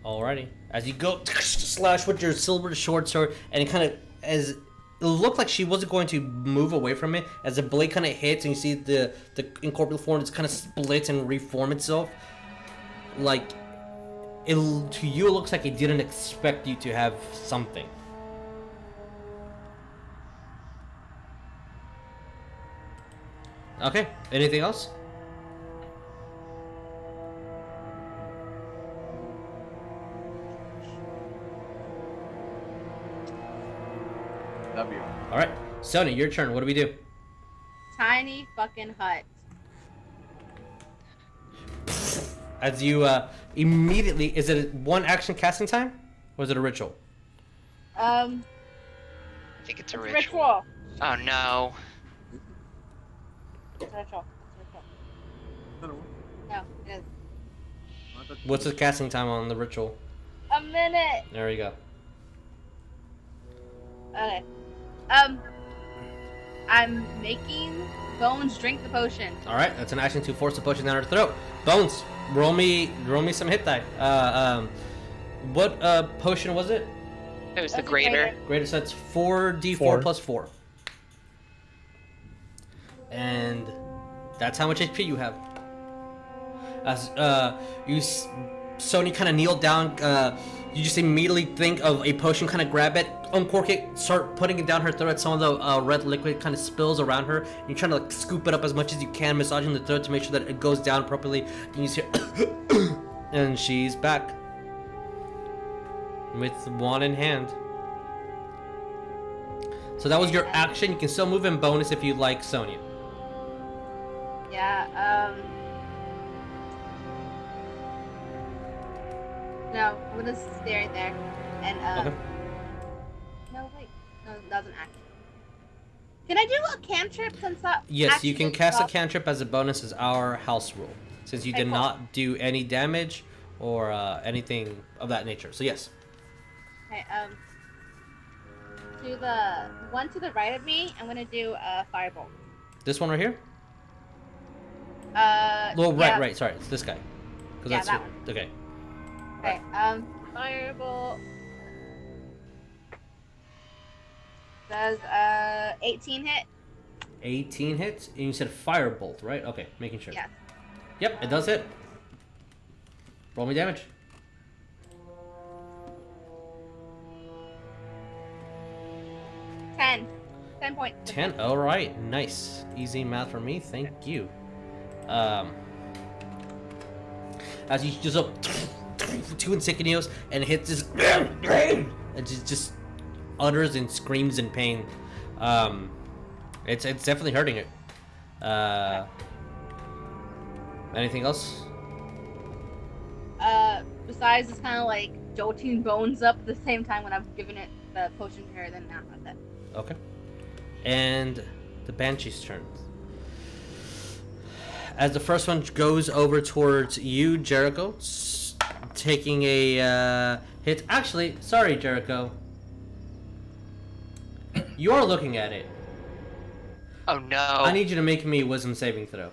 Alrighty. As you go slash with your silver short sword, and it kind of it looked like she wasn't going to move away from it. As the blade kind of hits, and you see the incorporeal form just kind of split and reform itself. Like it to you, it looks like it didn't expect you to have something. Okay. Anything else? W. All right, Sonya, your turn. What do we do? Tiny fucking hut. As you immediately, is it one action casting time, or is it a ritual? I think it's a ritual. Oh no. It's a ritual. No, it is. What's the casting time on the ritual? A minute. There you go. Okay. I'm making Bones drink the potion. All right, that's an action to force the potion down her throat. Bones, roll me some hit die. What potion was it? It was the greater. Greater, so that's 4d4 plus 4. And that's how much HP you have. As Sonya kind of kneeled down, you just immediately think of a potion, kind of grab it, uncork it, start putting it down her throat. Some of the red liquid kind of spills around her. And you're trying to like scoop it up as much as you can, massaging the throat to make sure that it goes down properly. And you see her and she's back with one in hand. So that was your action. You can still move in bonus if you like, Sonya. Yeah, no, I'm gonna stay right there. And, Okay. no, wait. No, that was an action. Can I do a cantrip since that? Yes, you can cast a cantrip. cantrip as a bonus as our house rule, since you Okay, did cool. not do any damage or anything of that nature. So yes. Okay, to the one to the right of me, I'm gonna do a firebolt. This one right here? Well, right, sorry, it's this guy. 'Cause Yeah, that's that who- Okay. Okay, firebolt. Does 18 hit? 18 hits, and you said firebolt, right? Okay, making sure. Yes. Yep, it does hit. Roll me damage. 10 points. 10. All right, nice, easy math for me. Thank you. As you just up 2 insignios and hits this, and just utters and screams in pain. It's definitely hurting it. Anything else? Besides just kind of like jolting Bones up at the same time when I've given it the potion to her, then that's it. Okay. And the Banshee's turn. As the first one goes over towards you, Jericho, taking a hit. Actually, sorry, Jericho. You are looking at it. Oh no. I need you to make me a wisdom saving throw.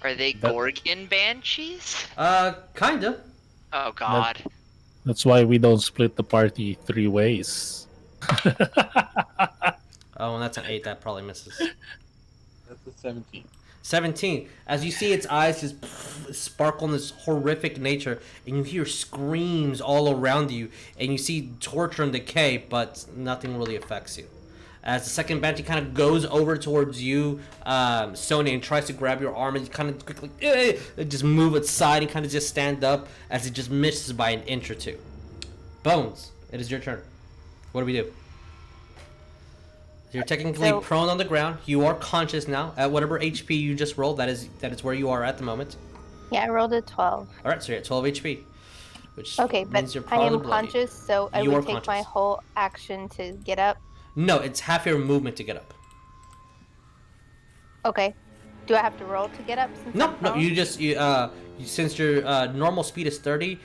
Are they Gorgon banshees? Kinda. Oh god. That's why we don't split the party 3 ways. Oh, and that's an 8. That probably misses. That's a 17. 17. As you see its eyes just sparkle in this horrific nature, and you hear screams all around you, and you see torture and decay, but nothing really affects you. As the second Banshee kind of goes over towards you, Sonya, and tries to grab your arm, and you kind of quickly just move aside and kind of just stand up as it just misses by an inch or two. Bones, it is your turn. What do we do? You're technically prone on the ground. You are conscious now. At whatever HP you just rolled, that is where you are at the moment. Yeah, I rolled a 12. All right, so you're at 12 HP, which Okay, but means you're I probably am bloody. conscious, so I You are would take my conscious. whole action to get up. No, it's half your movement to get up. Okay. Do I have to roll to get up? Since No, I'm no, prone? you just since your normal speed is 30,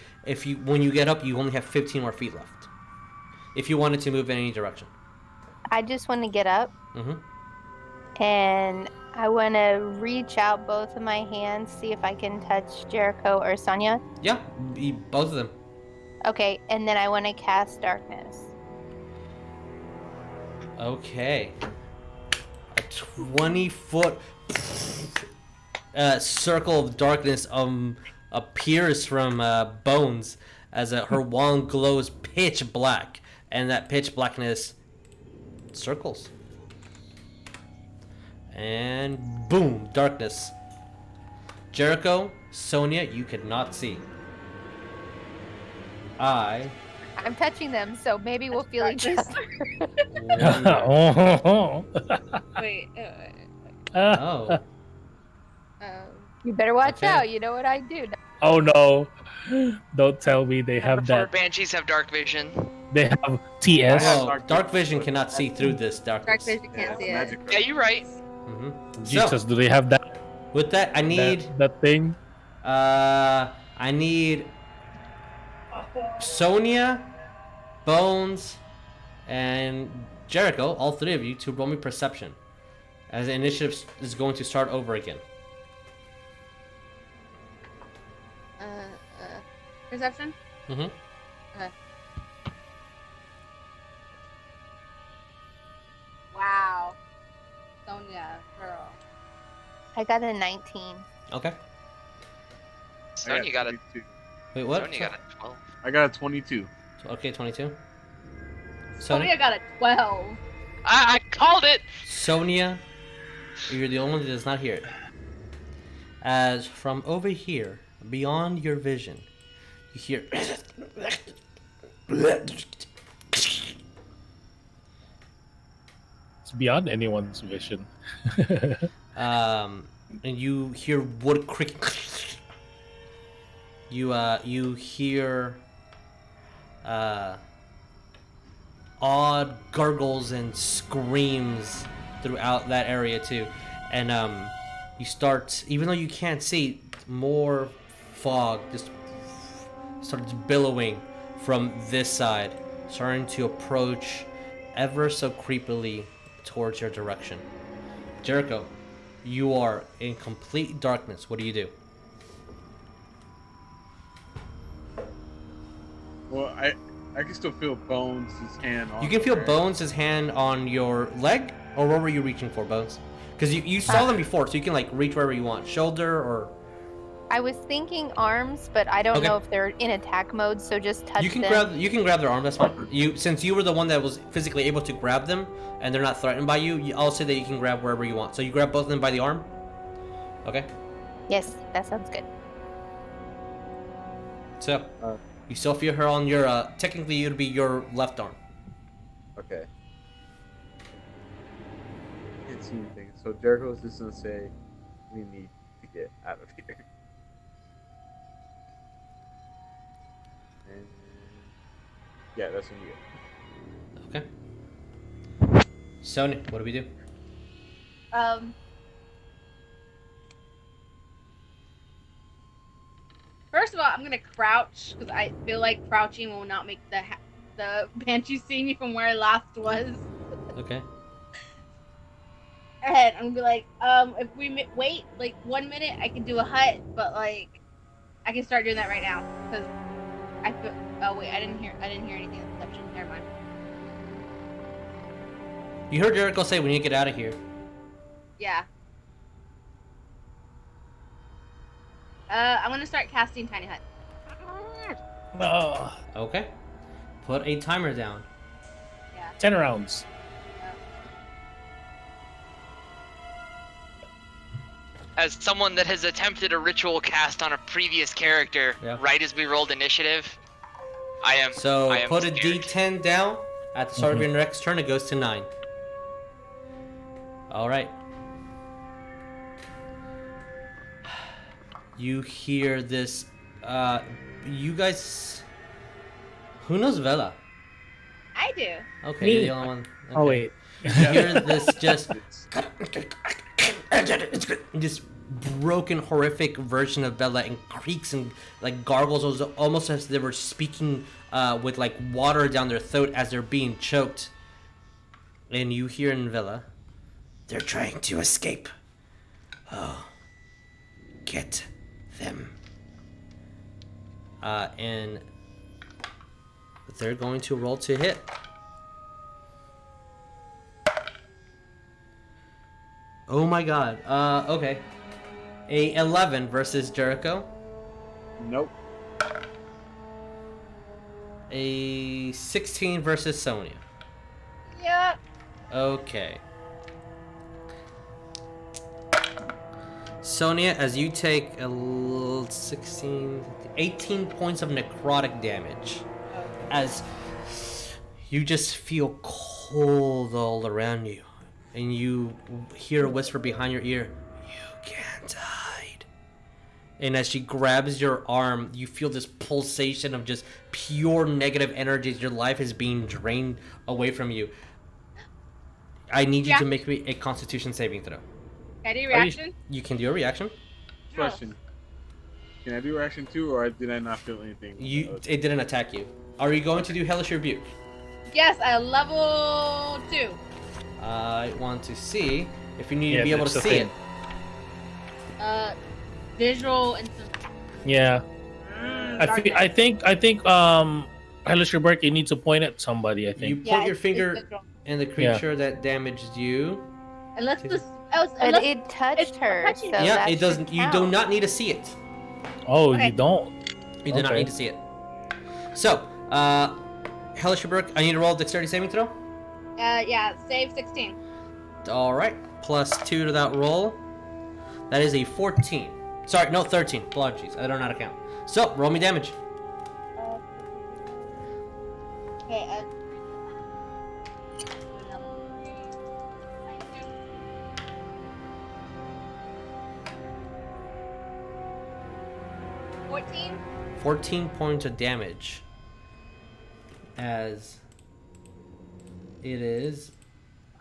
when you get up, you only have 15 more feet left. If you wanted to move in any direction. I just want to get up, Mm-hmm. and I want to reach out both of my hands, see if I can touch Jericho or Sonya. Yeah, both of them. Okay, and then I want to cast darkness. Okay. A 20-foot circle of darkness appears from Bones as her wand glows pitch black, and that pitch blackness circles. And boom, darkness. Jericho, Sonya, you could not see. I'm touching them, so maybe we'll feel each other. Wait. Oh. You better watch Okay. out. You know what I do. Oh no! Don't tell me they have Before that. banshees have dark vision. They have TS. Oh, dark vision cannot see through this darkness. Dark vision can't see it. magic. Yeah, you're right. Jesus, do they have that? With that, I need that thing. I need Sonya, Bones, and Jericho, all three of you, to roll me perception, as the initiative is going to start over again. Perception? Mm-hmm. Okay. Wow. Sonya, girl. I got a 19. Okay. Sonya got a 22. Wait, what? Sonya got a 12. I got a 22. Okay, 22. Sonya got a 12. I called it. Sonya, you're the only one that does not hear it. As from over here, beyond your vision, you hear. It's beyond anyone's vision. And you hear wood creaking. You hear odd gurgles and screams throughout that area too, and you start, even though you can't see, more fog just starts billowing from this side, starting to approach ever so creepily towards your direction. Jericho, you are in complete darkness. What do you do? Well, I can still feel Bones' hand on You can feel there. Bones' hand on your leg, or where were you reaching for, Bones? Because you saw them before, so you can like reach wherever you want, shoulder or. I was thinking arms, but I don't Okay. know if they're in attack mode, so just touch You can them. grab their arm. That's fine. Since you were the one that was physically able to grab them, and they're not threatened by you, I'll say that you can grab wherever you want. So you grab both of them by the arm. Okay. Yes, that sounds good. So you still feel her on your. Technically, it'd be your left arm. Okay. Can't see anything. So Jericho's just gonna say, "We need to get out of here." And yeah, that's when you get. Okay. Sonya, what do we do? First of all, I'm gonna crouch because I feel like crouching will not make the banshee see me from where I last was. Okay. And I'm gonna be like, if we wait like 1 minute, I can do a hut, but like, I can start doing that right now because I feel. Oh wait, I didn't hear anything in perception. Never mind. You heard Jericho say we need to get out of here. Yeah. I'm gonna start casting Tiny Hut. Oh, Okay. Put a timer down. Yeah. 10 rounds. As someone that has attempted a ritual cast on a previous character, Yeah. right as we rolled initiative, I am. So I am put a scared. D10 down. At the start of your next turn, it goes to 9. All right. You hear this. You guys. Who knows Vela? I do. Okay, Me. you're the only one. Oh Okay. wait. You hear this just. This broken, horrific version of Bella, and creaks and like gargles, almost as they were speaking with like water down their throat as they're being choked. And you hear in Villa, they're trying to escape. Oh, get them. And they're going to roll to hit. Oh my god. Okay. A 11 versus Jericho. Nope. A 16 versus Sonya. Yeah. Okay. Sonya, as you take 18 points of necrotic damage, as you just feel cold all around you, and you hear a whisper behind your ear, "You can't hide. And as she grabs your arm, you feel this pulsation of just pure negative energy. Your life is being drained away from you. I need you to make me a Constitution saving throw. Can I do reaction? You can do a reaction. Question. Can I do reaction too, or did I not feel anything? It didn't attack you. Are you going to do Hellish Rebuke? Yes, level 2. I want to see if you need to be able to see it. Visual and Yeah. I think Hellish Rebuke, you need to point at somebody, I think. You put your finger in the creature that damaged you. Unless this But it touched her, so that it doesn't. should You count. do not need to see it. Oh, Okay. you don't? You do not need to see it. So, Hellish Rebuke, I need to roll a Dexterity saving throw. Save 16. All right, plus 2 to that roll. That is a 14. Sorry, no, 13. Apologies, I don't know how to count. So, roll me damage. Okay. 14. 14 points of damage. As it is,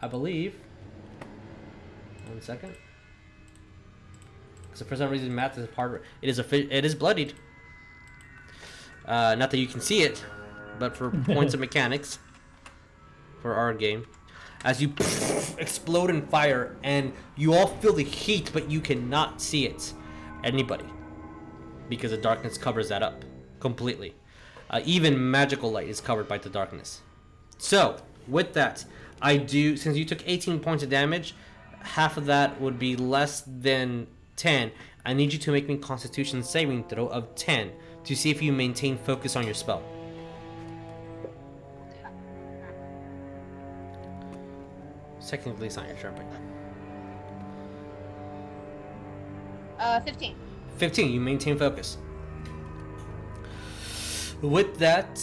I believe. 1 second. Because for some reason, math is a part of it. It is bloodied. Not that you can see it, but for points of mechanics for our game, as you explode in fire, and you all feel the heat, but you cannot see it, anybody, because the darkness covers that up completely. Even magical light is covered by the darkness. So, with that, since you took 18 points of damage, half of that would be less than 10. I need you to make me a Constitution saving throw of 10 to see if you maintain focus on your spell. Technically, it's not your turn, but 15. 15, you maintain focus. With that,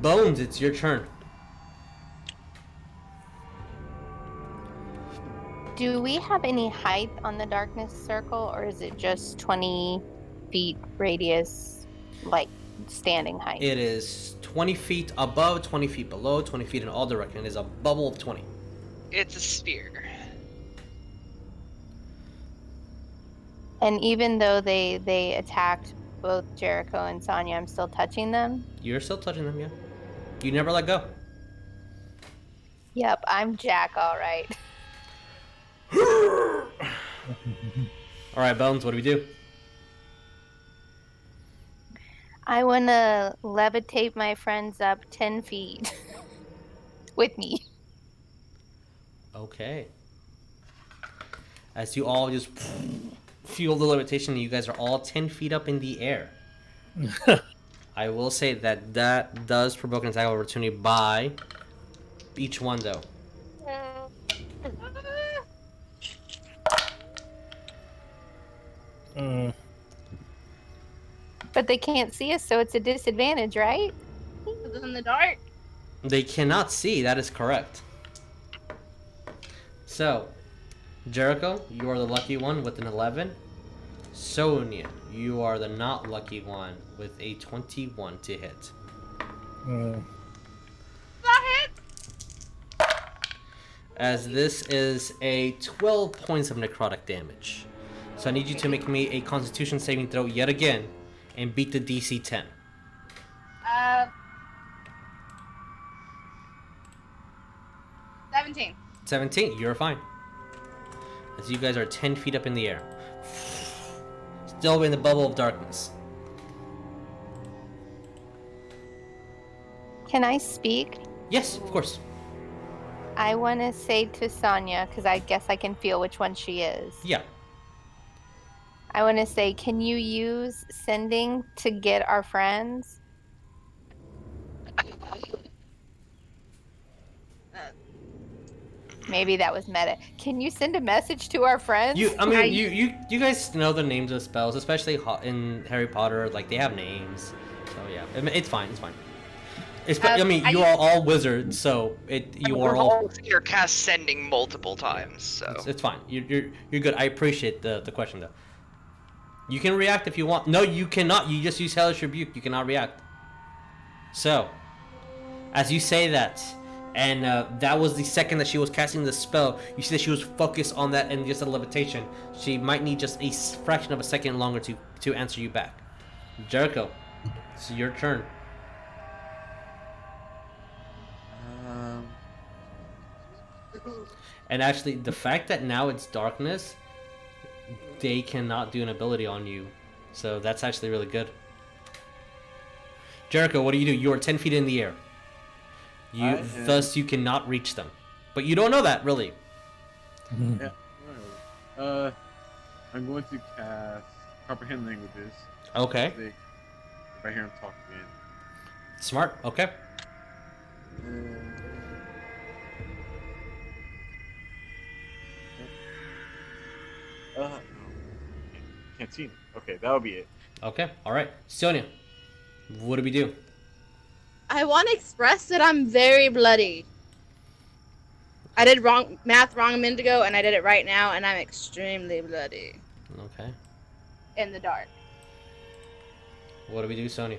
Bones, it's your turn. Do we have any height on the darkness circle, or is it just 20 feet radius, like standing height? It is 20 feet above, 20 feet below, 20 feet in all directions. It is a bubble of 20. It's a sphere. And even though they attacked both Jericho and Sonya, I'm still touching them? You're still touching them, yeah. You never let go. Yep, I'm Jack, all right. All right, Bones, what do we do? I want to levitate my friends up 10 feet with me. Okay. As you all just feel the levitation, you guys are all 10 feet up in the air. I will say that does provoke an attack of opportunity by each one, though. But they can't see us, so it's a disadvantage, right? It's in the dark. They cannot see, that is correct. So, Jericho, you are the lucky one with an 11. Sonya, you are the not lucky one with a 21 to hit. That hit. As this is a 12 points of necrotic damage. So I need you to make me a Constitution saving throw yet again and beat the DC 10. 17. 17, you're fine. As you guys are 10 feet up in the air. Still in the bubble of darkness. Can I speak? Yes, of course. I want to say to Sonya, because I guess I can feel which one she is. Yeah. I want to say, can you use sending to get our friends? Maybe that was meta. Can you send a message to our friends? You guys know the names of spells, especially in Harry Potter. Like, they have names. So yeah, it's fine. It's fine. You are all wizards, so you are all. You're cast sending multiple times, so It's fine. You're good. I appreciate the question though. You can react if you want. No, you cannot. You just use Hellish Rebuke. You cannot react. So, as you say that, and that was the second that she was casting the spell, you see that she was focused on that and just a levitation. She might need just a fraction of a second longer to answer you back. Jericho, it's your turn. And actually, the fact that now it's darkness, they cannot do an ability on you. So that's actually really good. Jericho, what do? You are 10 feet in the air. Thus, you cannot reach them. But you don't know that, really. Yeah. I'm going to cast Comprehend Languages. Okay. If I hear him talk again. Smart. Okay. No. Can't see him. Okay, that'll be it. Okay. All right. Sonya, what do we do? I want to express that I'm very bloody. I did math wrong a minute ago, and I did it right now, and I'm extremely bloody. Okay. In the dark. What do we do, Sonya?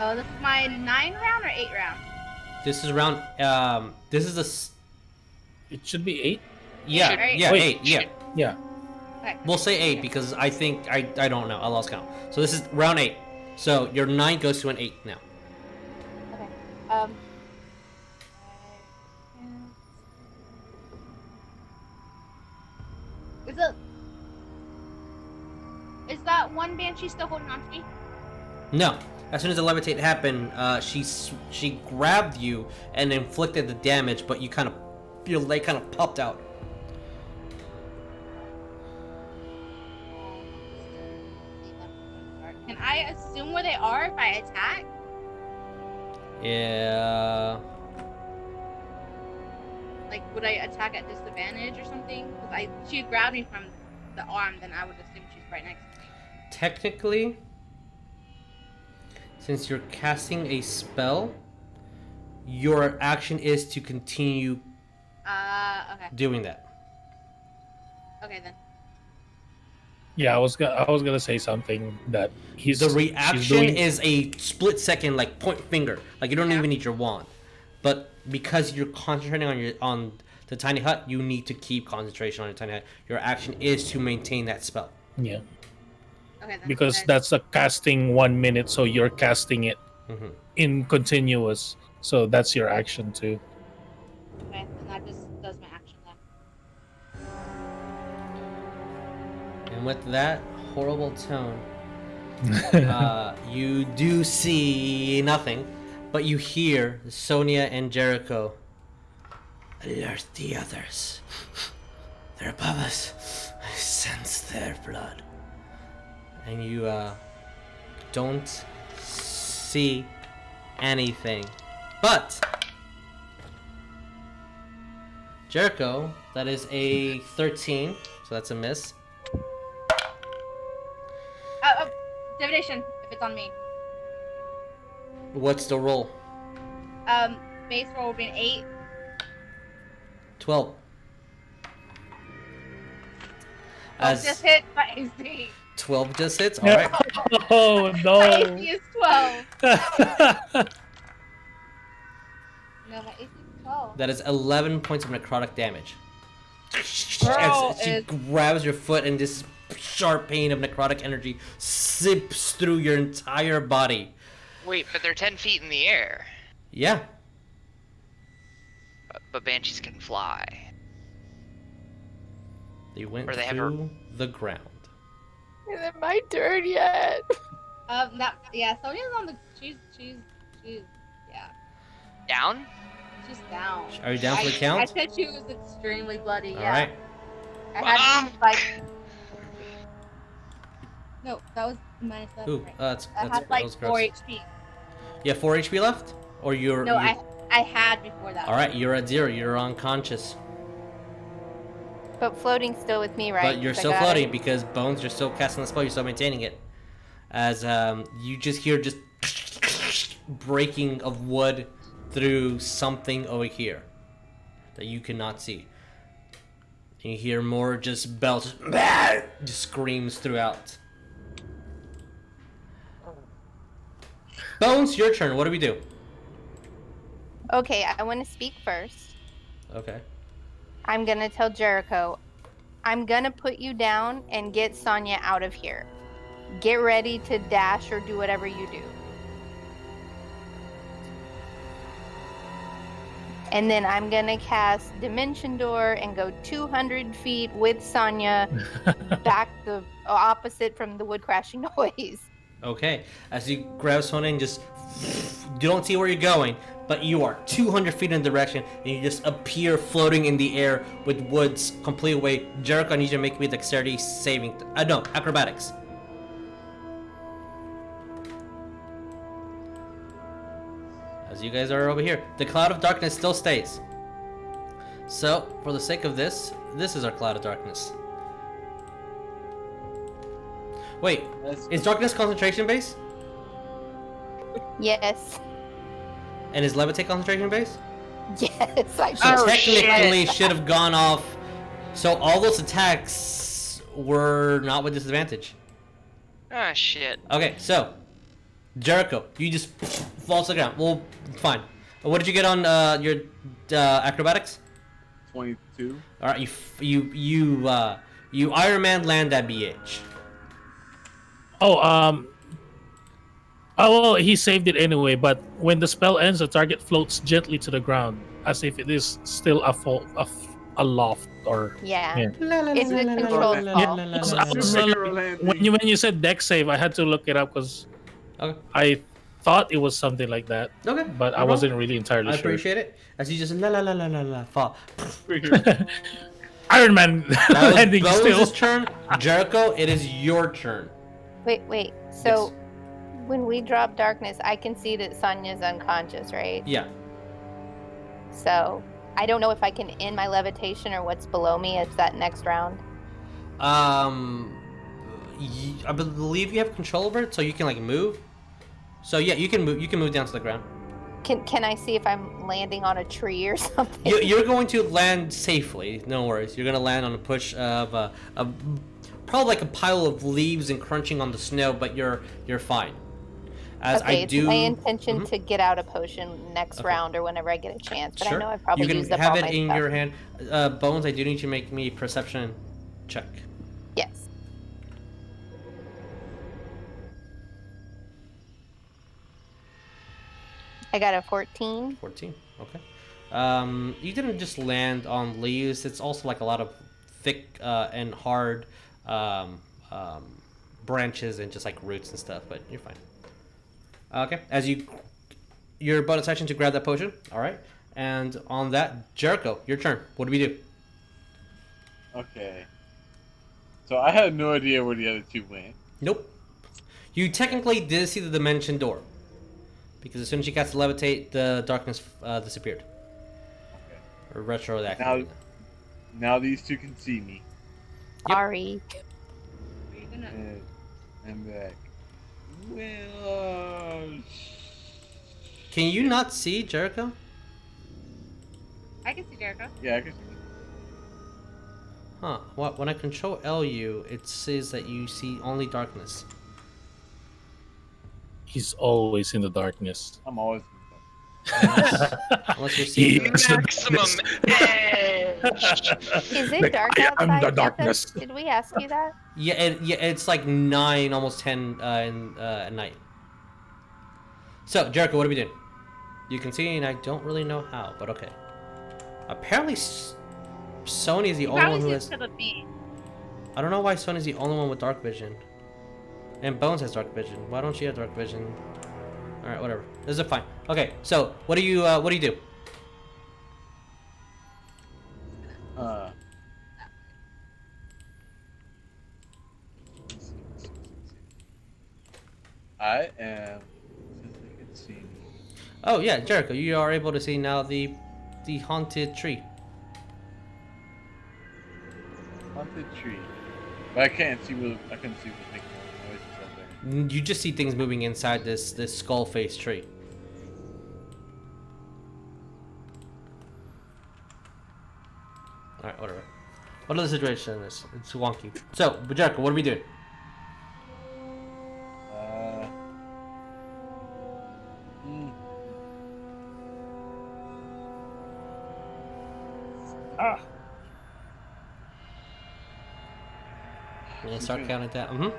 Oh, this is my 9 round or 8 round? This is round. This is It should be 8. Yeah. Right? Yeah. Wait, 8. Yeah. Yeah. Okay. We'll say 8 because I think I don't know. I lost count. So this is round 8. So your 9 goes to an 8 now. Okay. Is that one banshee still holding on to me? No. As soon as the levitate happened, she grabbed you and inflicted the damage, but your leg kind of popped out. Can I assume where they are if I attack? Yeah. Like, would I attack at disadvantage or something? Because she grabbed me from the arm, then I would assume she's right next to me. Technically, since you're casting a spell, your action is to continue Okay. doing that. Okay then. Yeah, I was gonna say something that The reaction is a split second, like point finger. Like you don't even need your wand, but because you're concentrating on the tiny hut, you need to keep concentration on your tiny hut. Your action is to maintain that spell. Yeah. Okay then. Because that's a casting 1 minute, so you're casting it in continuous. So that's your action too. Okay, and that just does my action then. And with that horrible tone, you do see nothing, but you hear Sonya and Jericho. Alert the others. They're above us. I sense their blood. And you don't see anything. But Jericho, that is a 13, so that's a miss. Divination, if it's on me. What's the roll? Base roll will be an 8. 12. Just hit my AC. 12 just hits? Alright. Oh My no! AC is 12. No, my AC is 12. That is 11 points of necrotic damage. Girl As she is- grabs your foot and this sharp pain of necrotic energy sips through your entire body. Wait, but they're 10 feet in the air. Yeah. But banshees can fly. They went Or they have through the ground. Is it my turn yet? Sonya's on the. She's. Yeah. Down? She's down. Are you down for the I count? said she was extremely bloody. Yeah. Alright. I had to like. No, that was -7. Ooh, right? that's I had that like was 4 gross. HP. You have 4 HP left? Or you're... No, you... I had before that. Alright, you're at 0. You're unconscious. But floating's still with me, right? But you're 'Cause I still got it. floating because Bones, you're still casting the spell, you're still maintaining it. As you just hear just breaking of wood through something over here. that you cannot see. And you hear more just bells, just screams throughout. Bones, your turn. What do we do? Okay, I want to speak first. Okay. I'm gonna tell Jericho, I'm gonna put you down and get Sonya out of here. Get ready to dash or do whatever you do. And then I'm gonna cast Dimension Door and go 200 feet with Sonya back the opposite from the wood crashing noise. Okay. As you grab Sonya and just, you don't see where you're going, but you are 200 feet in the direction, and you just appear floating in the air with woods completely away. Jericho, I need you to make me a dexterity saving. No, acrobatics. As you guys are over here, the cloud of darkness still stays. So, for the sake of this is our cloud of darkness. Wait, is darkness concentration base? Yes. And is levitate concentration base? Yes, I So should. technically should have gone off. So all those attacks were not with disadvantage. Ah, shit. Okay, so Jericho, you just fall to the ground. Well, fine. What did you get on your acrobatics? 22. All right, you Iron Man land that BH. Well, he saved it anyway, but when the spell ends, the target floats gently to the ground, as if it is still aloft or... Yeah. Yeah. It's a controlled fall. When you said dex save, I had to look it up because Okay. I thought it was something like that, Okay. but I wasn't really entirely I sure. appreciate it. As you just fall. Iron Man That was landing still. Bones' turn. Jericho, it is your turn. Wait. So when we drop darkness, I can see that Sonya's unconscious, right? Yeah. So I don't know if I can end my levitation or what's below me. It's that next round. I believe you have control over it, so you can like move. So yeah, you can move. You can move down to the ground. Can I see if I'm landing on a tree or something? You're going to land safely. No worries. You're gonna land on a push of probably like a pile of leaves and crunching on the snow, but you're fine. As okay, I do. It's my intention to get out a potion next round or whenever I get a chance. But I know I probably you used can up have all it my in stuff. your hand. Bones, I do need you to make me a perception check. Yes. I got a 14. 14. Okay. You didn't just land on leaves. It's also like a lot of thick and hard branches and just like roots and stuff. But you're fine. Okay. As your bonus action to grab that potion. All right. And on that, Jericho, your turn. What do we do? Okay. So I had no idea where the other two went. Nope. You technically did see the dimension door. Because as soon as you cast levitate, the darkness disappeared. Okay. Or retroactive. Now these two can see me. Sorry. Are you gonna? And I'm back. Well, Can you not see Jericho? I can see Jericho. yeah, I can see. Huh. What? When I control LU, it says that you see only darkness. He's always in the darkness. I'm always. Unless you're seeing. Maximum edge. Is it dark I outside? am the yet? darkness. Did we ask you that? Yeah, it's like 9, almost 10 at night. So, Jericho, what are we doing? You can see, and I don't really know how, but okay. Apparently, Sony is the only one who has. To the beat. I don't know why Sony's the only one with dark vision. And Bones has dark vision. Why don't you have dark vision? All right, whatever. This is fine. Okay, so what do you do? I am. Since they can see me. Oh yeah, Jericho, you are able to see now the haunted tree. Haunted tree. But I can't see what I couldn't see what's making noises up there. You just see things moving inside this skull face tree. Alright, whatever. What are the situation is? It's wonky. So, Jericho, what are we doing? I'm gonna start counting down.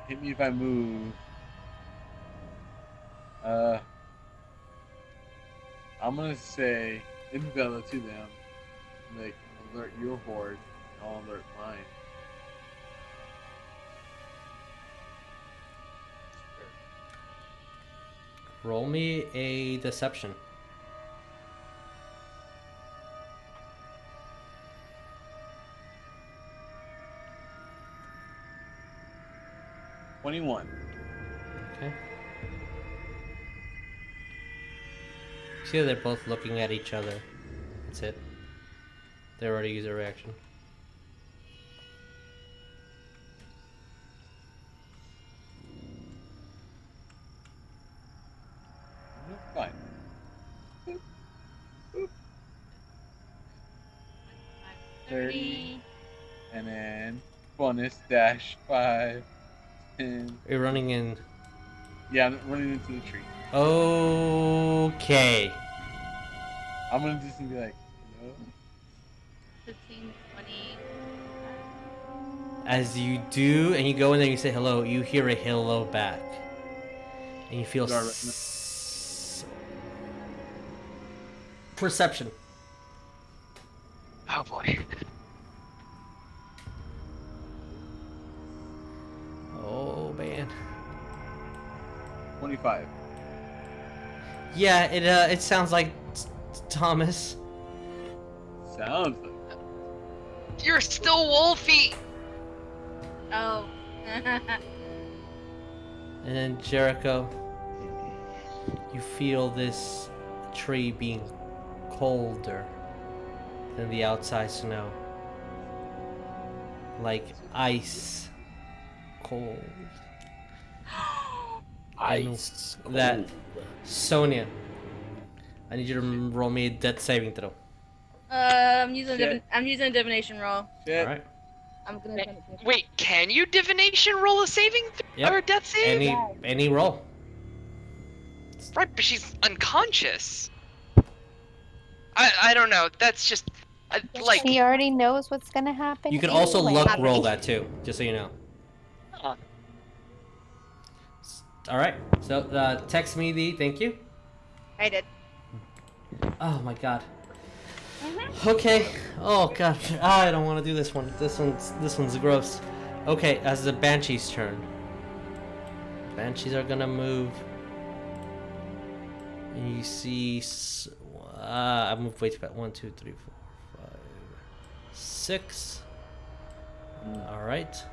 Hit me if I move. I'm gonna say Isabella to them. Like, alert your horde, and I'll alert mine. Roll me a deception. Okay. See, they're both looking at each other. That's it. They already used a reaction. Fine. 30. And then bonus dash 5. 10. You're running in. Yeah, I'm running into the tree. Okay. I'm gonna just be like, hello? 15, 20. As you do, and you go in there and you say hello, you hear a hello back. And you feel perception. Oh boy. Oh man. 25. Yeah, it sounds like Thomas. Sounds like. You're still Wolfie. Oh. And then Jericho, you feel this tree being colder than the outside snow. Like ice cold. Ice. That Sonya, I need you to roll me a death saving throw. I'm using Shit. I'm using a divination roll. Shit. Alright. I'm gonna send it to you. Wait, can you divination roll a saving Yep. or a death save? Any roll. Right, but she's unconscious. I don't know. That's just like. He already knows what's gonna happen. You can also anyway. luck roll that too, just so you know. Huh. Alright, so text me the thank you. I did. Oh my god. Okay. Oh god. I don't want to do this one. This one's gross. Okay, as the Banshee's turn. Banshees are gonna move. And you see, I moved way too fast. 1, 2, 3, 4, 5, 6. All right.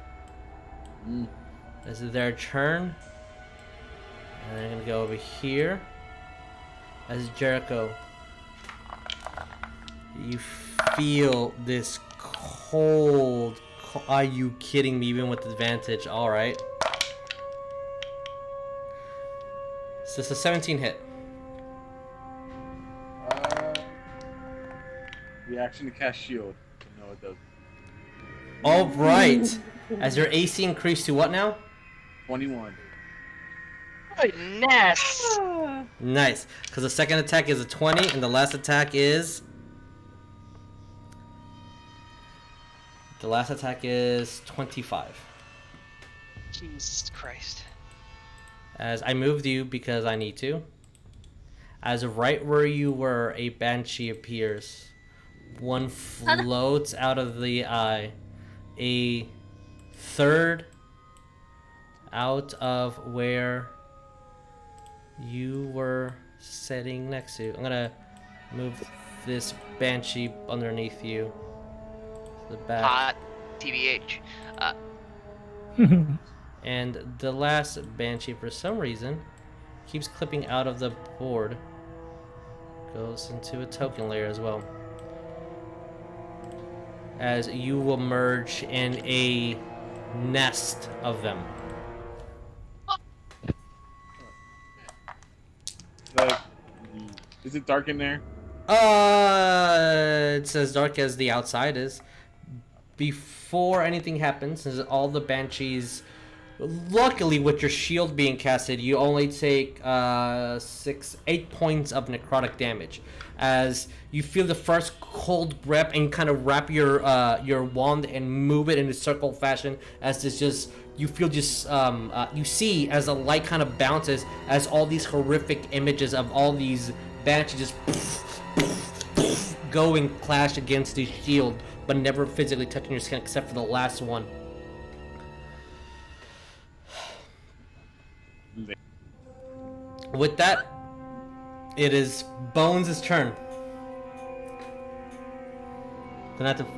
This is their turn. And they're gonna go over here. As Jericho, you feel this cold. Are you kidding me? Even with advantage. All right. So it's a 17 hit. Reaction to cast shield. No, it doesn't. All right. As your AC increased to what now? 21. Goodness. Nice. Because the second attack is a 20, and the last attack is. The last attack is 25. Jesus Christ. As I moved you because I need to. As right where you were, a banshee appears. One floats out of the eye. A third out of where you were sitting next to. I'm gonna move this banshee underneath you. The back. Hot. TBH. And the last banshee, for some reason, keeps clipping out of the board. Goes into a token layer as well. As you will merge in a nest of them. Like, is it dark in there? it's as dark as the outside is. Before anything happens, since all the banshees, luckily with your shield being casted, you only take 8 points of necrotic damage, as you feel the first cold grip and kind of wrap your wand and move it in a circle fashion, as this just you feel just you see as the light kind of bounces as all these horrific images of all these banshees just go and clash against the shield, but never physically touching your skin except for the last one. With that, it is Bones' turn.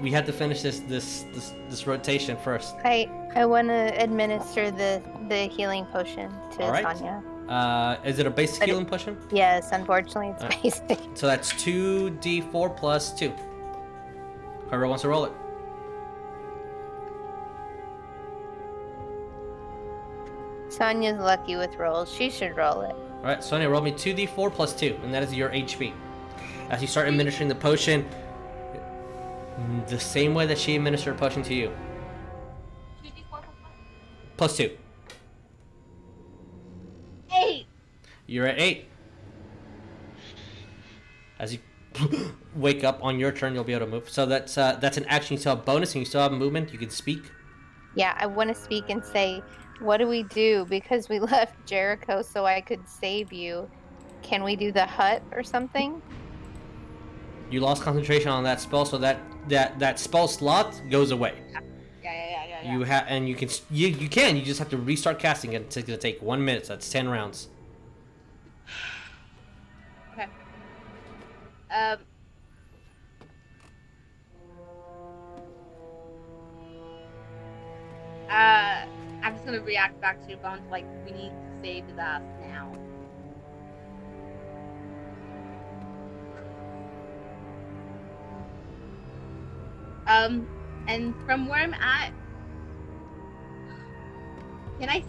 We have to finish this rotation first. I want to administer the healing potion to All right. Sonya. Is it a basic healing potion? Yes, unfortunately it's basic. So that's 2d4 plus 2. Whoever wants to roll it. Sonya's lucky with rolls. She should roll it. Alright, Sonya, roll me 2d4 plus 2, and that is your HP. As you start administering the potion, the same way that she administered a potion to you. 2d4 Plus 2. 8. You're at 8. As you wake up on your turn, you'll be able to move. So that's an action. You still have bonus, and you still have movement. You can speak. Yeah, I want to speak and say, what do we do? Because we left Jericho so I could save you. Can we do the hut or something? You lost concentration on that spell, so that spell slot goes away. Yeah. You just have to restart casting it. It's gonna take 1 minute. So that's 10 rounds. Okay. I'm just gonna react back to Bones like we need to save the dust now. And from where I'm at, I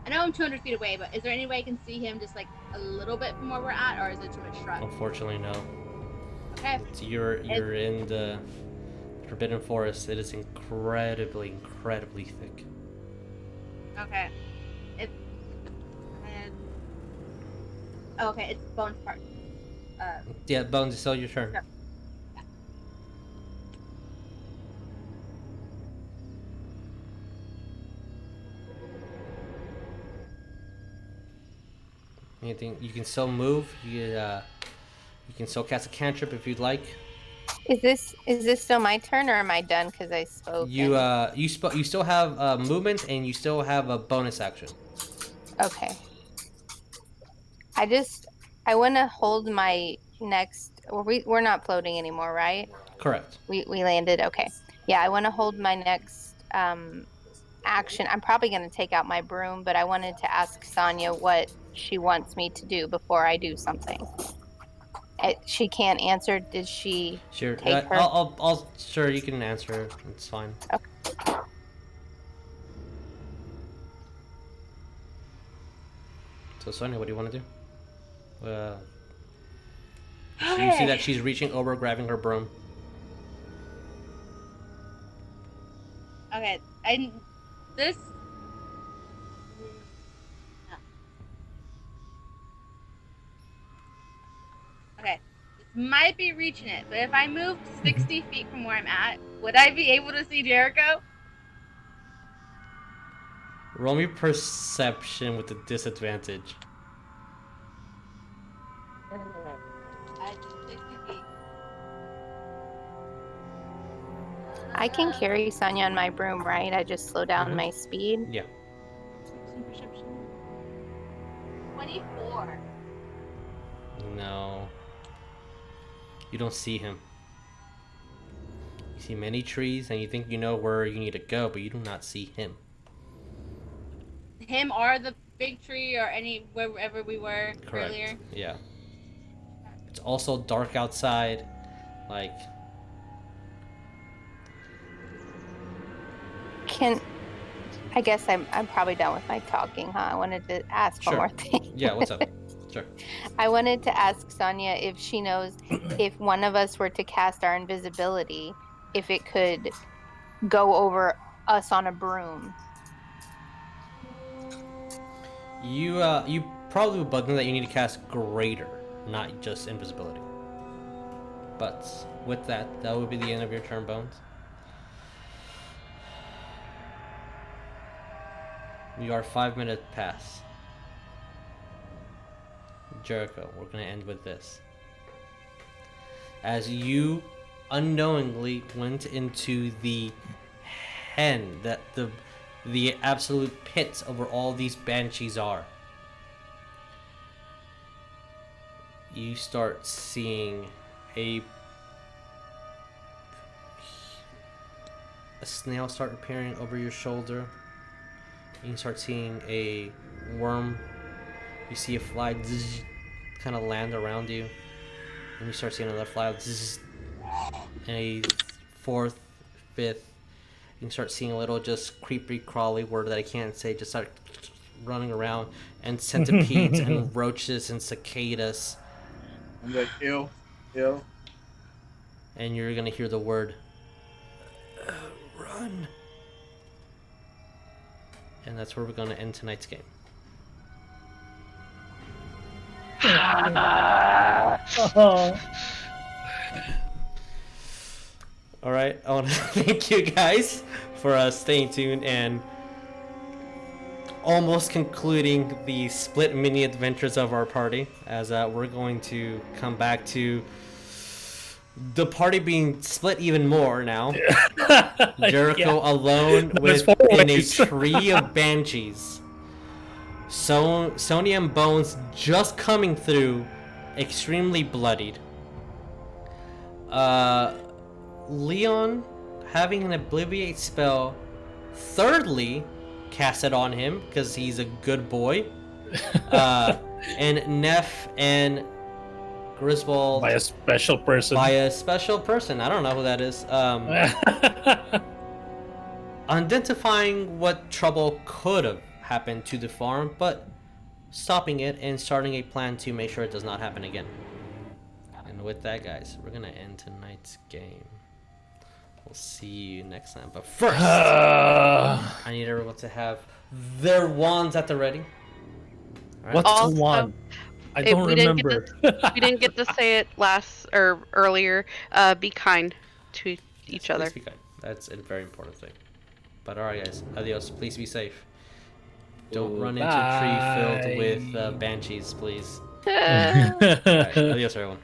know I'm 200 feet away, but is there any way I can see him just like a little bit from where we're at, or is it too much shrub? Unfortunately, no. Okay. So you're in the Forbidden Forest. It is incredibly thick. Okay. Okay, it's Bones' part. Yeah, Bones, it's still your turn. Okay. Anything you can still move. You can still cast a cantrip if you'd like. Is this still my turn, or am I done because I spoke? You still have movement, and you still have a bonus action. Okay. I want to hold my next. We're not floating anymore, right? Correct. We landed. Okay. Yeah, I want to hold my next action. I'm probably going to take out my broom, but I wanted to ask Sonya what she wants me to do before I do something. She can't answer. Did she? Sure. Take her? I'll sure you can answer. It's fine. Okay. So Sonya, what do you want to do? You see that she's reaching over, grabbing her broom. Okay, and this. Okay, this might be reaching it, but if I move 60 feet from where I'm at, would I be able to see Jericho? Roll me perception with a disadvantage. 60 feet. I can carry Sonya on my broom, right? I just slow down my speed. Yeah. Perception. 24. No. You don't see him. You see many trees, and you think you know where you need to go, but you do not see him. Him or the big tree or wherever we were Correct. earlier. Yeah. It's also dark outside. Like. I guess I'm probably done with my talking, huh? I wanted to ask Sure. one more thing. Yeah, what's up? Sure. I wanted to ask Sonya if she knows if one of us were to cast our invisibility, if it could go over us on a broom. You probably would bug them that you need to cast Greater, not just Invisibility. But with that would be the end of your turn, Bones. We are 5 minutes past. Jericho, we're gonna end with this. As you unknowingly went into the hen, that the absolute pits of where all these banshees are, you start seeing a snail start appearing over your shoulder. You start seeing a worm. You see a fly kind of land around you. And you start seeing another fly and a fourth, fifth. You can start seeing a little just creepy crawly word that I can't say just start running around, and centipedes and roaches and cicadas. I'm like, ew. And you're gonna hear the word run. And that's where we're gonna end tonight's game. All right, I want to thank you guys for staying tuned and almost concluding the split mini adventures of our party, as we're going to come back to the party being split even more now. Jericho alone within a tree of banshees. Sonya and Bones just coming through, extremely bloodied. Leon having an Obliviate spell, thirdly casted on him because he's a good boy. And Neff and Griswold by a special person. I don't know who that is. Identifying what trouble could have happened to the farm, but stopping it and starting a plan to make sure it does not happen again. And with that, guys, we're gonna end tonight's game. We'll see you next time. But first, I need everyone to have their wands at the ready. Right. What's Also, a wand? I don't remember. We didn't get to say it earlier. Be kind to each other. Please be kind. That's a very important thing. But alright, guys. Adios. Please be safe. Don't run into a tree filled with banshees, please. Alright, adios, everyone.